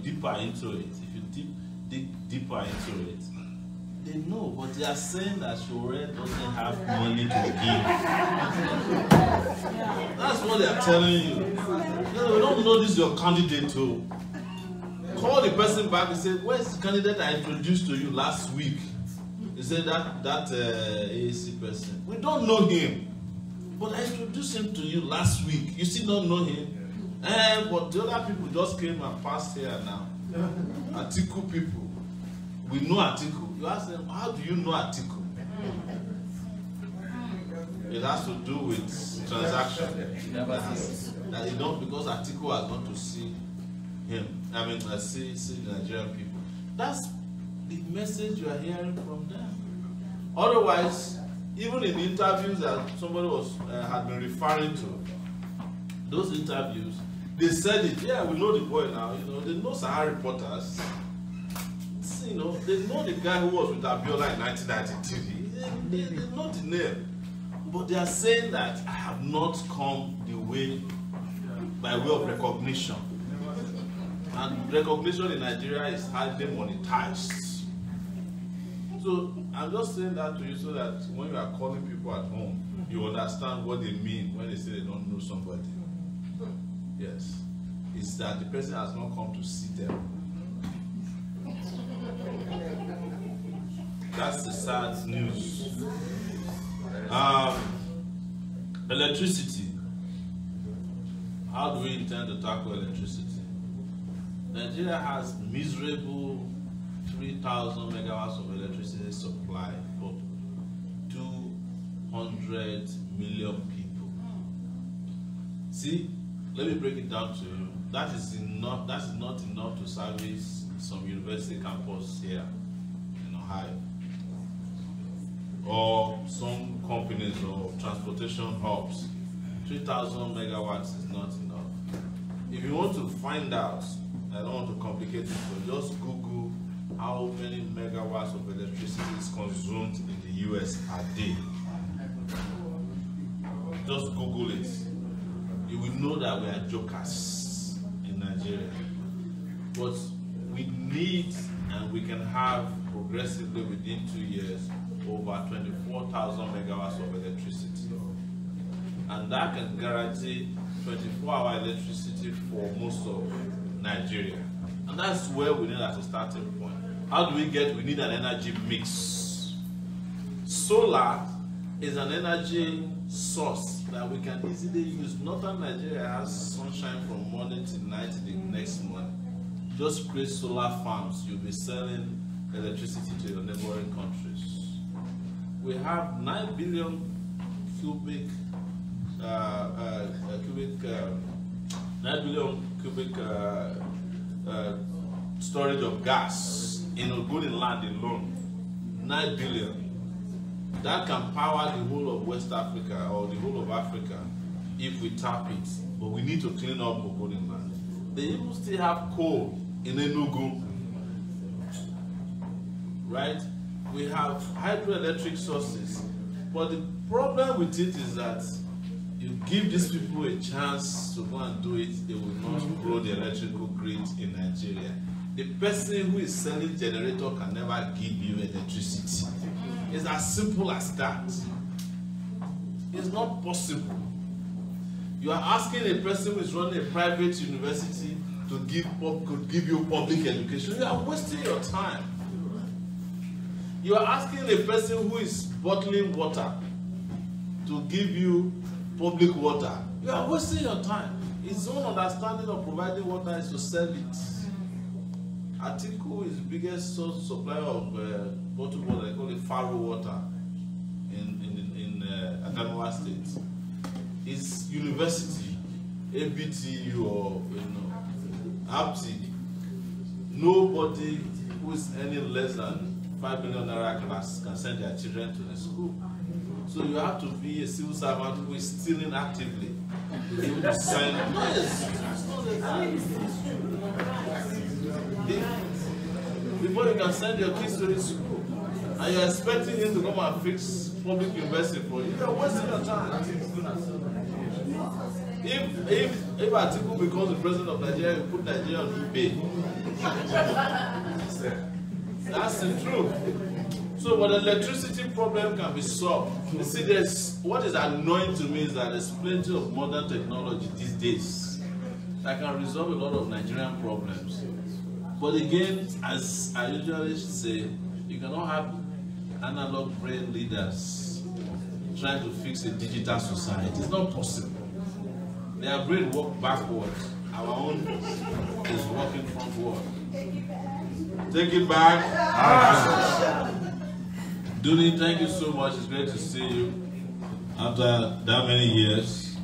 deeper into it, if you dig deeper into it, they know, but they are saying that Sowore doesn't have money to give. That's what they are telling you. No, we don't know this is your candidate too. Call the person back and say, where's the candidate I introduced to you last week? He said that AAC person. We don't know him. But I introduced him to you last week. You still don't know him? But the other people just came and passed here now. Atiku people. We know Atiku. You ask them, how do you know Atiku? It has to do with transaction. That you don't, because Atiku has gone to see him. I mean, see the Nigerian people. That's the message you are hearing from them. Otherwise, even in interviews that somebody had been referring to, those interviews, they said it. Yeah, we know the boy now. You know, they know Sahara reporters. You know, they know the guy who was with Abiola in 1993. They know the name, but they are saying that I have not come the way by way of recognition. And recognition in Nigeria is highly monetized. So I'm just saying that to you so that when you are calling people at home, you understand what they mean when they say they don't know somebody. Yes. It's that the person has not come to see them. That's the sad news. Electricity. How do we intend to tackle electricity? Nigeria has miserable 3,000 megawatts of electricity supply for 200 million people. See, let me break it down to you. That is not enough to service some university campus here in Ohio, or some companies or transportation hubs. 3,000 megawatts is not enough. If you want to find out, I don't want to complicate it, but just Google how many megawatts of electricity is consumed in the US a day. Just Google it. You will know that we are jokers in Nigeria. But we need, and we can have progressively within 2 years, over 24,000 megawatts of electricity. And that can guarantee 24-hour electricity for most of Nigeria. And that's where we need as a starting point. How do we get? We need an energy mix. Solar is an energy source that we can easily use. Northern Nigeria has sunshine from morning to night the next month. Just create solar farms. You'll be selling electricity to your neighboring countries. We have 9 billion cubic 9 billion cubic storage of gas in Ogoni land alone. 9 billion. That can power the whole of West Africa or the whole of Africa if we tap it. But we need to clean up Ogoni land. They even still have coal in Enugu. Right? We have hydroelectric sources. But the problem with it is that you give these people a chance to go and do it, they will not grow the electrical grid in Nigeria. The person who is selling generator can never give you electricity. It's as simple as that. It's not possible. You are asking a person who is running a private university to give you public education. You are wasting your time. You are asking a person who is bottling water to give you public water. You are wasting your time. His own understanding of providing water is to sell it. Atiku is the biggest source supplier of bottled water. They call it Faro water in Adamawa State. His university, ABTU or ABTI, nobody who is any less than 5 million naira class can send their children to the school. So you have to be a civil servant who is stealing actively. You will sign. Before you can send your kids to the school, and you're expecting him to come and fix public university for you, you're wasting your time. If Atiku becomes the president of Nigeria, you put Nigeria on eBay. That's the truth. So, but the electricity problem can be solved. You see, what is annoying to me is that there's plenty of modern technology these days that can resolve a lot of Nigerian problems. But again, as I usually say, you cannot have analog brain leaders trying to fix a digital society. It's not possible. Their brain work backwards. Our own is working frontward. Take it back. Duni, thank you so much. It's great to see you after that many years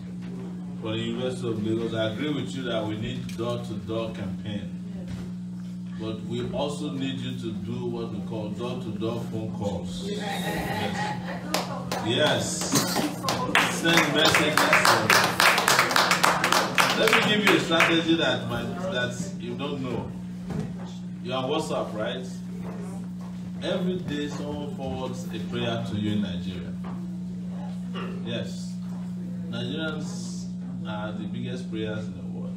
for the University of Lagos. I agree with you that we need door-to-door campaign. But we also need you to do what we call door-to-door phone calls. Yes. Send messages. Let me give you a strategy that you don't know. You're on WhatsApp, right? Every day someone forwards a prayer to you in Nigeria. Yes. Nigerians are the biggest prayers in the world.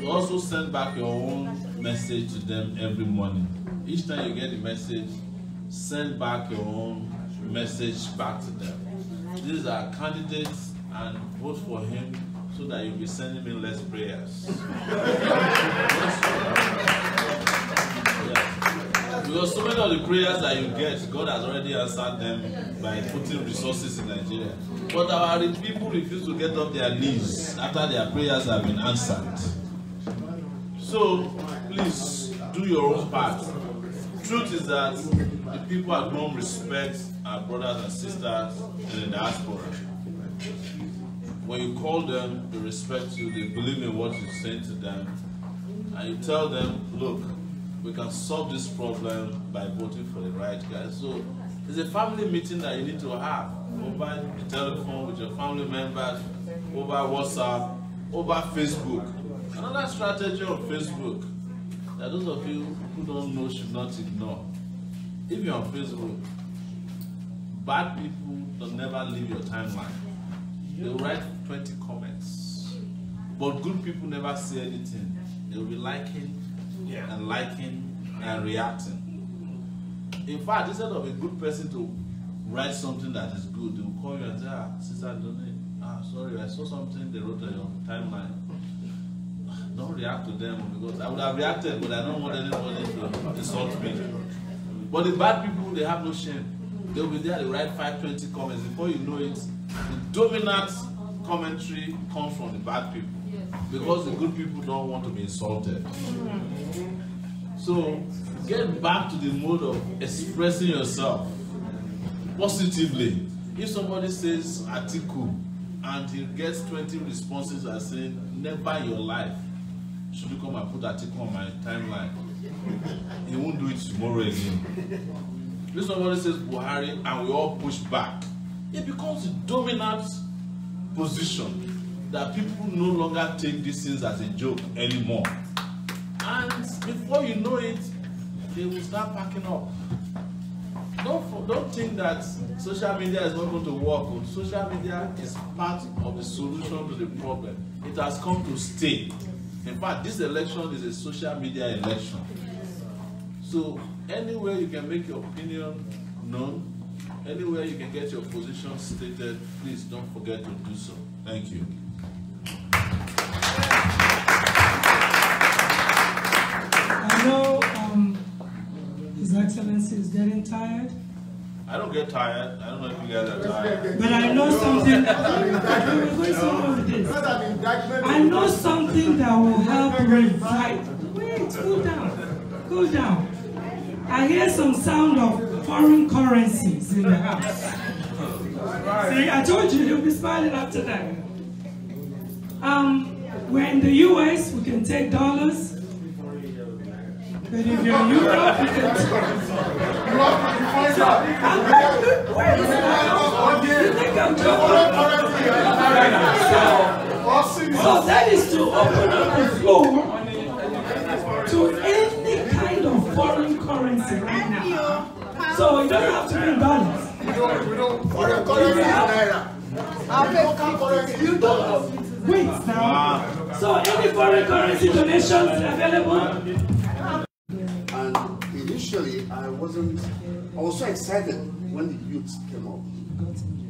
You also send back your own message to them every morning. Each time you get a message, send back your own message back to them. These are candidates, and vote for him so that you'll be sending me less prayers. Because so many of the prayers that you get, God has already answered them by putting resources in Nigeria. But our people refuse to get off their knees after their prayers have been answered. So, please, do your own part. Truth is that the people at home respect our brothers and sisters in the diaspora. When you call them, they respect you, they believe in what you're saying to them, and you tell them, look, we can solve this problem by voting for the right guy. So it's a family meeting that you need to have over the telephone with your family members, over WhatsApp, over Facebook. Another strategy of Facebook that those of you who don't know should not ignore. If you're on Facebook, bad people will never leave your timeline. They'll write 20 comments. But good people never say anything. They'll be liking and reacting. In fact, instead of a good person to write something that is good, they'll call you and say, Sister Donnie, sorry, I saw something they wrote on your timeline. Don't react to them, because I would have reacted, but I don't want anybody to insult me. But the bad people, they have no shame. They'll be there, they write 520 comments. Before you know it, the dominant commentary comes from the bad people. Because the good people don't want to be insulted. So, get back to the mode of expressing yourself positively. If somebody says article and he gets 20 responses that are saying, never in your life should you come and put article on my timeline, he won't do it tomorrow again. If somebody says Buhari and we all push back, it becomes a dominant position that people no longer take these things as a joke anymore. And before you know it, they will start packing up. Don't think that social media is not going to work. Social media is part of the solution to the problem. It has come to stay. In fact, this election is a social media election. So anywhere you can make your opinion known, anywhere you can get your position stated, please don't forget to do so. Thank you. I know His Excellency is getting tired. I don't get tired. I don't know if you guys are tired. But I know something. We're going somewhere with this. I know something that will help revive. Wait, cool down. Cool down. I hear some sound of foreign currencies in the house. See, I told you you'll be smiling after that. We're in the US, we can take dollars. But if you're in Europe, you can take So that is to open up the floor to any kind of foreign currency right now. So it doesn't have to be in dollars. Foreign currency in naira. You don't wait now. So any foreign currency donations available? And initially, I was so excited when the youth came up.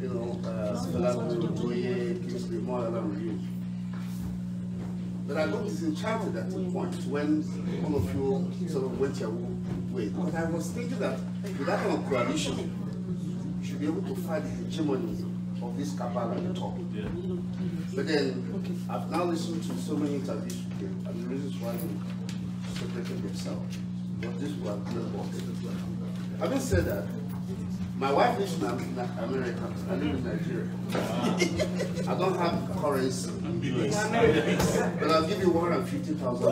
You know, but I got disenchanted at the point when all of you sort of went your way. But I was thinking that with that kind of coalition, you should be able to fight the hegemony of this cabal at the top. But then, I've now listened to so many interviews with them, and the reasons why they separated themselves. But this was about. Having said that, my wife lives in America. I live in Nigeria. I don't have currency in the US, but I'll give you 150,000.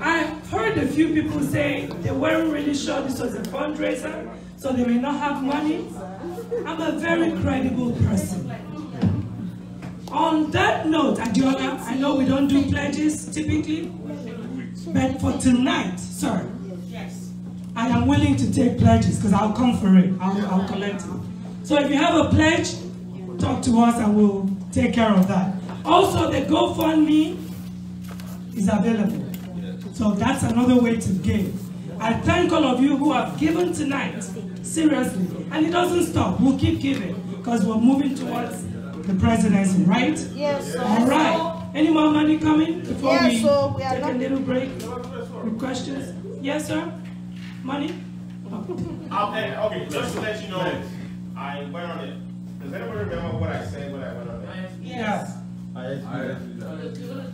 I've heard a few people say they weren't really sure this was a fundraiser, so they may not have money. I'm a very credible person. On that note, Adiola, I know we don't do pledges typically, but for tonight, sir, I am willing to take pledges because I'll come for it. I'll collect it. So if you have a pledge, talk to us and we'll take care of that. Also, the GoFundMe is available. So that's another way to give. I thank all of you who have given tonight, seriously. And it doesn't stop. We'll keep giving because we're moving towards the presidency, right? Yes, sir. All right. Any more money coming before we we are take a little break with questions? Yes, sir? Money? Okay, just to let you know, I went on it. Does anybody remember what I said when I went on it? Yes.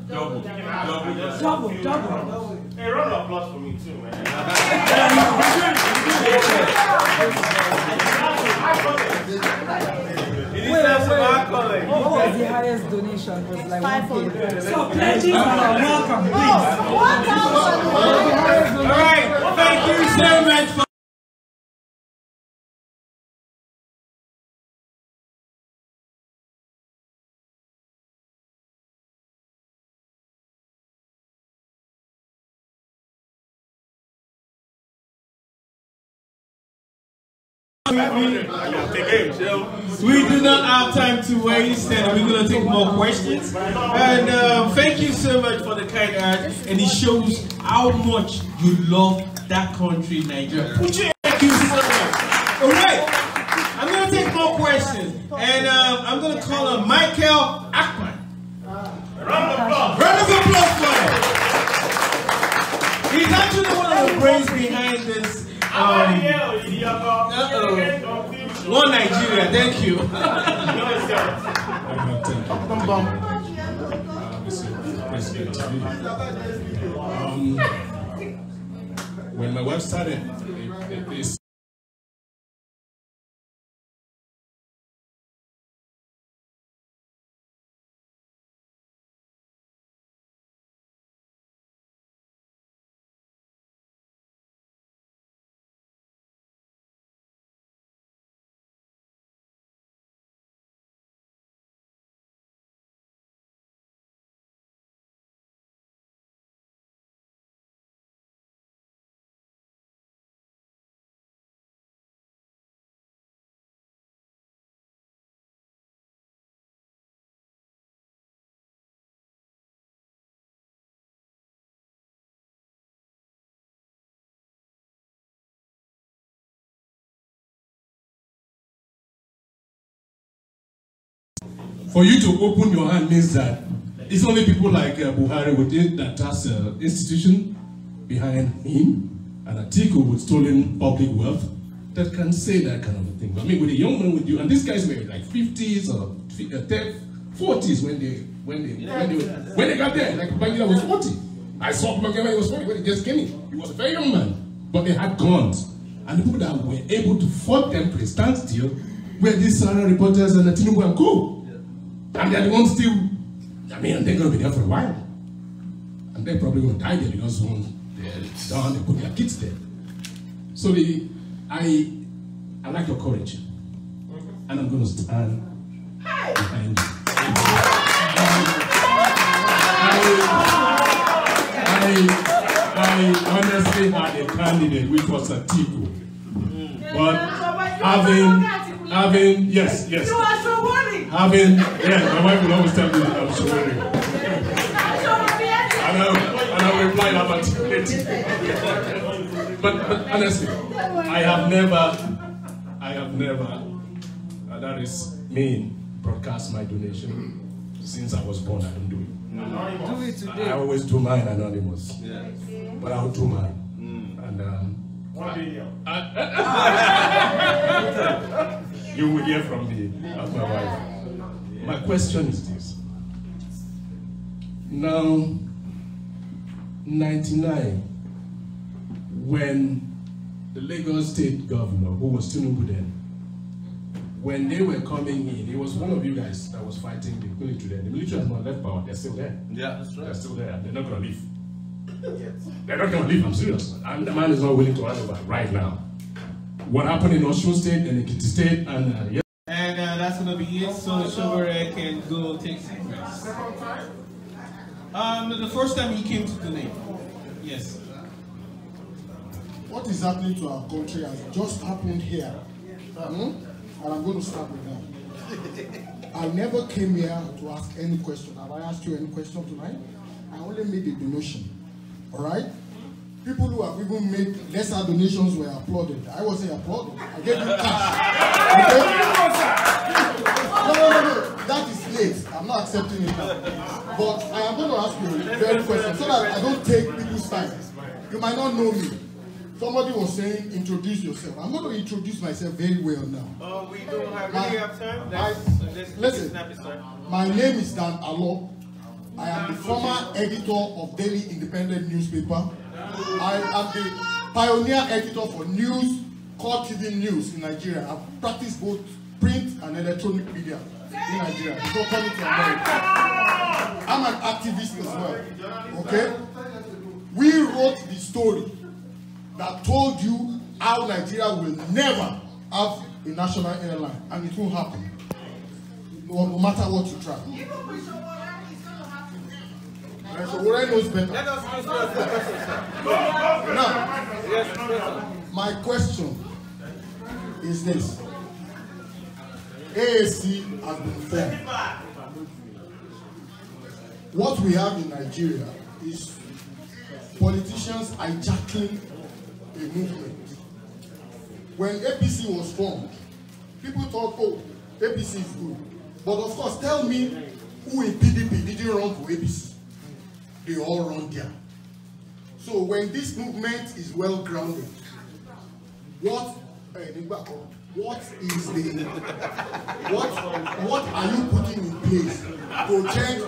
Double. Hey, round of applause for me too, man. What was the highest donation? Was like 1K. So pledges are welcome, please. All right, thank you so much for we do not have time to waste, and we're going to take more questions. And thank you so much for the kind heart, and it shows how much you love that country, Nigeria. Thank you so much. All right, I'm going to take more questions, and I'm going to call on Michael Akman. Round of applause. Round of applause for him. He's actually one of the brains behind this. One Nigeria, thank you. When my wife started, for you to open your hand means that it's only people like Buhari within that institution behind him and Atiku with stolen public wealth that can say that kind of a thing. I mean, with a young man with you, and these guys were like 50s or 40s when they got there. Like Babangida was 40. I saw Babangida when he was 40 when he just came in. He was a very young man, but they had guns, and the people that were able to fight them to a standstill were these reporters and Tinubu and Co. And they're the ones still, I mean, they're going to be there for a while. And they're probably going to die there because when they're done, they put their kids there. So I like your courage. And I'm going to stand behind you. I honestly had a candidate which was Atiku. But having, yes. You are Sowore. My wife will always tell me that I'm Sowore. And I'll reply about it. But honestly, I have never, and that is me, broadcast my donation. Since I was born, I don't do it. Do it today. I always do mine anonymous. Yeah. But I'll do mine. And 1 million. You will hear from me as my wife. My question is this. Now, 99, when the Lagos State Governor, who was Tinubu then, when they were coming in, it was one of you guys that was fighting the military then. The military has not left power, they're still there. Yeah, that's right. They're still there, they're not going to leave. They're not going to leave, I'm serious. And the man is not willing to hand over right now. What happened in Osun State and Ekiti State and And that's going to be it, so Sowore can go take secrets. The first time he came to donate. Yes. What is happening to our country has just happened here. And I'm going to start with that. I never came here to ask any question. Have I asked you any question tonight? I only made a donation. All right? People who have even made lesser donations were applauded. I wasn't applauded. I gave you cash. Okay? No. That is late. I'm not accepting it now. But I am going to ask you a very question so that I don't take people's time. You might not know me. Somebody was saying, introduce yourself. I'm going to introduce myself very well now. We don't really have time. Listen, my name is Dan Alo. I am the former editor of Daily Independent newspaper. I am the pioneer editor for news called TV News in Nigeria. I've practiced both print and electronic media in Nigeria before coming to America. I'm an activist as well. Okay? We wrote the story that told you how Nigeria will never have a national airline, and it won't happen. No matter what you try. Sowore knows better. Let us answer the question, sir. Now, my question is this. AAC has been formed. What we have in Nigeria is politicians hijacking a movement. When APC was formed, people thought, oh, APC is good. But of course, tell me who in PDP didn't run for APC. They all run there. So when this movement is well grounded, what is the what are you putting in place to check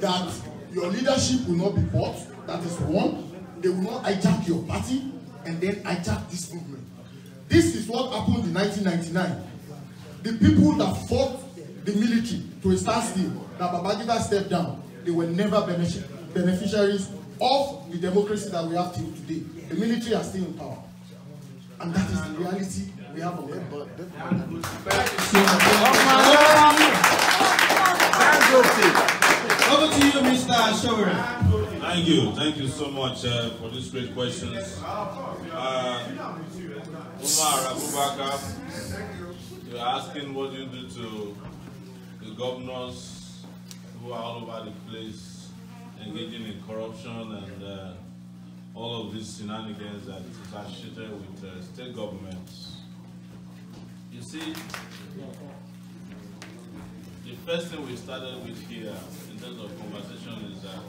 that your leadership will not be bought? That is one. They will not hijack your party and then hijack this movement. This is what happened in 1999. The people that fought the military to a standstill, that Babangida stepped down, they were never beneficiaries of the democracy that we have till today. The military are still in power. And that is the reality we have on them. Over to you, Mr. Sowore. Thank you so much for these great questions. Umar Abubakar, you're asking what do you do to the governors who are all over the place engaging in corruption and all of these shenanigans that is associated with state governments. You see, the first thing we started with here in terms of conversation is that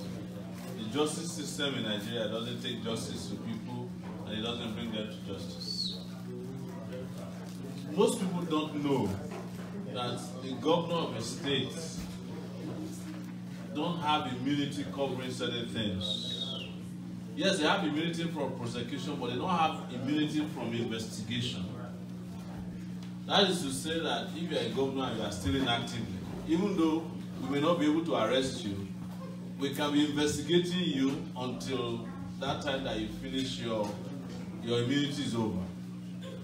the justice system in Nigeria doesn't take justice to people and it doesn't bring them to justice. Most people don't know that the governor of a state don't have immunity covering certain things. Yes, they have immunity from prosecution, but they don't have immunity from investigation. That is to say that if you are a governor and you are stealing actively, even though we may not be able to arrest you, we can be investigating you until that time that you finish your immunity is over.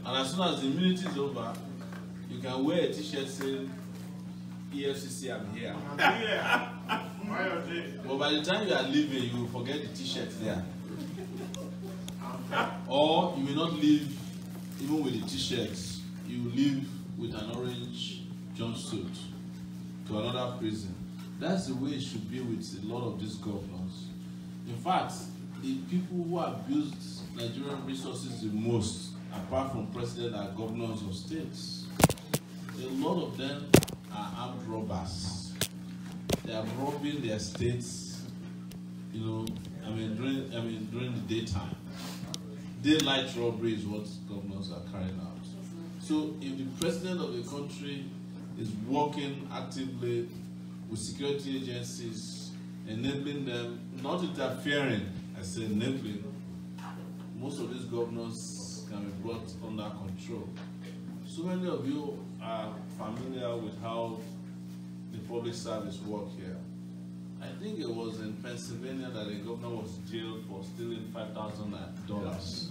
And as soon as the immunity is over, you can wear a t-shirt saying, EFCC, I'm here. But by the time you are leaving, you will forget the t-shirt there. Or you will not leave even with the t-shirts. You will leave with an orange jumpsuit to another prison. That's the way it should be with a lot of these governors. In fact, the people who abused Nigerian resources the most, apart from president, are governors of states. A lot of them are armed robbers. They are robbing their states, during the daytime. Daylight robbery is what governors are carrying out. So if the president of the country is working actively with security agencies, enabling them, not interfering, I say enabling, most of these governors can be brought under control. So many of you are familiar with how the public service work here. I think it was in Pennsylvania that the governor was jailed for stealing $5,000.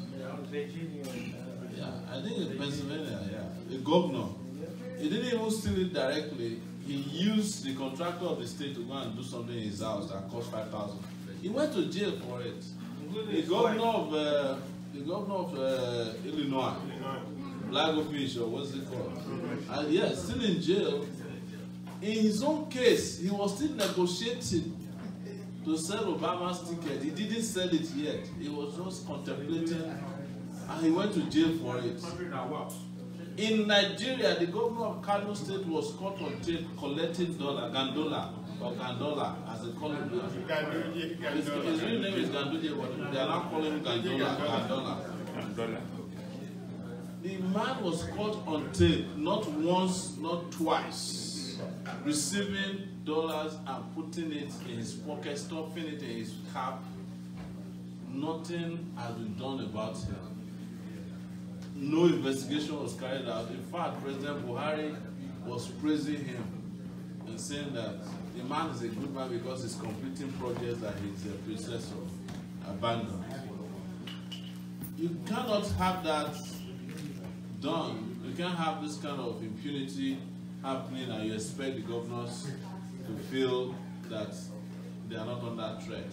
Yeah, I think in Pennsylvania, yeah. The governor, he didn't even steal it directly. He used the contractor of the state to go and do something in his house that cost $5,000. He went to jail for it. The governor of Illinois, Blagofish, or what's it called? And yes, still in jail In his own case, he was still negotiating to sell Obama's ticket. He didn't sell it yet. He was just contemplating, and he went to jail for it. In Nigeria, the governor of Kano State was caught on tape collecting gandola, as they call him now. His real name is Ganduje, but they are now calling him gandola. The man was caught on tape, not once, not twice, receiving dollars and putting it in his pocket, stuffing it in his cap. Nothing has been done about him. No investigation was carried out. In fact, President Buhari was praising him and saying that the man is a good man because he's completing projects that his predecessor abandoned. You cannot have that done. You can't have this kind of impunity happening and you expect the governors to feel that they are not under threat.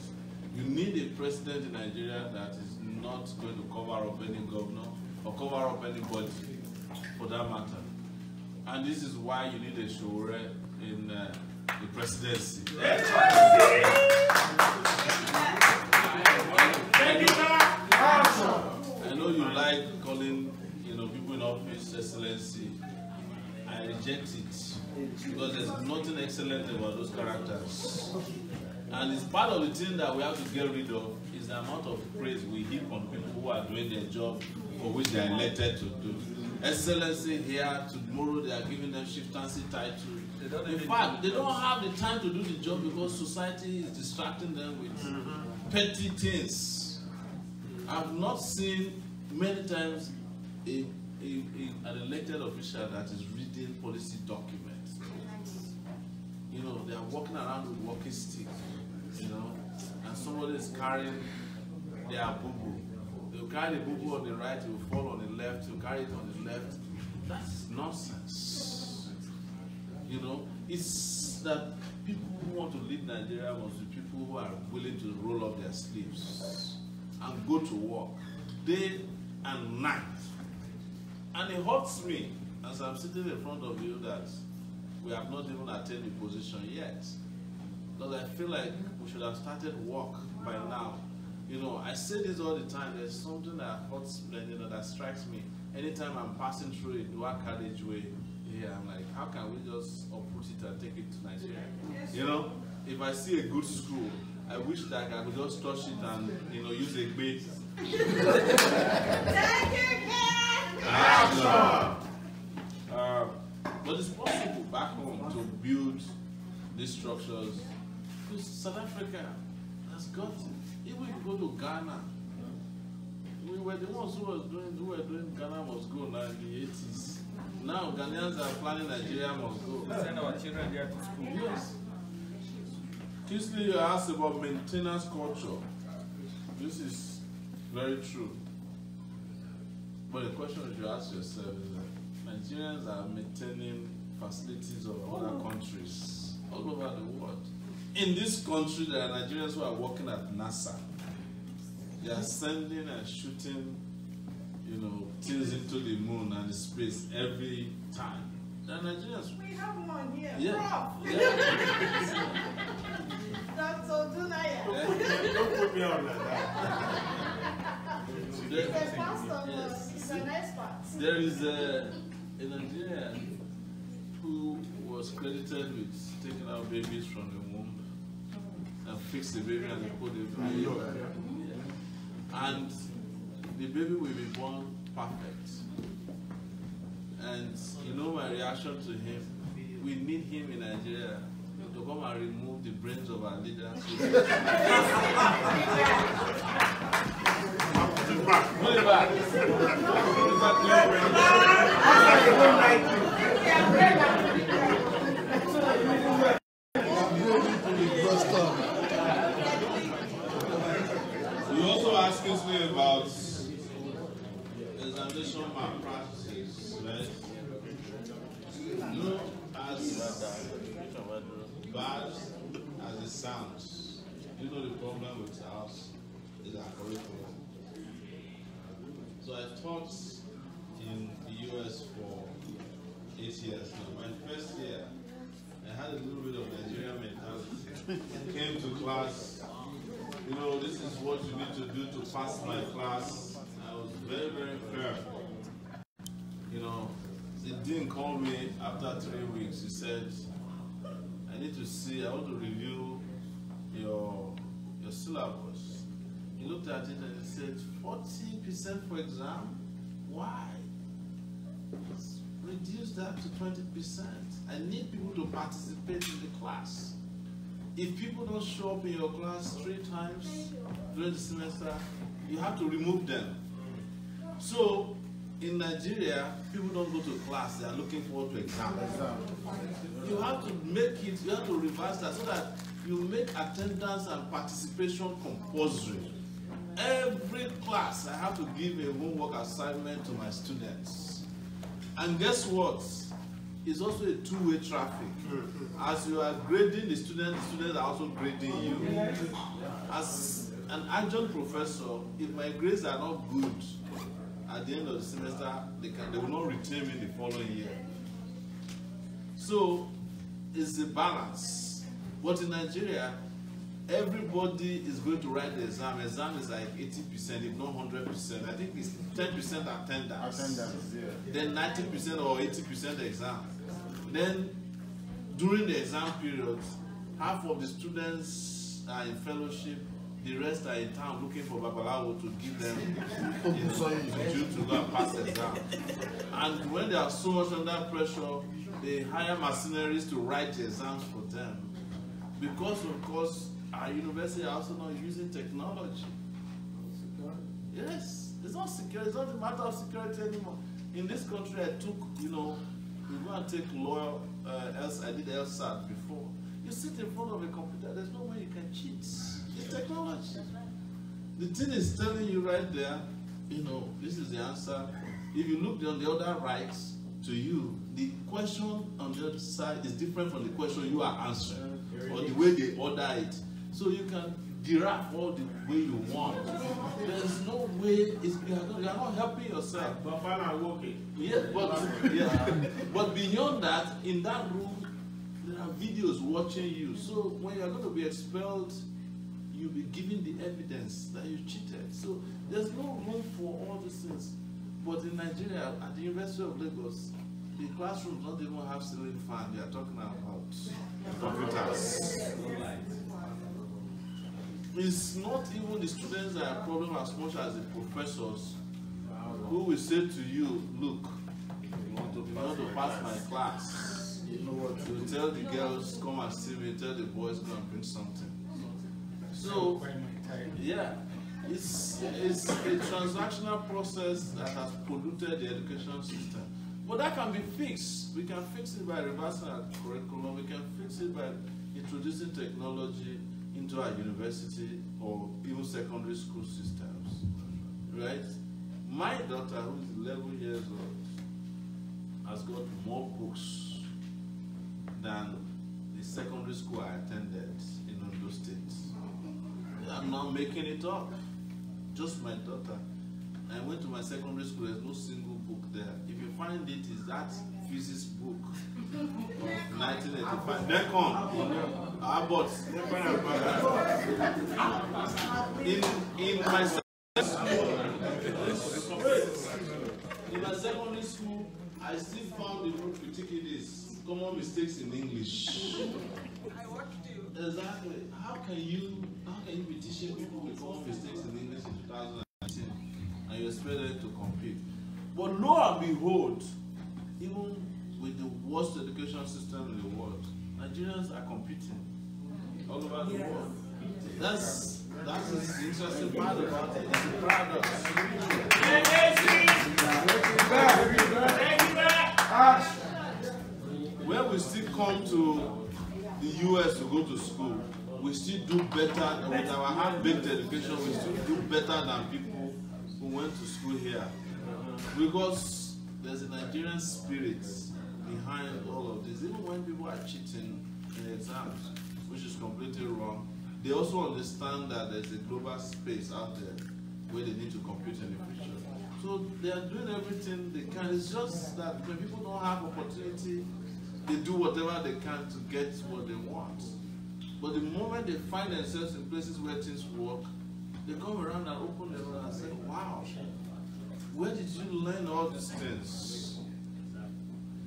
You need a president in Nigeria that is not going to cover up any governor or cover up anybody for that matter. And this is why you need a Sowore in the presidency. I know you like calling people in office excellency. I reject it because there's nothing excellent about those characters. And it's part of the thing that we have to get rid of is the amount of praise we heap on people who are doing their job for which they are elected to do. Excellency here, tomorrow they are giving them chieftaincy title. In fact, they don't have the time to do the job because society is distracting them with petty things. I've not seen many times an elected official that is reading policy documents. You know, they are walking around with walking stick, and somebody is carrying their boo-boo. They'll carry the boo-boo on the right, it will fall on the left, they'll carry it on the left. That's nonsense. It's that people who want to lead Nigeria must be people who are willing to roll up their sleeves and go to work day and night. And it hurts me as I'm sitting in front of you that we have not even attained the position yet. Because I feel like we should have started work by now. I say this all the time. There's something that hurts, that strikes me. Anytime I'm passing through a dual carriageway here, I'm like, how can we just uproot it and take it to Nigeria? If I see a good screw, I wish that I could just touch it and, use a bait. But it's possible back home to build these structures. Because South Africa has got it. Even if you go to Ghana, we were the ones who were doing Ghana must go now in the 80s. Now Ghanaians are planning Nigeria must go. Send our children there to school. Yes. Kisly, you asked about maintenance culture. This is very true. But the question you should ask yourself is that Nigerians are maintaining facilities of other countries all over the world. In this country, there are Nigerians who are working at NASA. They are sending and shooting, things into the moon and the space every time. There are Nigerians. We have one here. Yeah. Dr. Dunaya. Don't put me on like that. He's a pastor, he's an expert. There is a Nigerian who was credited with taking out babies from the womb and fix the baby and put the baby. And the baby will be born perfect. And my reaction to him, we need him in Nigeria to come and remove the brains of our leaders. Put it back. Put it back. You also asked me about examination malpractices, right? As bad as it sounds, the problem with us is our curriculum. So I taught in the US for 8 years now. My first year, I had a little bit of Nigerian mentality. Came to class, you know, this is what you need to do to pass my class. I was very, very fair. You know, the dean called me after 3 weeks. He said, I need to see, I want to review your syllabus. He looked at it and he said, 40% for exam? Why? Reduce that to 20%. I need people to participate in the class. If people don't show up in your class 3 times during the semester, you have to remove them. So, in Nigeria, people don't go to class, they are looking forward to exams. You have to make it, you have to reverse that so that you make attendance and participation compulsory. Every class, I have to give a homework assignment to my students. And guess what? It's also a two-way traffic. As you are grading the students are also grading you. As an adjunct professor, if my grades are not good at the end of the semester, they will not retain me the following year. So it's a balance. But in Nigeria, everybody is going to write the exam. Exam is like 80%, if not 100%. I think it's 10% attendance. Then 90% or 80% exam. Then during the exam period, half of the students are in fellowship, the rest are in town looking for Babalawo to give them to go and pass the exam. And when they are so much under pressure, they hire mercenaries to write the exams for them. Because of course, our university are also not using technology. Yes, it's not security, it's not a matter of security anymore. In this country, I took, you know, we go and take law, I did LSAT before. You sit in front of a computer, there's no way you can cheat. It's technology. The thing is telling you right there, you know, this is the answer. If you look on the other right to you, the question on the other side is different from the question you are answering, or the way they order it. So you can giraffe all the way you want. There's no way, you are not helping yourself. But beyond that, in that room, there are videos watching you. So when you are going to be expelled, you'll be given the evidence that you cheated. So there's no room for all these things. But in Nigeria, at the University of Lagos, the classrooms don't even have ceiling fan. They are talking about computers. It's not even the students that are a problem as much as the professors who will say to you, look, you want to pass my class. You tell the girls, come and see me, tell the boys, come and bring something. So, yeah, it's a transactional process that has polluted the education system. But that can be fixed. We can fix it by reversing our curriculum. We can fix it by introducing technology into our university or even secondary school systems, right? My daughter, who is 11 years old, has got more books than the secondary school I attended in Ondo State. I'm not making it up, just my daughter. I went to my secondary school, there's no single book there. If you find it, it's that physics book of 1985. Then come. But in my secondary school, I still found the book Critiques, Common Mistakes in English. I watched you. Exactly. How can you be teaching people with common mistakes in English in 2019 and you expect them to compete? But lo and behold, even with the worst education system in the world, Nigerians are competing all over the world. That's the interesting part about it. It's a paradox. When we still come to the US to go to school, we still do better with our hand-baked education. We still do better than people who went to school here, because there's a Nigerian spirit behind all of this. Even when people are cheating in exams, which is completely wrong, they also understand that there's a global space out there where they need to compete in the future. So they are doing everything they can. It's just that when people don't have opportunity, they do whatever they can to get what they want. But the moment they find themselves in places where things work, they come around and open their mouth and say, wow, where did you learn all these things?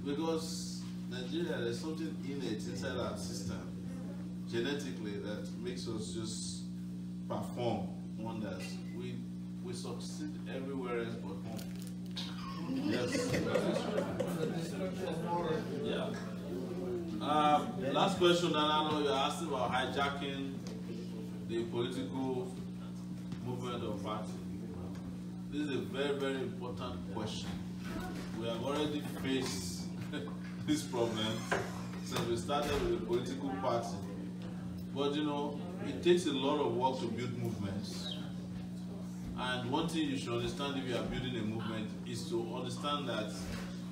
Because Nigeria, there's something innate inside our system, genetically, that makes us just perform wonders. We succeed everywhere else but home. Yes. Yeah. Last question that I know you're asking about hijacking the political movement or party. This is a very, very important question. We have already faced this problem since we started with the political party. But you know, it takes a lot of work to build movements. And one thing you should understand if you are building a movement is to understand that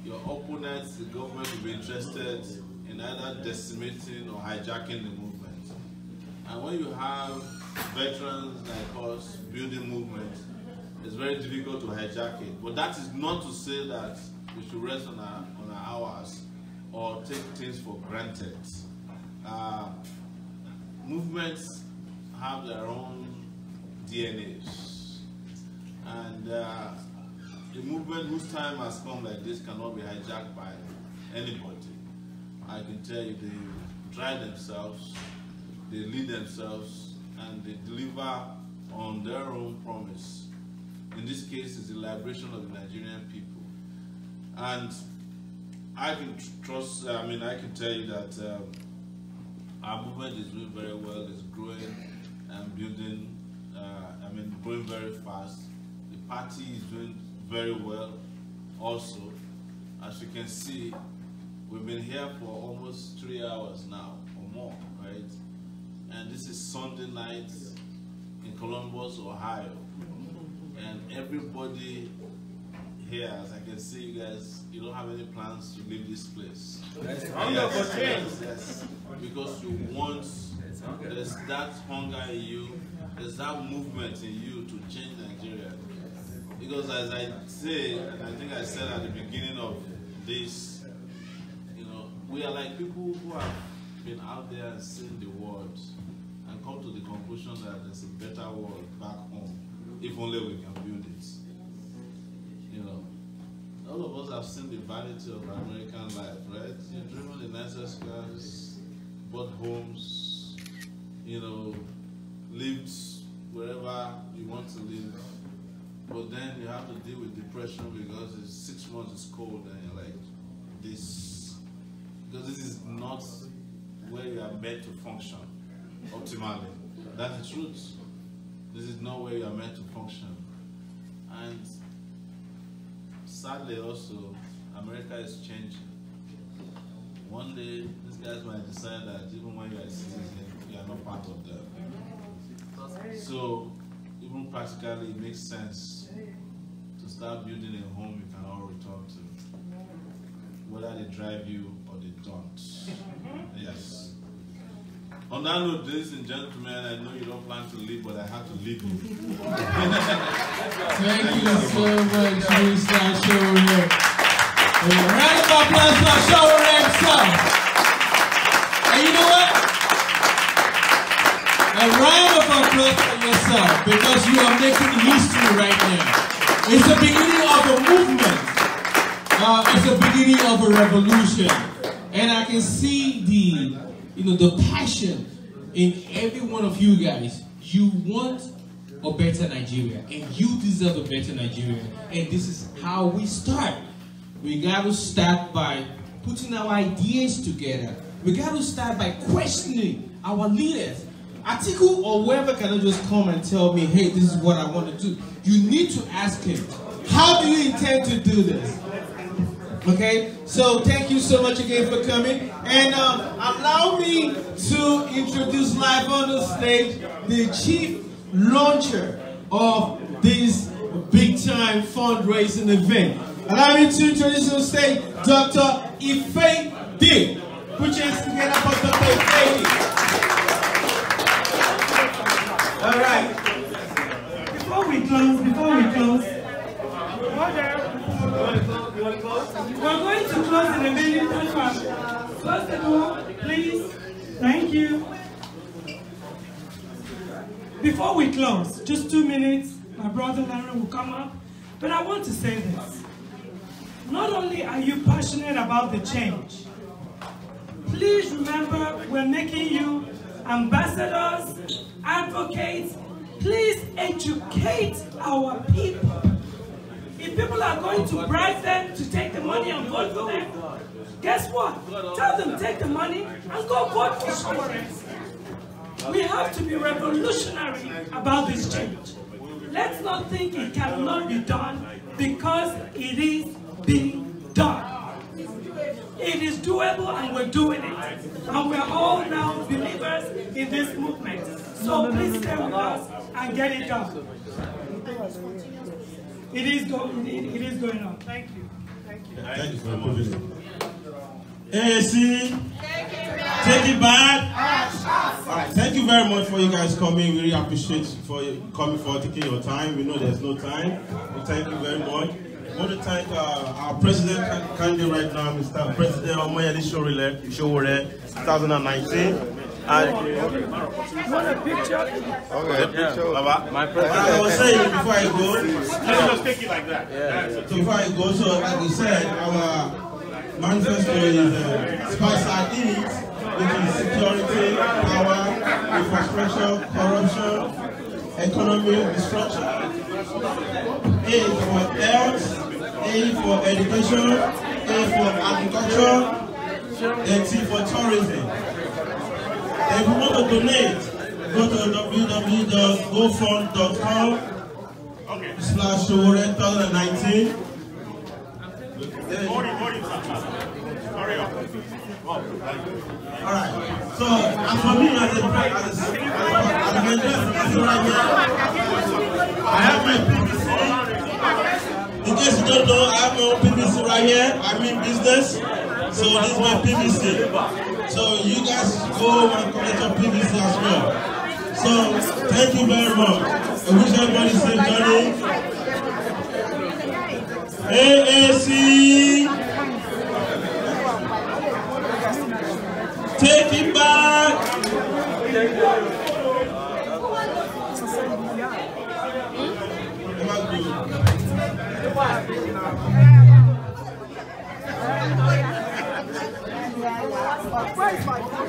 your opponents, the government, will be interested in either decimating or hijacking the movement. And when you have veterans like us building movements, it's very difficult to hijack it. But that is not to say that we should rest on our hours or take things for granted. Movements have their own DNAs. And a movement whose time has come like this cannot be hijacked by anybody. I can tell you, they drive themselves, they lead themselves, and they deliver on their own promise. In this case, it's the liberation of the Nigerian people. And I can trust, I can tell you that our movement is doing very well, it's growing and building, growing very fast. The party is doing very well also. As you can see, we've been here for almost 3 hours now or more, right? And this is Sunday night in Columbus, Ohio. And everybody here, as I can see, you guys, you don't have any plans to leave this place. Yes. Because you want, there's that hunger in you, there's that movement in you to change Nigeria. Because as I say, and I think I said at the beginning of this, we are like people who have been out there and seen the world and come to the conclusion that there's a better world back home, if only we can build it. All of us have seen the vanity of American life, right? You've driven the nicest cars, bought homes, lived wherever you want to live. But then you have to deal with depression because it's 6 months, it's cold, and you're like, this. Because this is not where you are meant to function optimally. That's the truth. This is not where you are meant to function. And sadly also, America is changing. One day, these guys might decide that even when you are a citizen, you are not part of them. So, even practically, it makes sense to start building a home you can all return to. Whether they drive you or they don't. Yes. On that note, ladies and gentlemen, I know you don't plan to leave, but I have to leave you. Thank you so much, Mr. Sowore. A round of applause for Sowore himself. And you know what? A round of applause for yourself, because you are making history right now. It's the beginning of a movement. It's the beginning of a revolution. And I can see the passion in every one of you guys. You want a better Nigeria, and you deserve a better Nigeria. And this is how we start. We got to start by putting our ideas together. We got to start by questioning our leaders. Atiku or whoever cannot just come and tell me, hey, this is what I want to do. You need to ask him, how do you intend to do this? Okay, so thank you so much again for coming. And allow me to introduce live on the stage the chief launcher of this big time fundraising event. Allow me to introduce on stage Dr. Ife D. Put your hands together for Dr. Ife D. All right. Before we close, we're going to close in a minute. Thank you. Before we close, just 2 minutes, my brother Larry will come up, but I want to say this. Not only are you passionate about the change, please remember we're making you ambassadors, advocates. Please educate our people. If people are going to bribe them to take the money and vote for them, guess what? Tell them take the money and go vote for Sowore. We have to be revolutionary about this change. Let's not think it cannot be done, because it is being done. It is doable and we're doing it. And we're all now believers in this movement. So please stay with us and get it done. It is going on. Thank you. Thank you. Thank you for the privilege. AAC, take it back. All right, thank you very much for you guys coming. We really appreciate you for coming, for taking your time. We know there's no time. We thank you very much. I want to thank our president candidate right now, Mr. President Omoyele Sowore, 2019. And you want a picture? Okay, yeah. My president. I was saying before I go, let's just take it like that. Yeah. So before I go, so like we said, our manifesto is spice our needs, which is security, power, infrastructure, corruption, economic destruction. A for health, A for education, A for agriculture, and T for tourism. If you want to donate, go to www.gofund.com/Sowore 2019. Alright, so as for me as a right here, I have my PVC. In case you don't know, I have my own PVC right here. I'm in business, so this is my PVC. So you guys go and collect your PVC as well. So thank you very much. I wish everybody safe journey. AAC, take it back. Where is my phone?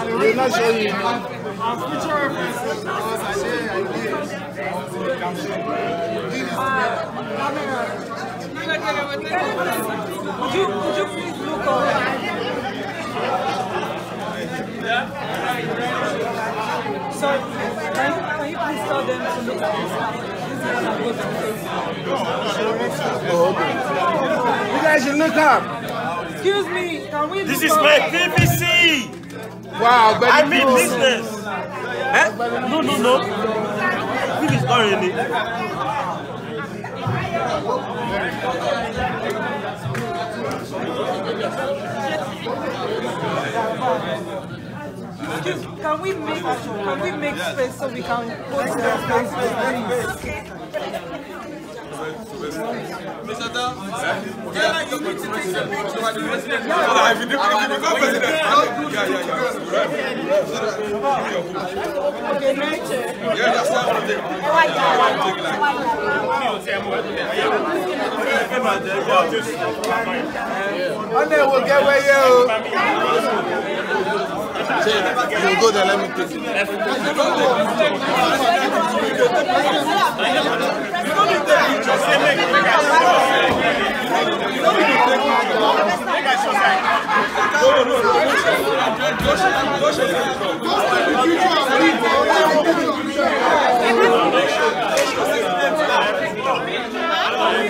We're not showing you. Would you please look over? Sorry, can you please tell them to look at this? Oh, okay. You guys should look up. Excuse me, can we This is my PVC. Wow, but I mean business. Eh? No. This is not really. Can we make space so we can go to the space? Mr. Dam, you need to take a picture with the president. If you become president, okay, nature. Yeah, that's what I'm doing. One day we'll get where you. You go there, let me take it.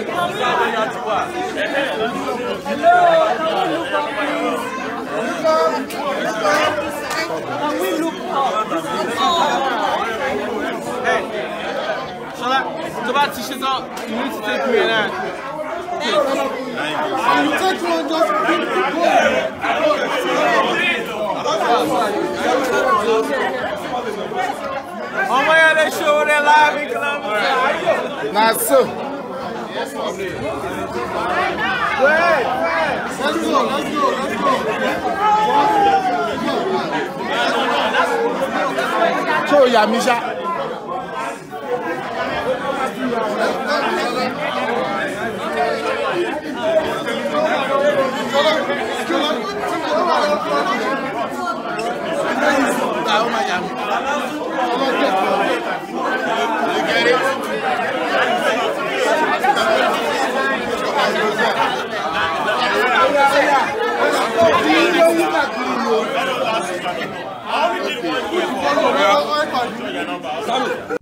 No. Can we look up? Hey, shall I? So about t-shirts out. You need to take me in there. You take one just Omoyele Sowore live in Columbus. Now, so. Go ahead. Let's go. Show ya, Misha. You get it?